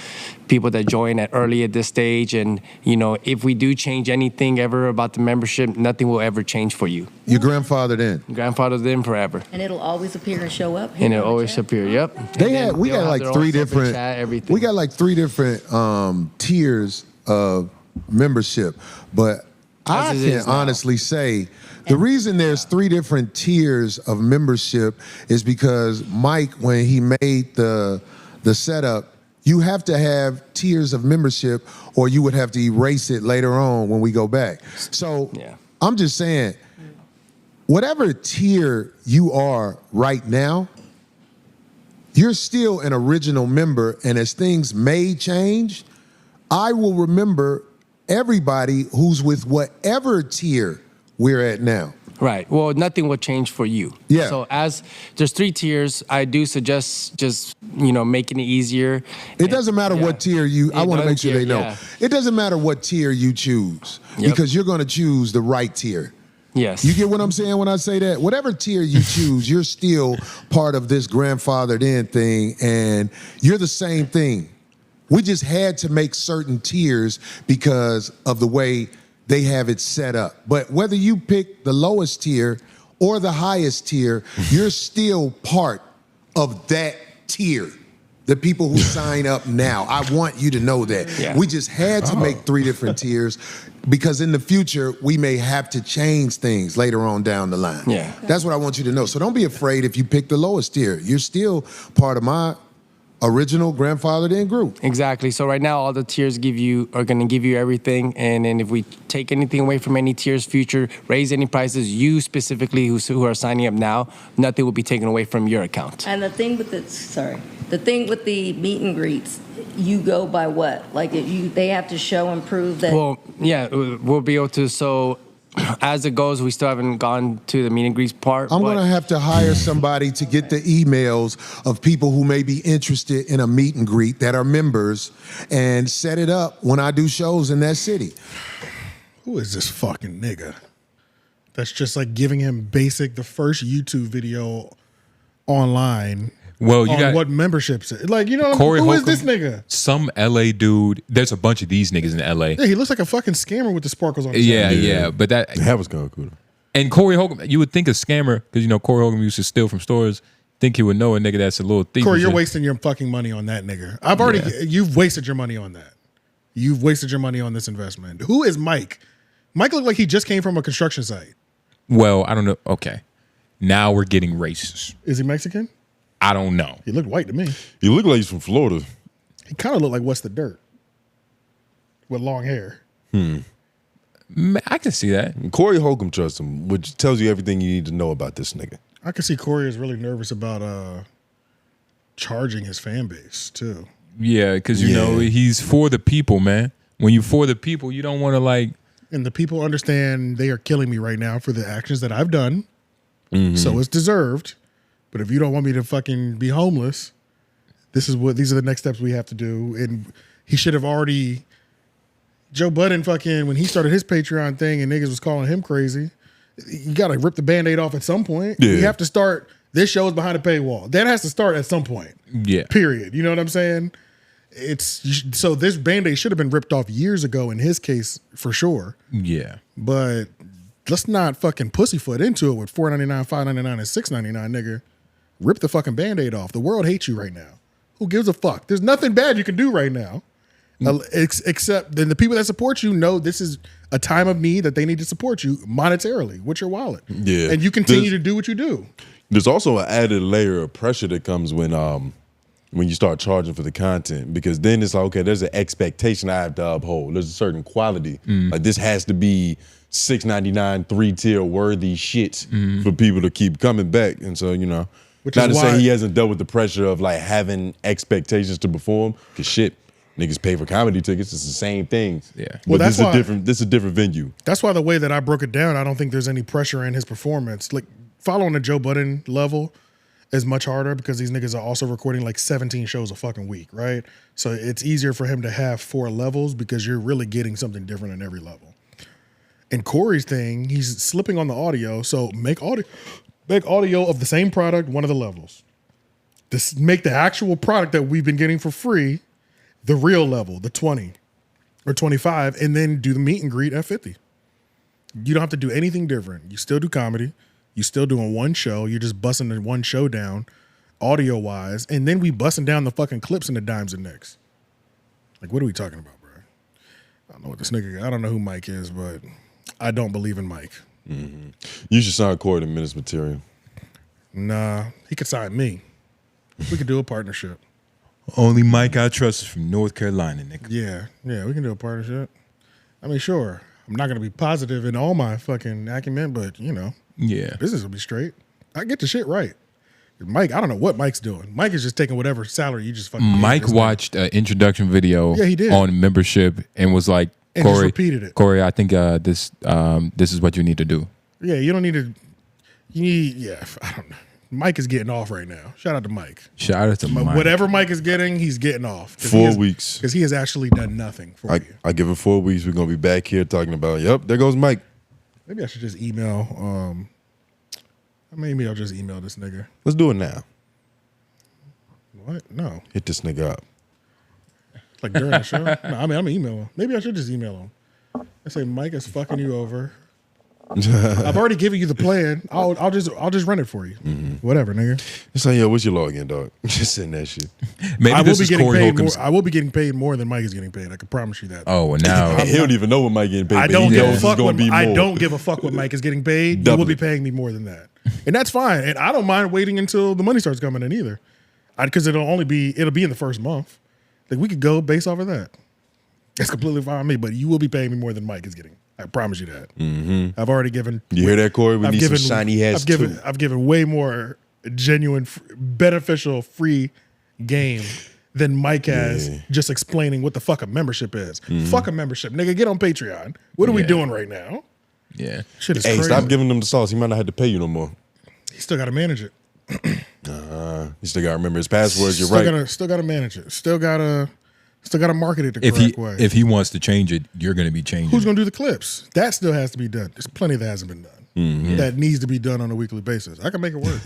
people that join early at this stage. And you know, if we do change anything ever about the membership, nothing will ever change for you.
Your grandfathered in.
Grandfathered in forever.
And it'll always appear and show up.
And it'll always appear. Yep.
We got like 3 different.
Everything.
We got like 3 different tiers of membership, but I
As it
can
is now.
honestly say the reason there's 3 different tiers of membership is because Mike, when he made the setup, you have to have tiers of membership, or you would have to erase it later on when we go back. So I'm just saying, whatever tier you are right now, you're still an original member, and as things may change, I will remember everybody who's with whatever tier we're at now.
Right. Well, nothing will change for you.
Yeah.
So as there's 3 tiers, I do suggest just, making it easier.
It doesn't matter what tier you, I want to make sure they know.
Yeah.
It doesn't matter what tier you choose, because you're going to choose the right tier.
Yes.
You get what I'm saying when I say that? Whatever tier you choose, you're still part of this grandfathered in thing, and you're the same thing. We just had to make certain tiers because of the way they have it set up. But whether you pick the lowest tier or the highest tier, you're still part of that tier. The people who sign up now. I want you to know that.
Yeah.
We just had to make 3 different tiers because in the future, we may have to change things later on down the line.
Yeah.
That's what I want you to know. So don't be afraid if you pick the lowest tier. You're still part of my original grandfathered in group.
Exactly. So right now, all the tiers are going to give you everything. And then if we take anything away from any tiers future, raise any prices, you specifically who are signing up now, nothing will be taken away from your account.
And the thing with the meet and greets, you go by what? Like they have to show and prove that.
Well, yeah, we'll be able to. So as it goes, we still haven't gone to the meet and greet part.
I'm going to have to hire somebody to get the emails of people who may be interested in a meet and greet that are members and set it up when I do shows in that city.
Who is this fucking nigga? That's just like giving him the first YouTube video online.
Well, you
on
got
what memberships? Like, you know,
Cory
who is
Holcomb,
this nigga?
Some LA dude. There's a bunch of these niggas in LA.
Yeah, he looks like a fucking scammer with the sparkles on his
Yeah,
head.
yeah. But that
was kind of cool.
And Cory Holcomb, you would think a scammer, because you know Cory Holcomb used to steal from stores. Think he would know a nigga that's a little thief.
Corey, you're wasting your fucking money on that nigga. I've already, you've wasted your money on that. You've wasted your money on this investment. Who is Mike? Mike looked like he just came from a construction site.
Well, I don't know. Okay. Now we're getting racist.
Is he Mexican?
I don't know.
He looked white to me.
He looked like he's from Florida.
He kind of looked like What's the Dirt with long hair.
I can see that.
Cory Holcomb trusts him, which tells you everything you need to know about this nigga.
I can see Corey is really nervous about charging his fan base too.
Yeah, because you know he's for the people, man. When you for the people, you don't want to like.
And the people understand they are killing me right now for the actions that I've done. So it's deserved. But if you don't want me to fucking be homeless, these are the next steps we have to do. And he should have already. Joe Budden fucking, when he started his Patreon thing and niggas was calling him crazy, you got to rip the Band-Aid off at some point.
Yeah.
You have to start, this show is behind a paywall. That has to start at some point.
Yeah.
Period. You know what I'm saying? So this Band-Aid should have been ripped off years ago in his case, for sure.
Yeah.
But let's not fucking pussyfoot into it with $4.99, $5.99, and $6.99, nigga. Rip the fucking Band-Aid off. The world hates you right now. Who gives a fuck? There's nothing bad you can do right now. Except then the people that support you know this is a time of need that they need to support you monetarily with your wallet.
Yeah.
And you continue to do what you do.
There's also an added layer of pressure that comes when you start charging for the content, because then it's like, okay, there's an expectation I have to uphold. There's a certain quality. Like this has to be $6.99 3-tier worthy shit for people to keep coming back. And so, you know,
Which
not
is
to
why-
say he hasn't dealt with the pressure of like having expectations to perform, because shit, niggas pay for comedy tickets. It's the same thing.
Yeah.
But
Well,
this
that's
is
why-
a different venue.
That's why the way that I broke it down, I don't think there's any pressure in his performance. Like following the Joe Budden level is much harder because these niggas are also recording like 17 shows a fucking week, right? So it's easier for him to have 4 levels because you're really getting something different in every level. In Corey's thing, he's slipping on the audio, so make audio of the same product, one of the levels. Just make the actual product that we've been getting for free the real level, the 20 or 25, and then do the meet and greet at 50. You don't have to do anything different. You still do comedy. You still doing one show. You're just busting the one show down, audio wise, and then we busting down the fucking clips and the dimes and nicks. Like, what are we talking about, bro? I don't know what this nigga. I don't know who Mike is, but I don't believe in Mike.
You should sign Cory to Menace Material.
Nah, he could sign me. We could do a partnership.
Only Mike I trust is from North Carolina, nigga.
Yeah, we can do a partnership. I mean, sure. I'm not gonna be positive in all my fucking acumen, but you know,
Yeah.
business will be straight. I get the shit right. Mike, I don't know what Mike's doing. Mike is just taking whatever salary you just fucking. gave
Mike
this nigga.
watched an introduction video
Yeah, he did.
on membership and was like,
And just
Cory,
repeated it.
Cory, I think this is what you need to do.
Yeah, you don't need to. You need. Yeah, I don't know. Mike is getting off right now. Shout out to Mike.
Shout out to Mike.
Whatever Mike is getting, he's getting off.
4 weeks.
Because he has actually done nothing for you.
I give it 4 weeks. We're gonna be back here talking about. Yep, there goes Mike.
Maybe I should just email. Maybe I'll just email this nigga.
Let's do it now.
What? No.
Hit this nigga up.
Like during the show? No, I mean, I'm gonna email him. Maybe I should just email him. I say Mike is fucking you over. I've already given you the plan. I'll just run it for you. Whatever, nigga.
It's like, yo, what's your login, dog? Just send that shit.
Maybe
I will
this
be
is
getting
Cory
paid
Holcomb's.
more. I will be getting paid more than Mike is getting paid. I can promise you that.
Oh, well, now
He don't even know what Mike getting paid.
I
but
don't
he
give a
knows it's
fuck.
gonna be
I
more.
don't give a fuck what Mike is getting paid. You
Double
will be
it.
paying me more than that, and that's fine. And I don't mind waiting until the money starts coming in either, because it'll be in the first month. Like we could go based off of that. That's completely fine with me. But you will be paying me more than Mike is getting. I promise you that. I've already given.
You hear that, Cory? We need some shiny ass too.
I've given way more genuine, beneficial, free game than Mike has just explaining what the fuck a membership is. Fuck a membership, nigga. Get on Patreon. What are we doing right now?
Yeah.
Shit is
Hey,
crazy.
stop giving him the sauce. He might not have to pay you no more.
He still got to manage it.
You still got to remember his passwords. You're
Still got to manage it. Still got to market it the
If
correct way.
if he wants to change it, you're going to be changing.
Who's going to do the clips? That still has to be done. There's plenty that hasn't been done.
Mm-hmm.
That needs to be done on a weekly basis. I can make it work.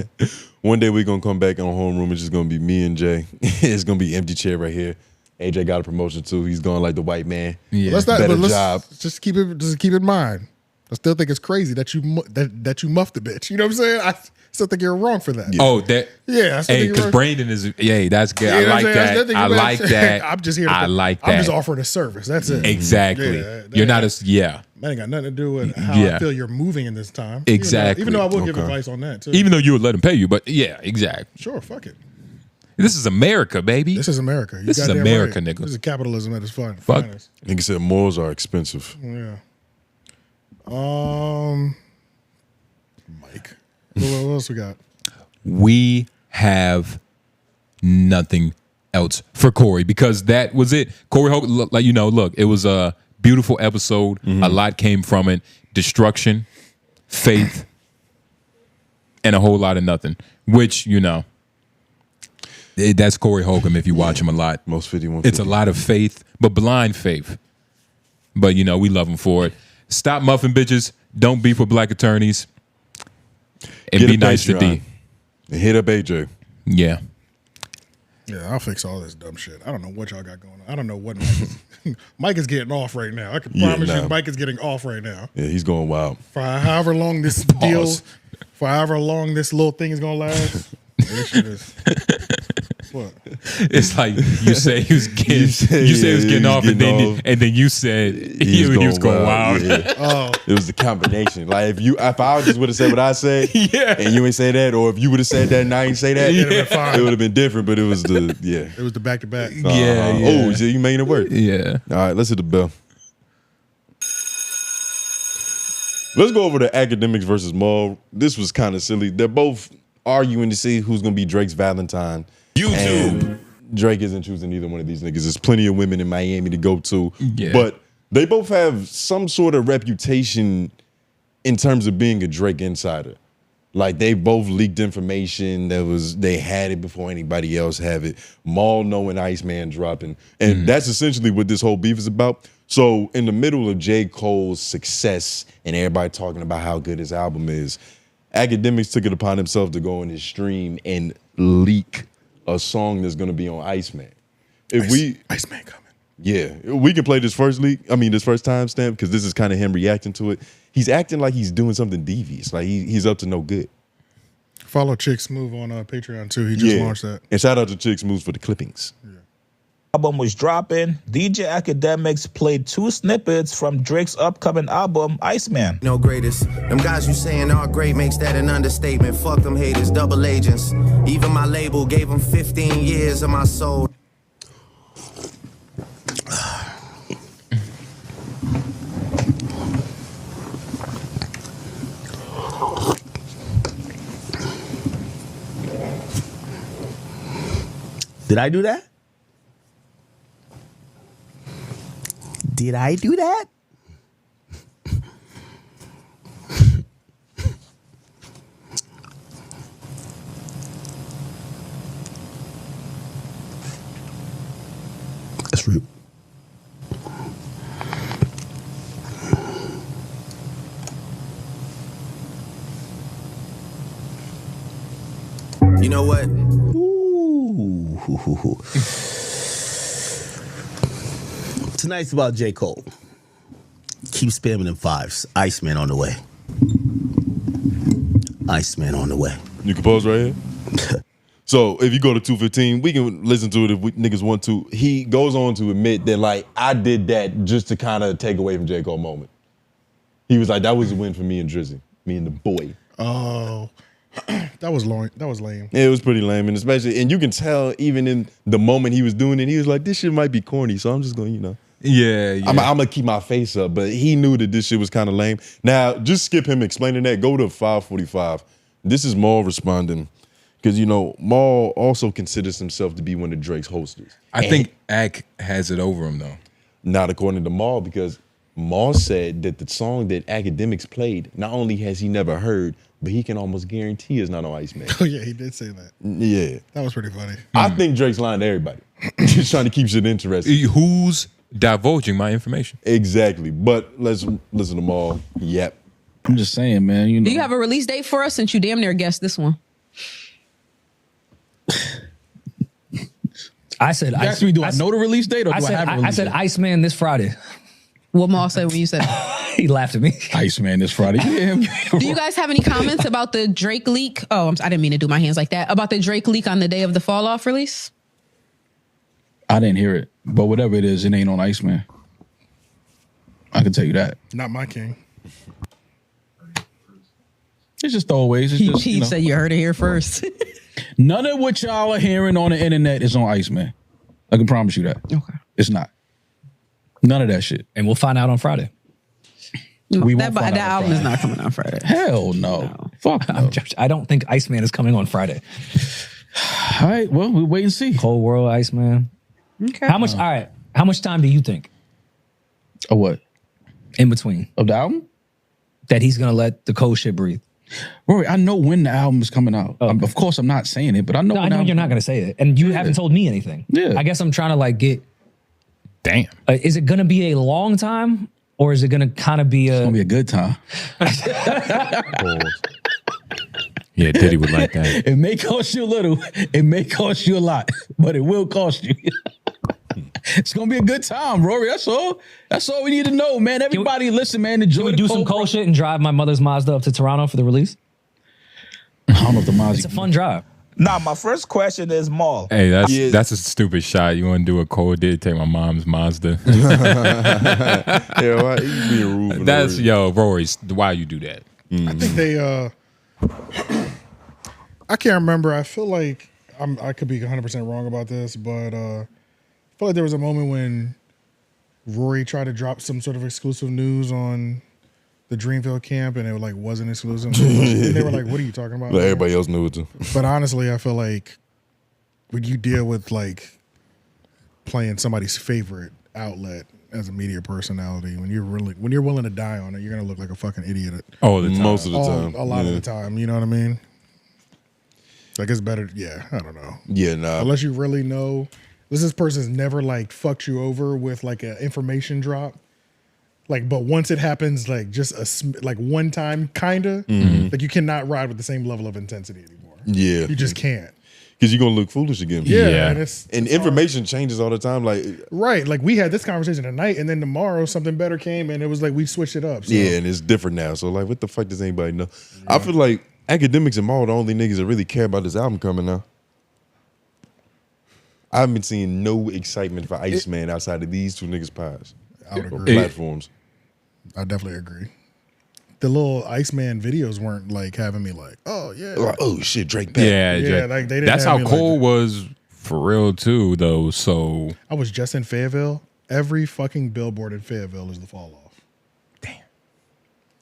One day we're going to come back on Homeroom. It's just going to be me and Jay. It's going to be empty chair right here. AJ got a promotion too. He's going like the white man.
Yeah.
Let's not,
Better
but let's
job.
just keep in mind. I still think it's crazy that you that you muffed the bitch. You know what I'm saying? I still think you're wrong for that.
Oh, that.
Yeah, I still
Hey,
think you're
because
wrong.
Brandon is. Yeah, that's good.
You know
I
what I'm
like
saying?
that.
think
I
you're
like
bad.
that.
I'm just here.
I like that.
I'm just offering a service. That's it.
Exactly.
Yeah, that
You're
ain't
not
got-
as. Yeah.
That ain't got nothing to do with how
Yeah.
I feel you're moving in this time.
Exactly.
Even though I will give
Okay.
advice on that too.
Even though you would let him pay you, but yeah, exactly.
Sure, fuck it.
This is America, baby.
This is America. You
This is
goddamn
America,
right.
nigga.
This is capitalism at its
Fuck.
finest.
Nigga said morals are expensive.
Yeah. Mike. What else we got?
We have nothing else for Cory because that was it. Cory Holcomb, like look, it was a beautiful episode. A lot came from it. Destruction, faith, and a whole lot of nothing. Which that's Cory Holcomb. If you watch him a lot,
Most 51.
it's a lot of faith, but blind faith. But we love him for it. Stop muffin bitches. Don't beef with black attorneys. And
Get
be
a
nice to
Patreon.
D.
And hit up AJ.
Yeah.
Yeah, I'll fix all this dumb shit. I don't know what y'all got going on. I don't know what Mike is. Mike is getting off right now. I can promise you Mike is getting off right now.
Yeah, he's going wild.
For however long this deal, for however long this little thing is going to last. This shit is. What?
It's like you say he was getting, you said he was getting off, and then you said he was going wild.
Yeah.
Oh,
It was the combination. Like if I just would have said what I said,
Yeah.
and you ain't say that, or if you would have said that and I ain't say that,
It'd have been fine.
it would have been different. But it was the
it was the back to back.
Yeah.
Oh, so you making it work?
Yeah.
All right, let's hit the bell. Let's go over to Akademiks versus Maul. This was kind of silly. They're both arguing to see who's going to be Drake's Valentine. And Drake isn't choosing either one of these niggas. There's plenty of women in Miami to go to.
Yeah.
But they both have some sort of reputation in terms of being a Drake insider. Like they both leaked information they had it before anybody else have it. Maul knowing Iceman dropping. And that's essentially what this whole beef is about. So in the middle of J. Cole's success and everybody talking about how good his album is, Akademiks took it upon himself to go on his stream and leak a song that's gonna be on Iceman.
Iceman coming.
Yeah, we can play this first timestamp because this is kind of him reacting to it. He's acting like he's doing something devious, like he's up to no good.
Follow Chick Smooth on Patreon too. He just launched that.
And shout out to Chick Smooth for the clippings.
Album was dropping. DJ Akademiks played 2 snippets from Drake's upcoming album, Iceman.
No greatest. Them guys you saying are great makes that an understatement. Fuck them haters, double agents. Even my label gave them 15 years of my soul.
Did I do that? Did I do that? That's rude.
You know what?
Ooh. Tonight's about J. Cole. Keep spamming them 5s. Iceman on the way. Iceman on the way.
You can pause right here. So if you go to 215, we can listen to it if niggas want to. He goes on to admit that like I did that just to kind of take away from J. Cole moment. He was like, that was a win for me and Drizzy, me and the boy.
Oh, that was lame. That was lame.
Yeah, it was pretty lame, and you can tell even in the moment he was doing it, he was like, this shit might be corny, so I'm just going,
Yeah.
I'm gonna keep my face up, but he knew that this shit was kind of lame. Now, just skip him explaining that. Go to 545. This is Maul responding because Maul also considers himself to be one of Drake's hosters.
I think Ak has it over him though.
Not according to Maul because Maul said that the song that Akademiks played, not only has he never heard, but he can almost guarantee is not on Iceman.
Oh yeah, he did say that.
Yeah.
That was pretty funny.
I think Drake's lying to everybody. Just trying to keep shit interesting.
Who's divulging my information?
Exactly. But let's listen to Maul. Yep.
I'm just saying, man. You know.
Do you have a release date for us since you damn near guessed this one?
I said,
You asked me, do I know the release date or do I have a release
I said
date?
Iceman this Friday.
What Maul said when you said
He laughed at me.
Iceman this Friday. Yeah.
Do you guys have any comments about the Drake leak? Oh, I didn't mean to do my hands like that. About the Drake leak on the day of the Fall Off release?
I didn't hear it, but whatever it is, it ain't on Iceman. I can tell you that.
Not my king.
It's just throwaways. It's just,
He said you heard it here first.
None of what y'all are hearing on the internet is on Iceman. I can promise you that.
Okay.
It's not. None of that shit.
And we'll find out on Friday.
We
that
won't find out on
album is
Friday.
not coming out Friday.
Hell no. Fuck no.
I don't think Iceman is coming on Friday.
All right, well, we'll wait and see.
Cold World, Iceman.
Okay.
How much? All right. How much time do you think?
Or what?
In between.
Of the album?
That he's going to let the cold shit breathe.
Rory, I know when the album is coming out. Of course, I'm not saying it, but I know.
No, I
when
know
the
you're not going to say it. And you haven't told me anything.
Yeah.
I guess I'm trying to like get.
Damn.
Is it going to be a long time or is it going to kind of be a.
It's going to be a good time.
Yeah, Diddy would like that.
It may cost you a little. It may cost you a lot, but it will cost you. It's gonna be a good time, Rory. That's all. That's all we need to know, man. Everybody, listen, man. Enjoy.
Can we do some cold shit and drive my mother's Mazda up to Toronto for the release?
I don't know if the Mazda.
It's a fun drive.
Now, my first question is Maul.
Hey, that's a stupid shot. You want to do a cold did take my mom's Mazda?
Yeah, why you being rude?
That's Rory. Why you do that?
I think they I can't remember. I feel like I could be 100% wrong about this, but I feel like there was a moment when Rory tried to drop some sort of exclusive news on the Dreamville camp, and it like wasn't exclusive. And they were like, "What are you talking about?"
Like everybody else knew it too.
But honestly, I feel like when you deal with like playing somebody's favorite outlet as a media personality, when you're willing to die on it, you're gonna look like a fucking idiot.
Most of the time,
a lot of the time. You know what I mean? Like it's better. Yeah, I don't know.
Yeah, nah.
Unless you really know, this person's never like fucked you over with like an information drop. Like, but once it happens, like just like one time, kinda, like you cannot ride with the same level of intensity anymore.
Yeah,
you just can't.
Because you're gonna look foolish again.
Yeah.
And information changes all the time. Like
right, like we had this conversation tonight, and then tomorrow something better came, and it was like we switched it up. So.
yeah, and it's different now. So like, what the fuck does anybody know? I feel like Akademiks and Maul the only niggas that really care about this album coming out. I haven't been seeing no excitement for Iceman outside of these two niggas' pies.
I would
Or
agree.
platforms.
I definitely agree. The little Iceman videos weren't like having me like, oh yeah,
Like, oh shit, Drake back.
Yeah,
yeah. Like they didn't.
that's
have
how
me
Cole
like
was for real too, though. So
I was just in Fayetteville. Every fucking billboard in Fayetteville is the fall off. Damn.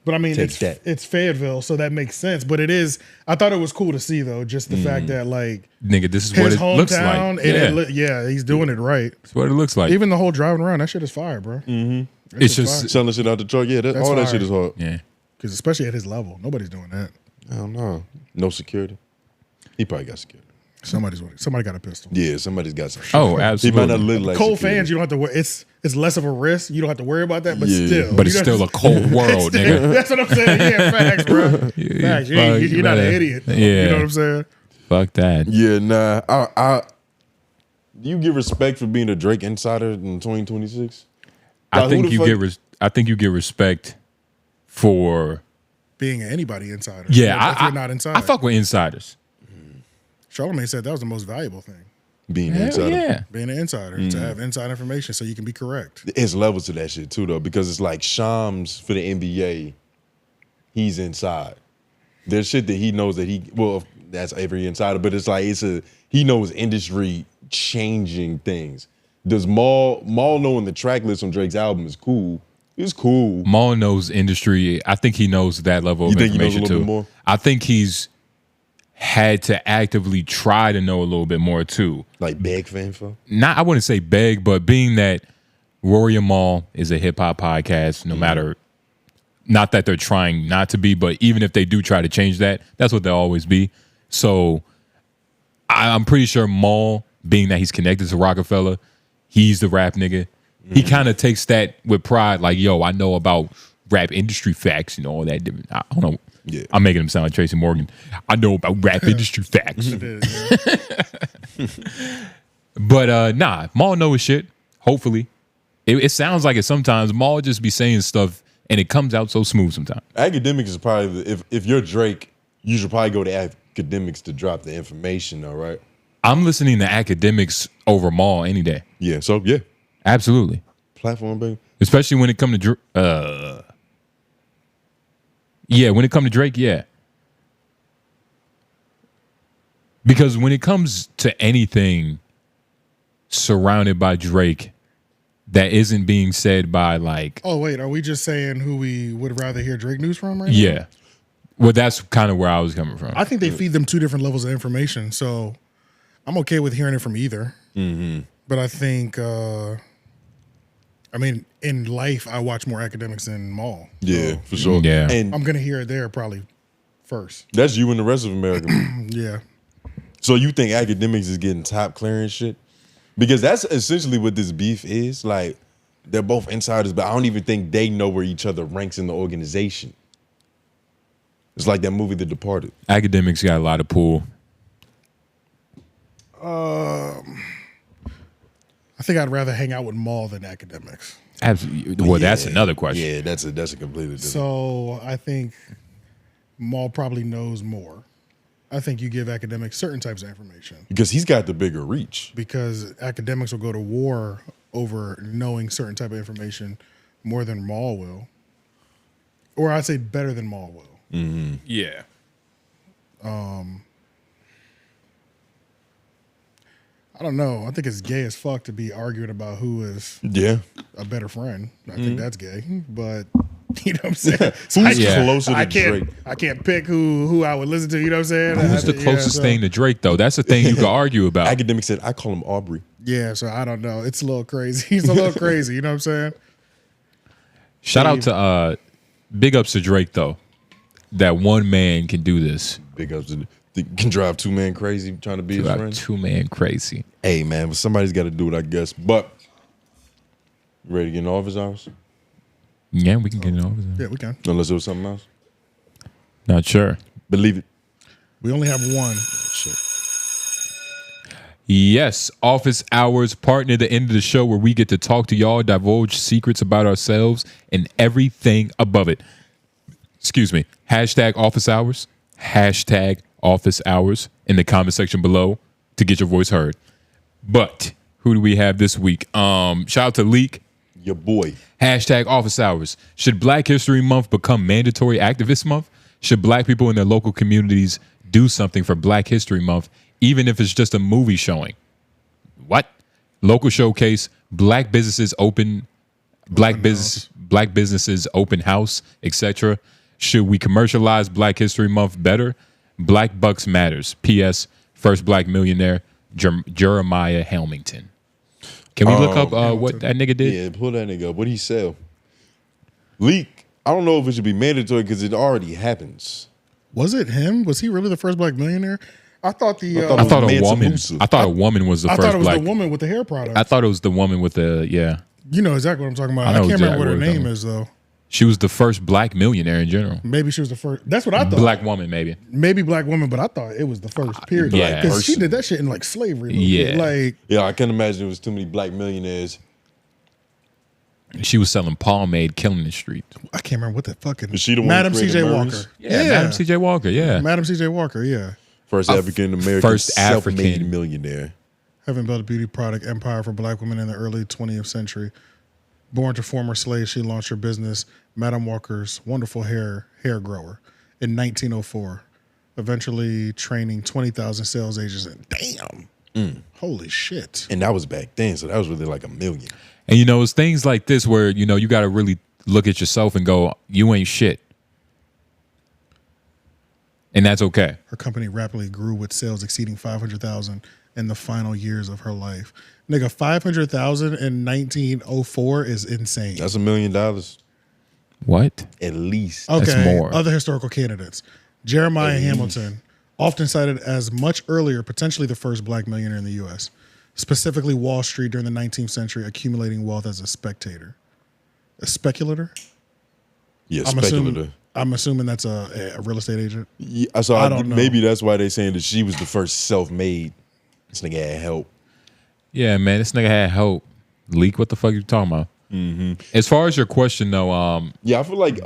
But I mean, it's Fayetteville, so that makes sense. But it is. I thought it was cool to see though, just the fact that like,
nigga, this is
his
what it looks like.
hometown, and yeah, he's doing it right.
That's what it looks like.
Even the whole driving around, that shit is fire, bro.
Mm-hmm.
It's just
selling shit out the truck. Yeah,
That's
all that
fire.
shit is hard.
Yeah.
Because especially at his level, nobody's doing that.
I don't know. No security. He probably got security.
Somebody got a pistol.
Yeah, somebody's got some.
Oh,
He
absolutely.
might not look like
Cole
security.
fans, you don't have to worry. It's less of a risk. You don't have to worry about that. But
Yeah.
still,
But it's
you
still a cold world, nigga.
That's what I'm saying. Yeah, facts, bro. Facts. You're not an idiot.
Yeah.
You know what I'm saying?
Fuck that.
Yeah, nah. I do you get respect for being a Drake insider in 2026?
I think you get respect for
Being anybody insider.
yeah.
If you're not inside.
I fuck with insiders.
Charlamagne said that was the most valuable thing.
Being an
Hell
insider.
yeah.
Being an insider, to have inside information so you can be correct.
It's levels to that shit too, though, because it's like Shams for the NBA, he's inside. There's shit that he knows that's every insider, but it's like he knows industry changing things. Does Maul knowing the track list on Drake's album is cool? It's cool.
Maul knows industry. I think he knows that level of
You think he knows a
information
little
too.
bit more?
I think he's had to actively try to know a little bit more too.
Like beg for info?
I wouldn't say beg, but being that Rory and Mal is a hip hop podcast, no matter, not that they're trying not to be, but even if they do try to change that, that's what they'll always be. So I'm pretty sure Mal, being that he's connected to Rockefeller, he's the rap nigga. He kind of takes that with pride, like, yo, I know about rap industry facts and all that. I don't know.
Yeah.
I'm making him sound like Tracy Morgan. I know about rap industry facts. But nah, Mal know his shit, hopefully. It sounds like it sometimes. Mal just be saying stuff and it comes out so smooth sometimes.
Akademiks is probably, if you're Drake, you should probably go to Akademiks to drop the information, all right?
I'm listening to Akademiks over Mal any day.
Yeah, so yeah.
Absolutely.
Platform, baby.
Especially when it comes to when it comes to Drake, yeah. Because when it comes to anything surrounded by Drake that isn't being said by like...
Oh, wait, are we just saying who we would rather hear Drake news from right now?
Yeah. Well, that's kind of where I was coming from.
I think they feed them two different levels of information, so I'm okay with hearing it from either.
Mm-hmm.
But I think, in life, I watch more Akademiks than Mal.
Yeah, for sure.
Yeah.
And
I'm going to hear it there probably first.
that's you and the rest of America.
Yeah.
So you think Akademiks is getting top clearance shit? Because that's essentially what this beef is. Like, they're both insiders, but I don't even think they know where each other ranks in the organization. It's like that movie, The Departed.
Akademiks got a lot of pull.
I think I'd rather hang out with Mal than Akademiks.
Absolutely. Well, that's another question.
Yeah, that's a completely different.
So I think Mal probably knows more. I think you give Akademiks certain types of information.
Because he's got the bigger reach.
Because Akademiks will go to war over knowing certain type of information more than Mal will. Or I'd say better than Mal will.
Mm-hmm.
Yeah.
I don't know. I think it's gay as fuck to be arguing about who is a better friend. I think that's gay. But you know what I'm saying?
Who's closer to Drake?
I can't pick who I would listen to, you know what I'm saying?
Who's the closest thing to Drake, though? That's the thing you can argue about.
Akademiks said, I call him Aubrey.
Yeah, so I don't know. It's a little crazy. He's a little crazy, you know what I'm saying?
Shout out to big ups to Drake, though. That one man can do this.
Big ups to can drive two man crazy trying to be his friend.
Two man crazy.
Hey man, but somebody's got to do it, I guess. But you ready to get in office hours?
Yeah, we can get in office.
Yeah, we can.
Unless there was something else.
Not sure.
Believe it.
We only have one.
Yes, office hours, partner, the end of the show where we get to talk to y'all, divulge secrets about ourselves and everything above it. Excuse me. Hashtag office hours. Hashtag office hours in the comment section below to get your voice heard. But who do we have this week? Shout out to Leak.
Your boy.
Hashtag office hours. Should Black History Month become mandatory activist month? Should black people in their local communities do something for Black History Month, even if it's just a movie showing? What? Local showcase, black businesses open open house, etc. Should we commercialize Black History Month better? Black Bucks Matters. P.S. First black millionaire, Jeremiah Helmington. Can we look up what that nigga did?
Yeah, pull that nigga up. What did he sell? Leak. I don't know if it should be mandatory because it already happens.
Was it him? Was he really the first black millionaire? I thought
I thought a woman. I thought a woman was the first black.
I thought it was the woman with the hair product.
I thought it was the woman with the
You know exactly what I'm talking about. I can't remember what her name is though.
She was the first black millionaire in general.
Maybe she was the first. That's what I thought.
Black woman, maybe.
Maybe black woman, but I thought it was the first. Period.
Yeah,
because she did that shit in like slavery. Like
I can imagine there was too many black millionaires.
She was selling pomade, killing the street.
I can't remember what the fucking.
Is she the one
Madam
who
C.J.
created
Walker.
Murray's?
Yeah, Madam C.J. Walker. Yeah,
Madam C.J. Walker. Yeah.
First African American,
first
self-made
African
millionaire.
Having built a beauty product empire for black women in the early 20th century. Born to former slaves, she launched her business, Madam Walker's Wonderful Hair Grower, in 1904, eventually training 20,000 sales agents. And damn, holy shit!
And that was back then, so that was really like $1 million.
And you know, it's things like this where you know you got to really look at yourself and go, "You ain't shit," and that's okay.
Her company rapidly grew with sales exceeding 500,000 in the final years of her life. Nigga, 500,000 in 1904 is insane.
That's $1 million.
What?
At least.
Okay,
That's more.
Other historical candidates. Jeremiah Hamilton, often cited as much earlier, potentially the first black millionaire in the U.S., specifically Wall Street during the 19th century, accumulating wealth as a spectator. A speculator?
Yeah,
I'm
speculator.
I'm assuming that's a real estate agent.
Yeah, so
I don't know.
Maybe that's why they saying that she was the first self-made. This nigga had help.
Yeah, man, this nigga had help. Leak, what the fuck you talking about? As far as your question, though,
yeah, I feel like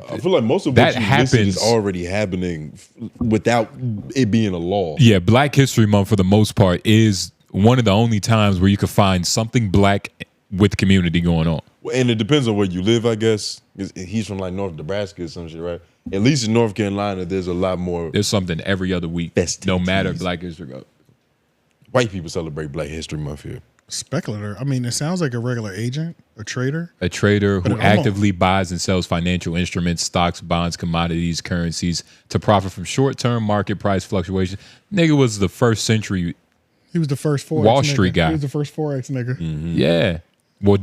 most of
that
what you listed
happens
is already happening without it being a law.
Yeah, Black History Month for the most part is one of the only times where you could find something black with community going on.
And it depends on where you live, I guess. He's from like North Nebraska or some shit, right? At least in North Carolina, there's a lot more.
There's something every other week, no matter Black History Month.
White people celebrate Black History Month here.
Speculator. I mean, it sounds like a regular agent, a trader.
A trader
But
who
it almost-
actively buys and sells financial instruments, stocks, bonds, commodities, currencies to profit from short-term market price fluctuations. Nigga was the first century.
He was the first Forex
Wall
nigga.
Street guy.
He was the first Forex nigga.
Yeah. Well,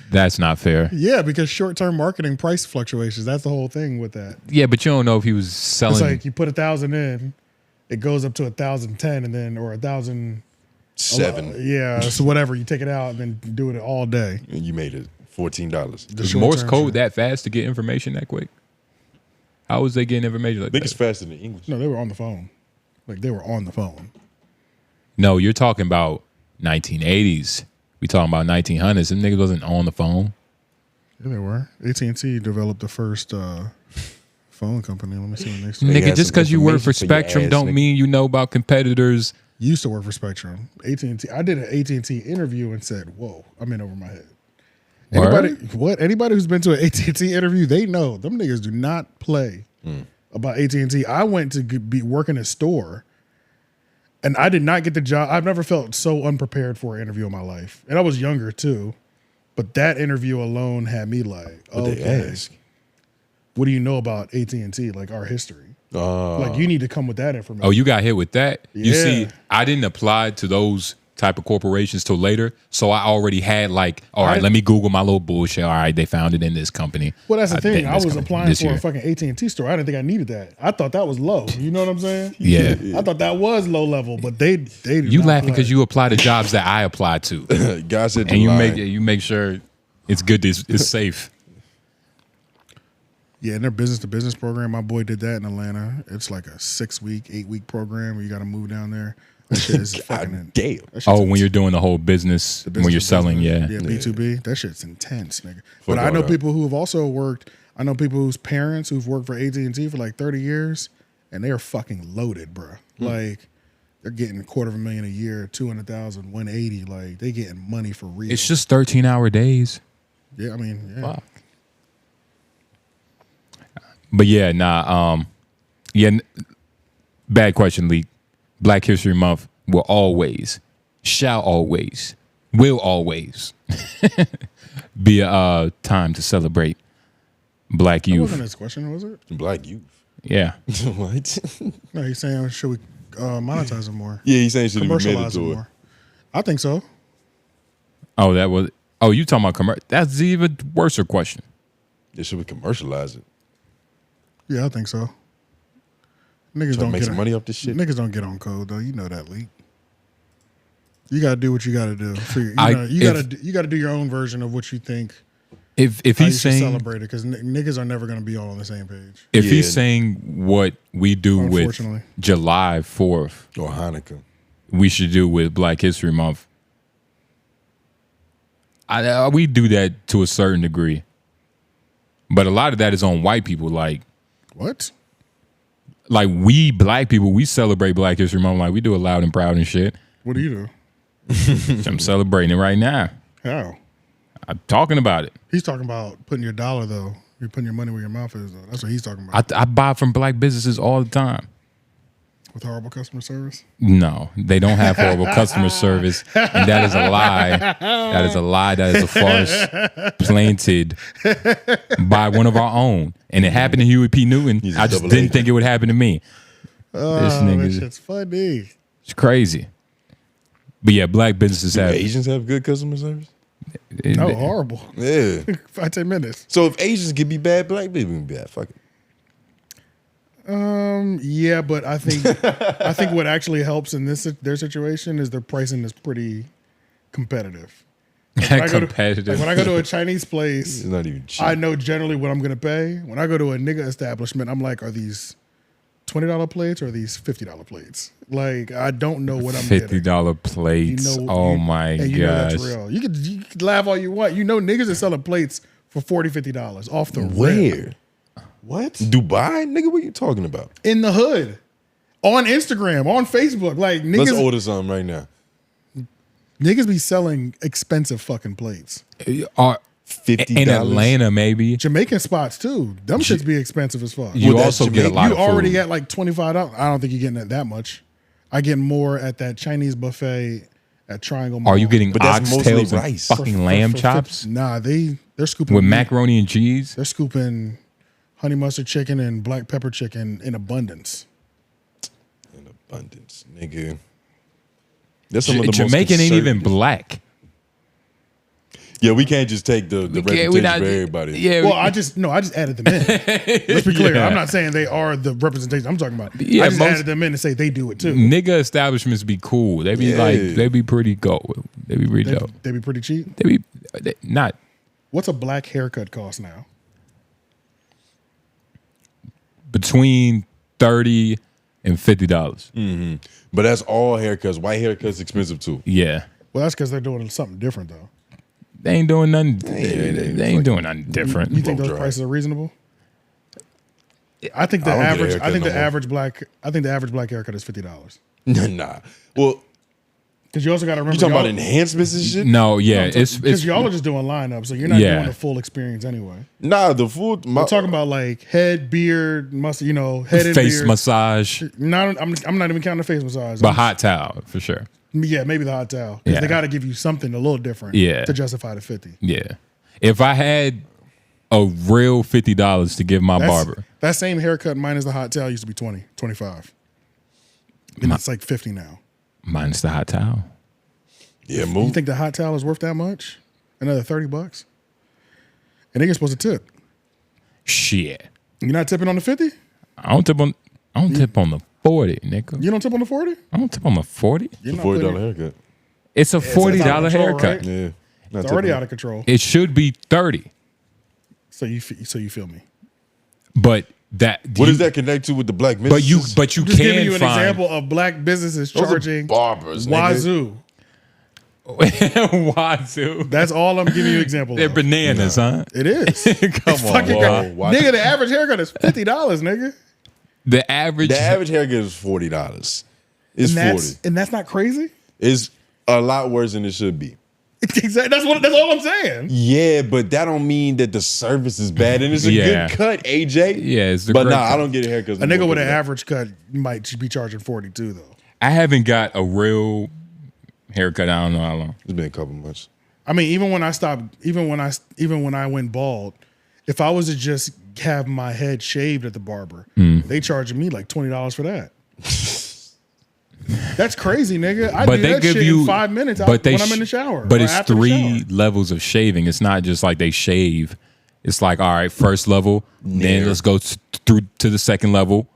that's not fair.
Yeah, because short-term marketing price fluctuations. That's the whole thing with that.
Yeah, but you don't know if he was selling.
It's like you put 1,000 in, it goes up to 1,010, and then or 1,007. Yeah, so whatever. You take it out and then do it all day.
And you made it $14.
Does Morse code that fast to get information that quick? How was they getting information like
I think
that?
it's faster than English.
No, they were on the phone. Like they were on the phone.
No, you're talking about 1980s. We talking about 1900s. Them niggas wasn't on the phone.
Yeah, they were. AT&T developed the first phone company. Let me see when they started.
Nigga, just because you work for Spectrum don't mean you know about competitors.
Used to work for Spectrum. AT&T. I did an AT&T interview and said, "Whoa, I'm in over my head." Anybody who's been to an AT&T interview, they know them niggas do not play about AT&T. I went to be working a store, and I did not get the job. I've never felt so unprepared for an interview in my life, and I was younger too. But that interview alone had me like,
What'd they ask?
What do you know about AT&T? Like our history. Like you need to come with that information.
Oh, you got hit with that? You
Yeah.
see, I didn't apply to those type of corporations till later, so I already had like, all right, let me Google my little bullshit. All right, they found it in this company.
Well, that's the thing. I was
company
applying
this
for
year.
a fucking AT&T store. I didn't think I needed that. I thought that was low. You know what I'm saying?
Yeah.
I thought that was low level, but they do
You
not
laughing
play.
because you apply to jobs that I apply to.
God said
and
you're
you make sure it's good. It's safe.
Yeah, in their business to business program, my boy did that in Atlanta. It's like a 6-week, 8-week program where you got to move down there. That shit is fucking
damn.
Oh, when you're doing the whole business, when you're selling, yeah.
Yeah, B2B. That shit's intense, nigga.
Fuck
But I know
all that.
people who have also worked. I know people whose parents who've worked for AT&T for like 30 years, and they're fucking loaded, bro. Like they're getting $250,000 a year, 200,000, 180. Like they getting money for real.
It's just 13-hour days.
Yeah, I mean, yeah.
Fuck. But yeah, bad question, Leak. Black History Month will always, shall always, will always be a time to celebrate Black
That
youth.
wasn't his question, was it?
Black youth.
Yeah.
What?
No, he's saying should we monetize it more?
Yeah, he's saying should it be
Commercialize
mandatory?
more. I think so.
Oh, that was. Oh, you talking about commercial? That's the even worse question.
Yeah, should we commercialize it?
Yeah, I think so. Niggas
Trying to
don't
make
get
some money off this shit?
Niggas don't get on code though. You know that, Leak. You gotta do what you gotta do. You gotta do your own version of what you think.
If
how you
he's
should
saying
celebrate it, because niggas are never gonna be all on the same page.
if he's saying what we do with
Unfortunately.
July 4th
or Hanukkah,
we should do with Black History Month. We do that to a certain degree, but a lot of that is on white people. Like
what?
Like we black people, we celebrate Black History Month. Like we do it loud and proud and shit.
What do you do?
I'm celebrating it right now.
How?
I'm talking about it.
He's talking about putting your dollar though. You're putting your money where your mouth is though. That's what he's talking about.
I buy from black businesses all the time.
With horrible customer service?
No, they don't have horrible customer service. And that is a lie. That is a lie. That is a farce planted by one of our own. And it happened to Huey P. Newton. I just didn't think it would happen to me.
Oh,
This
that
nigga.
shit's funny.
It's crazy. But yeah, black businesses have
Asians have good customer service.
No, horrible.
Yeah.
5-10 minutes.
So if Asians can be bad, black people can be bad. Fuck it.
Yeah, but I think what actually helps in their situation is their pricing is pretty competitive. Like when I go to a Chinese place,
It's not even cheap.
I know generally what I'm gonna pay. When I go to a nigga establishment, I'm like, are these $20 plates or are these $50 plates? Like, I don't know what I'm getting.
$50 plates. My
and you know that's
gosh.
real. You could laugh all you want. You know niggas are selling plates for $40, $50 off the
Where?
rip. What?
Dubai? Nigga, what you talking about?
In the hood. On Instagram, on Facebook. Like niggas.
Let's order something right now.
Niggas be selling expensive fucking plates.
$50
in Atlanta, maybe
Jamaican spots too. Them shits be expensive as fuck.
You also get a lot
You
of
already
food.
get like $25. I don't think you're getting it that much. I get more at that Chinese buffet at Triangle Mall.
Are you getting
But that's mostly
oxtails and
rice.
fucking lamb chops
Nah, they're scooping
with
meat.
macaroni and cheese?
They're scooping honey mustard chicken and black pepper chicken in abundance.
In abundance, nigga. That's some of the most
Jamaican ain't even
conservative-
black.
Yeah, we can't just take the reputation for everybody.
Yeah,
Well, I just added them in. Let's be clear.
Yeah.
I'm not saying they are the representation I'm talking about.
Yeah,
I just
most-
added them in and say they do it too.
Nigga establishments be cool. They be they be pretty dope. They be pretty dope.
They be pretty cheap.
They not.
What's a black haircut cost now?
Between $30 and $50.
Mm-hmm. But that's all haircuts. White haircuts expensive too.
Yeah.
Well, that's because they're doing something different though.
They ain't doing nothing. They ain't doing nothing different.
You think those prices are reasonable? I think the
I don't get a
average.
haircut
I think
no
the
more.
average black. I think the average black haircut is $50.
Nah. Well,
Because you also got to remember.
you talking about enhancements and shit?
No, yeah, it's
because y'all are just doing lineups, so you're not
Yeah.
doing the full experience anyway.
Nah, the food.
We're talking about like head, beard, mustard. You know, head and
face
beard.
massage,
Not. I'm not even counting the face massage.
but hot towel for sure.
Yeah, maybe the hot towel. Because
Yeah.
they got to give you something a little different.
Yeah.
To justify the 50.
Yeah. If I had a real $50 to give my barber,
That same haircut minus the hot towel used to be 20, 25. And it's like 50 now.
minus the hot towel.
Yeah,
You
move.
think the hot towel is worth that much? Another $30? And they get supposed to tip.
Shit.
You're not tipping on the 50?
I don't tip on the 40, nigga.
You don't tip on the 40?
I don't tip on the 40.
You're
$40
not putting-
haircut.
It's a
It's
$40
out of control,
haircut.
right?
Yeah.
It's already out of control.
It should be 30.
So you feel me?
But that
What does that connect to with the black
But you
businesses?
but you
I'm just giving
can
you an
find
example of black businesses
Those are
charging
barbers, nigga.
wazoo.
Wazoo.
That's all I'm giving you an example
They're
of.
bananas, huh?
It is.
Come
It's
on,
fucking
whoa.
great. Nigga, the average haircut is $50, nigga.
The average
haircut is $40. It's
And that's not crazy?
It's a lot worse than it should be.
Exactly. That's all I'm saying.
Yeah, but that don't mean that the service is bad, and it's a
Yeah.
good cut, AJ.
Yeah, it's the
but
great
nah, I
cut.
don't get a haircut.
A nigga with an average cut might be charging 42 though.
I haven't got a real haircut. I don't know how long.
It's been a couple months.
I mean, even when I went bald, if I was to just have my head shaved at the barber, they charging me like $20 for that. That's crazy, nigga. I do that shit in 5 minutes when I'm in the shower.
But
or
it's
after the
3
shower.
levels of shaving. It's not just like they shave. It's like, all right, first level, then let's go through to the second level.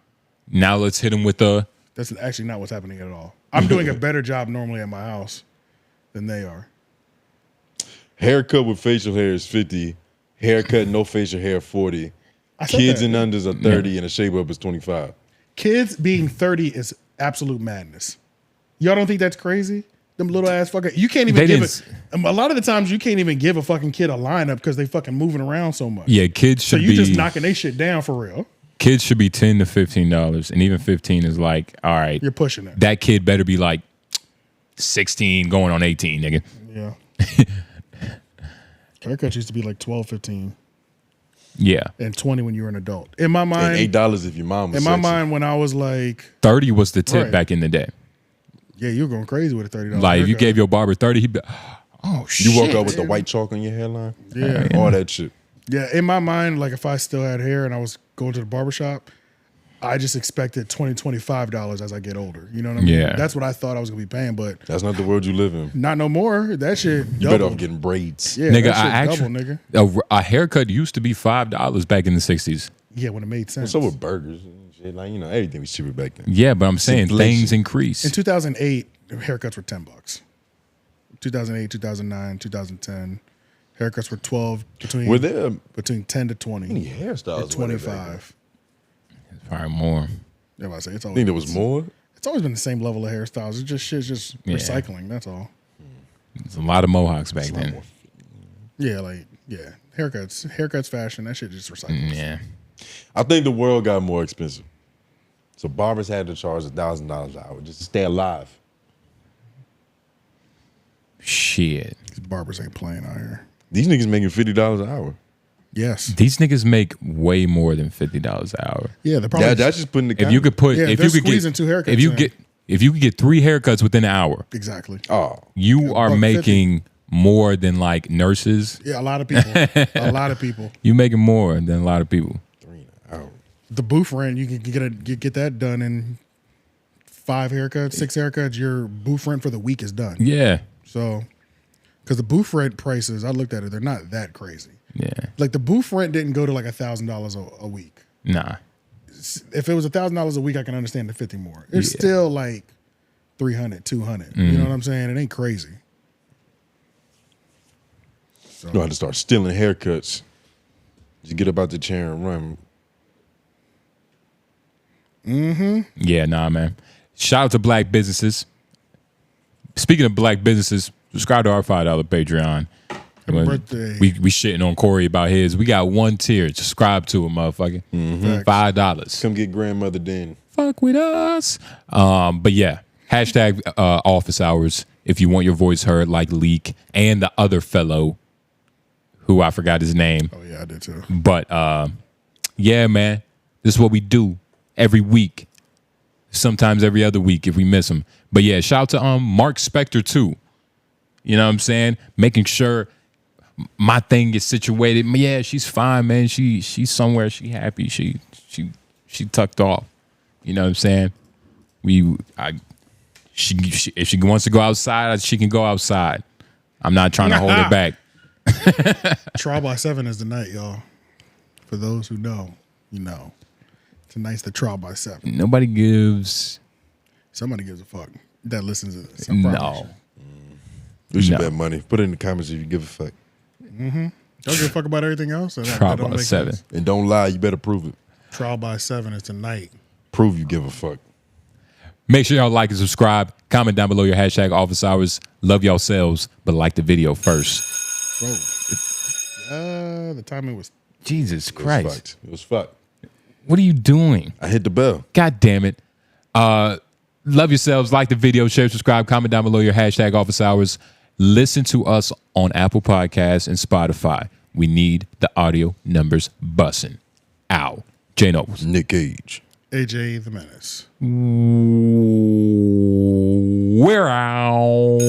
Now let's hit them with the.
That's actually not what's happening at all. I'm doing a better job normally at my house than they are.
Haircut with facial hair is 50. Haircut no facial hair 40.
I said
Kids
that.
and unders are 30, and a shave up is 25.
Kids being 30 is absolute madness. Y'all don't think that's crazy? Them little ass fucking. You can't even
They
give
didn't
it. A lot of the times you can't even give a fucking kid a lineup because they fucking moving around so much.
Yeah, kids
So
should
you
be
just knocking they shit down for real.
kids should be $10 to $15, and even 15 is like, all right,
You're pushing it.
that kid better be like 16 going on 18, nigga.
Yeah. Haircuts used to be like 12, 15.
Yeah,
And 20 when you were an adult. In my mind,
And $8 if your mom was
in my
sexy.
mind, when I was like,
30 was the tip
Right.
back in the day.
yeah, you were going crazy with a $30.
Like if you
haircut.
gave your barber 30, he'd be, oh shit.
You woke up with the white chalk on your hairline?
Yeah.
All that shit.
Yeah, in my mind, like if I still had hair and I was going to the barbershop, I just expected $20, $25 as I get older. You know what I mean?
Yeah.
That's what I thought I was gonna be paying, but
That's not the world you live in.
not no more. That shit
You better
doubled.
off getting braids.
Yeah,
Nigga,
that shit doubled, nigga.
a haircut used to be $5 back in the 60s.
Yeah, when it made sense.
So with burgers and shit, like, you know, everything was cheaper back then.
Yeah, but I'm saying
Inflation.
things increase.
In 2008, haircuts were $10. 2008, 2009, 2010, haircuts were 12 between 10 to 20.
Many hairstyles
At
were there back
25.
Probably more.
Yeah, I say it's always
Think there was more?
It's always been the same level of hairstyles. It's just shit's just
Yeah.
recycling. That's all.
There's a lot of mohawks back then.
Yeah, haircuts, fashion. That shit just recycles.
Yeah.
I think the world got more expensive. So barbers had to charge $1,000 an hour just to stay alive.
Shit.
These barbers ain't playing out here.
These niggas making $50 an hour.
Yes.
These niggas make way more than $50 an hour.
Yeah, they're probably
that's just putting the
If you could put,
Yeah,
if
they're
you could get,
squeezing 2 haircuts
if you
in.
could get 3 haircuts within an hour,
Exactly.
Oh,
you are
$150.
making more than like nurses.
Yeah, a lot of people. A lot of people.
You making more than a lot of people.
The booth rent, you can get that done in 5 haircuts, 6 haircuts. Your booth rent for the week is done.
Yeah.
So, because the booth rent prices, I looked at it, they're not that crazy.
Yeah.
Like the booth rent didn't go to like $1,000 a week.
Nah.
If it was $1,000 a week, I can understand the 50 more. It's still like 300, 200. You
Mm-hmm.
know what I'm saying? It ain't crazy. So,
You know how to start stealing haircuts. Just get up out the chair and run.
Yeah, nah, man. Shout out to black businesses. Speaking of black businesses, subscribe to our $5 Patreon.
Happy birthday.
We shitting on Cory about his. We got 1 tier. Subscribe to him, motherfucker. $5.
Come get grandmother Den.
Fuck with us. But yeah, hashtag office hours if you want your voice heard, like Leak and the other fellow who I forgot his name.
Oh yeah, I did too.
But yeah, man, this is what we do every week. Sometimes every other week if we miss him. But yeah, shout out to Mark Spector too. You know what I'm saying? Making sure my thing is situated. Yeah, she's fine, man. She's somewhere. She happy. She tucked off. You know what I'm saying? She if she wants to go outside, she can go outside. I'm not trying to hold her back.
Trial by 7 is the night, y'all. For those who know, you know. Tonight's the trial by 7.
Nobody gives.
Somebody gives a fuck that listens to this. I promise
No.
We should
No.
bet money. Put it in the comments if you give a fuck.
you. Don't give a fuck about everything else. That
Trial
don't
by
make
7.
sense.
And don't lie. You better prove it.
Trial by 7 is tonight.
Prove you give a fuck.
Make sure y'all like and subscribe. Comment down below your hashtag office hours. Love yourselves, but like the video first.
Whoa. The timing was.
Jesus Christ.
It was fucked.
What are you doing?
I hit the bell.
God damn it. Love yourselves. Like the video, share, subscribe, comment down below your hashtag office hours. Listen to us on Apple Podcasts and Spotify. We need the audio numbers bussin'. Ow. J Nobles.
Nick Cage.
AJ the Menace.
We're out.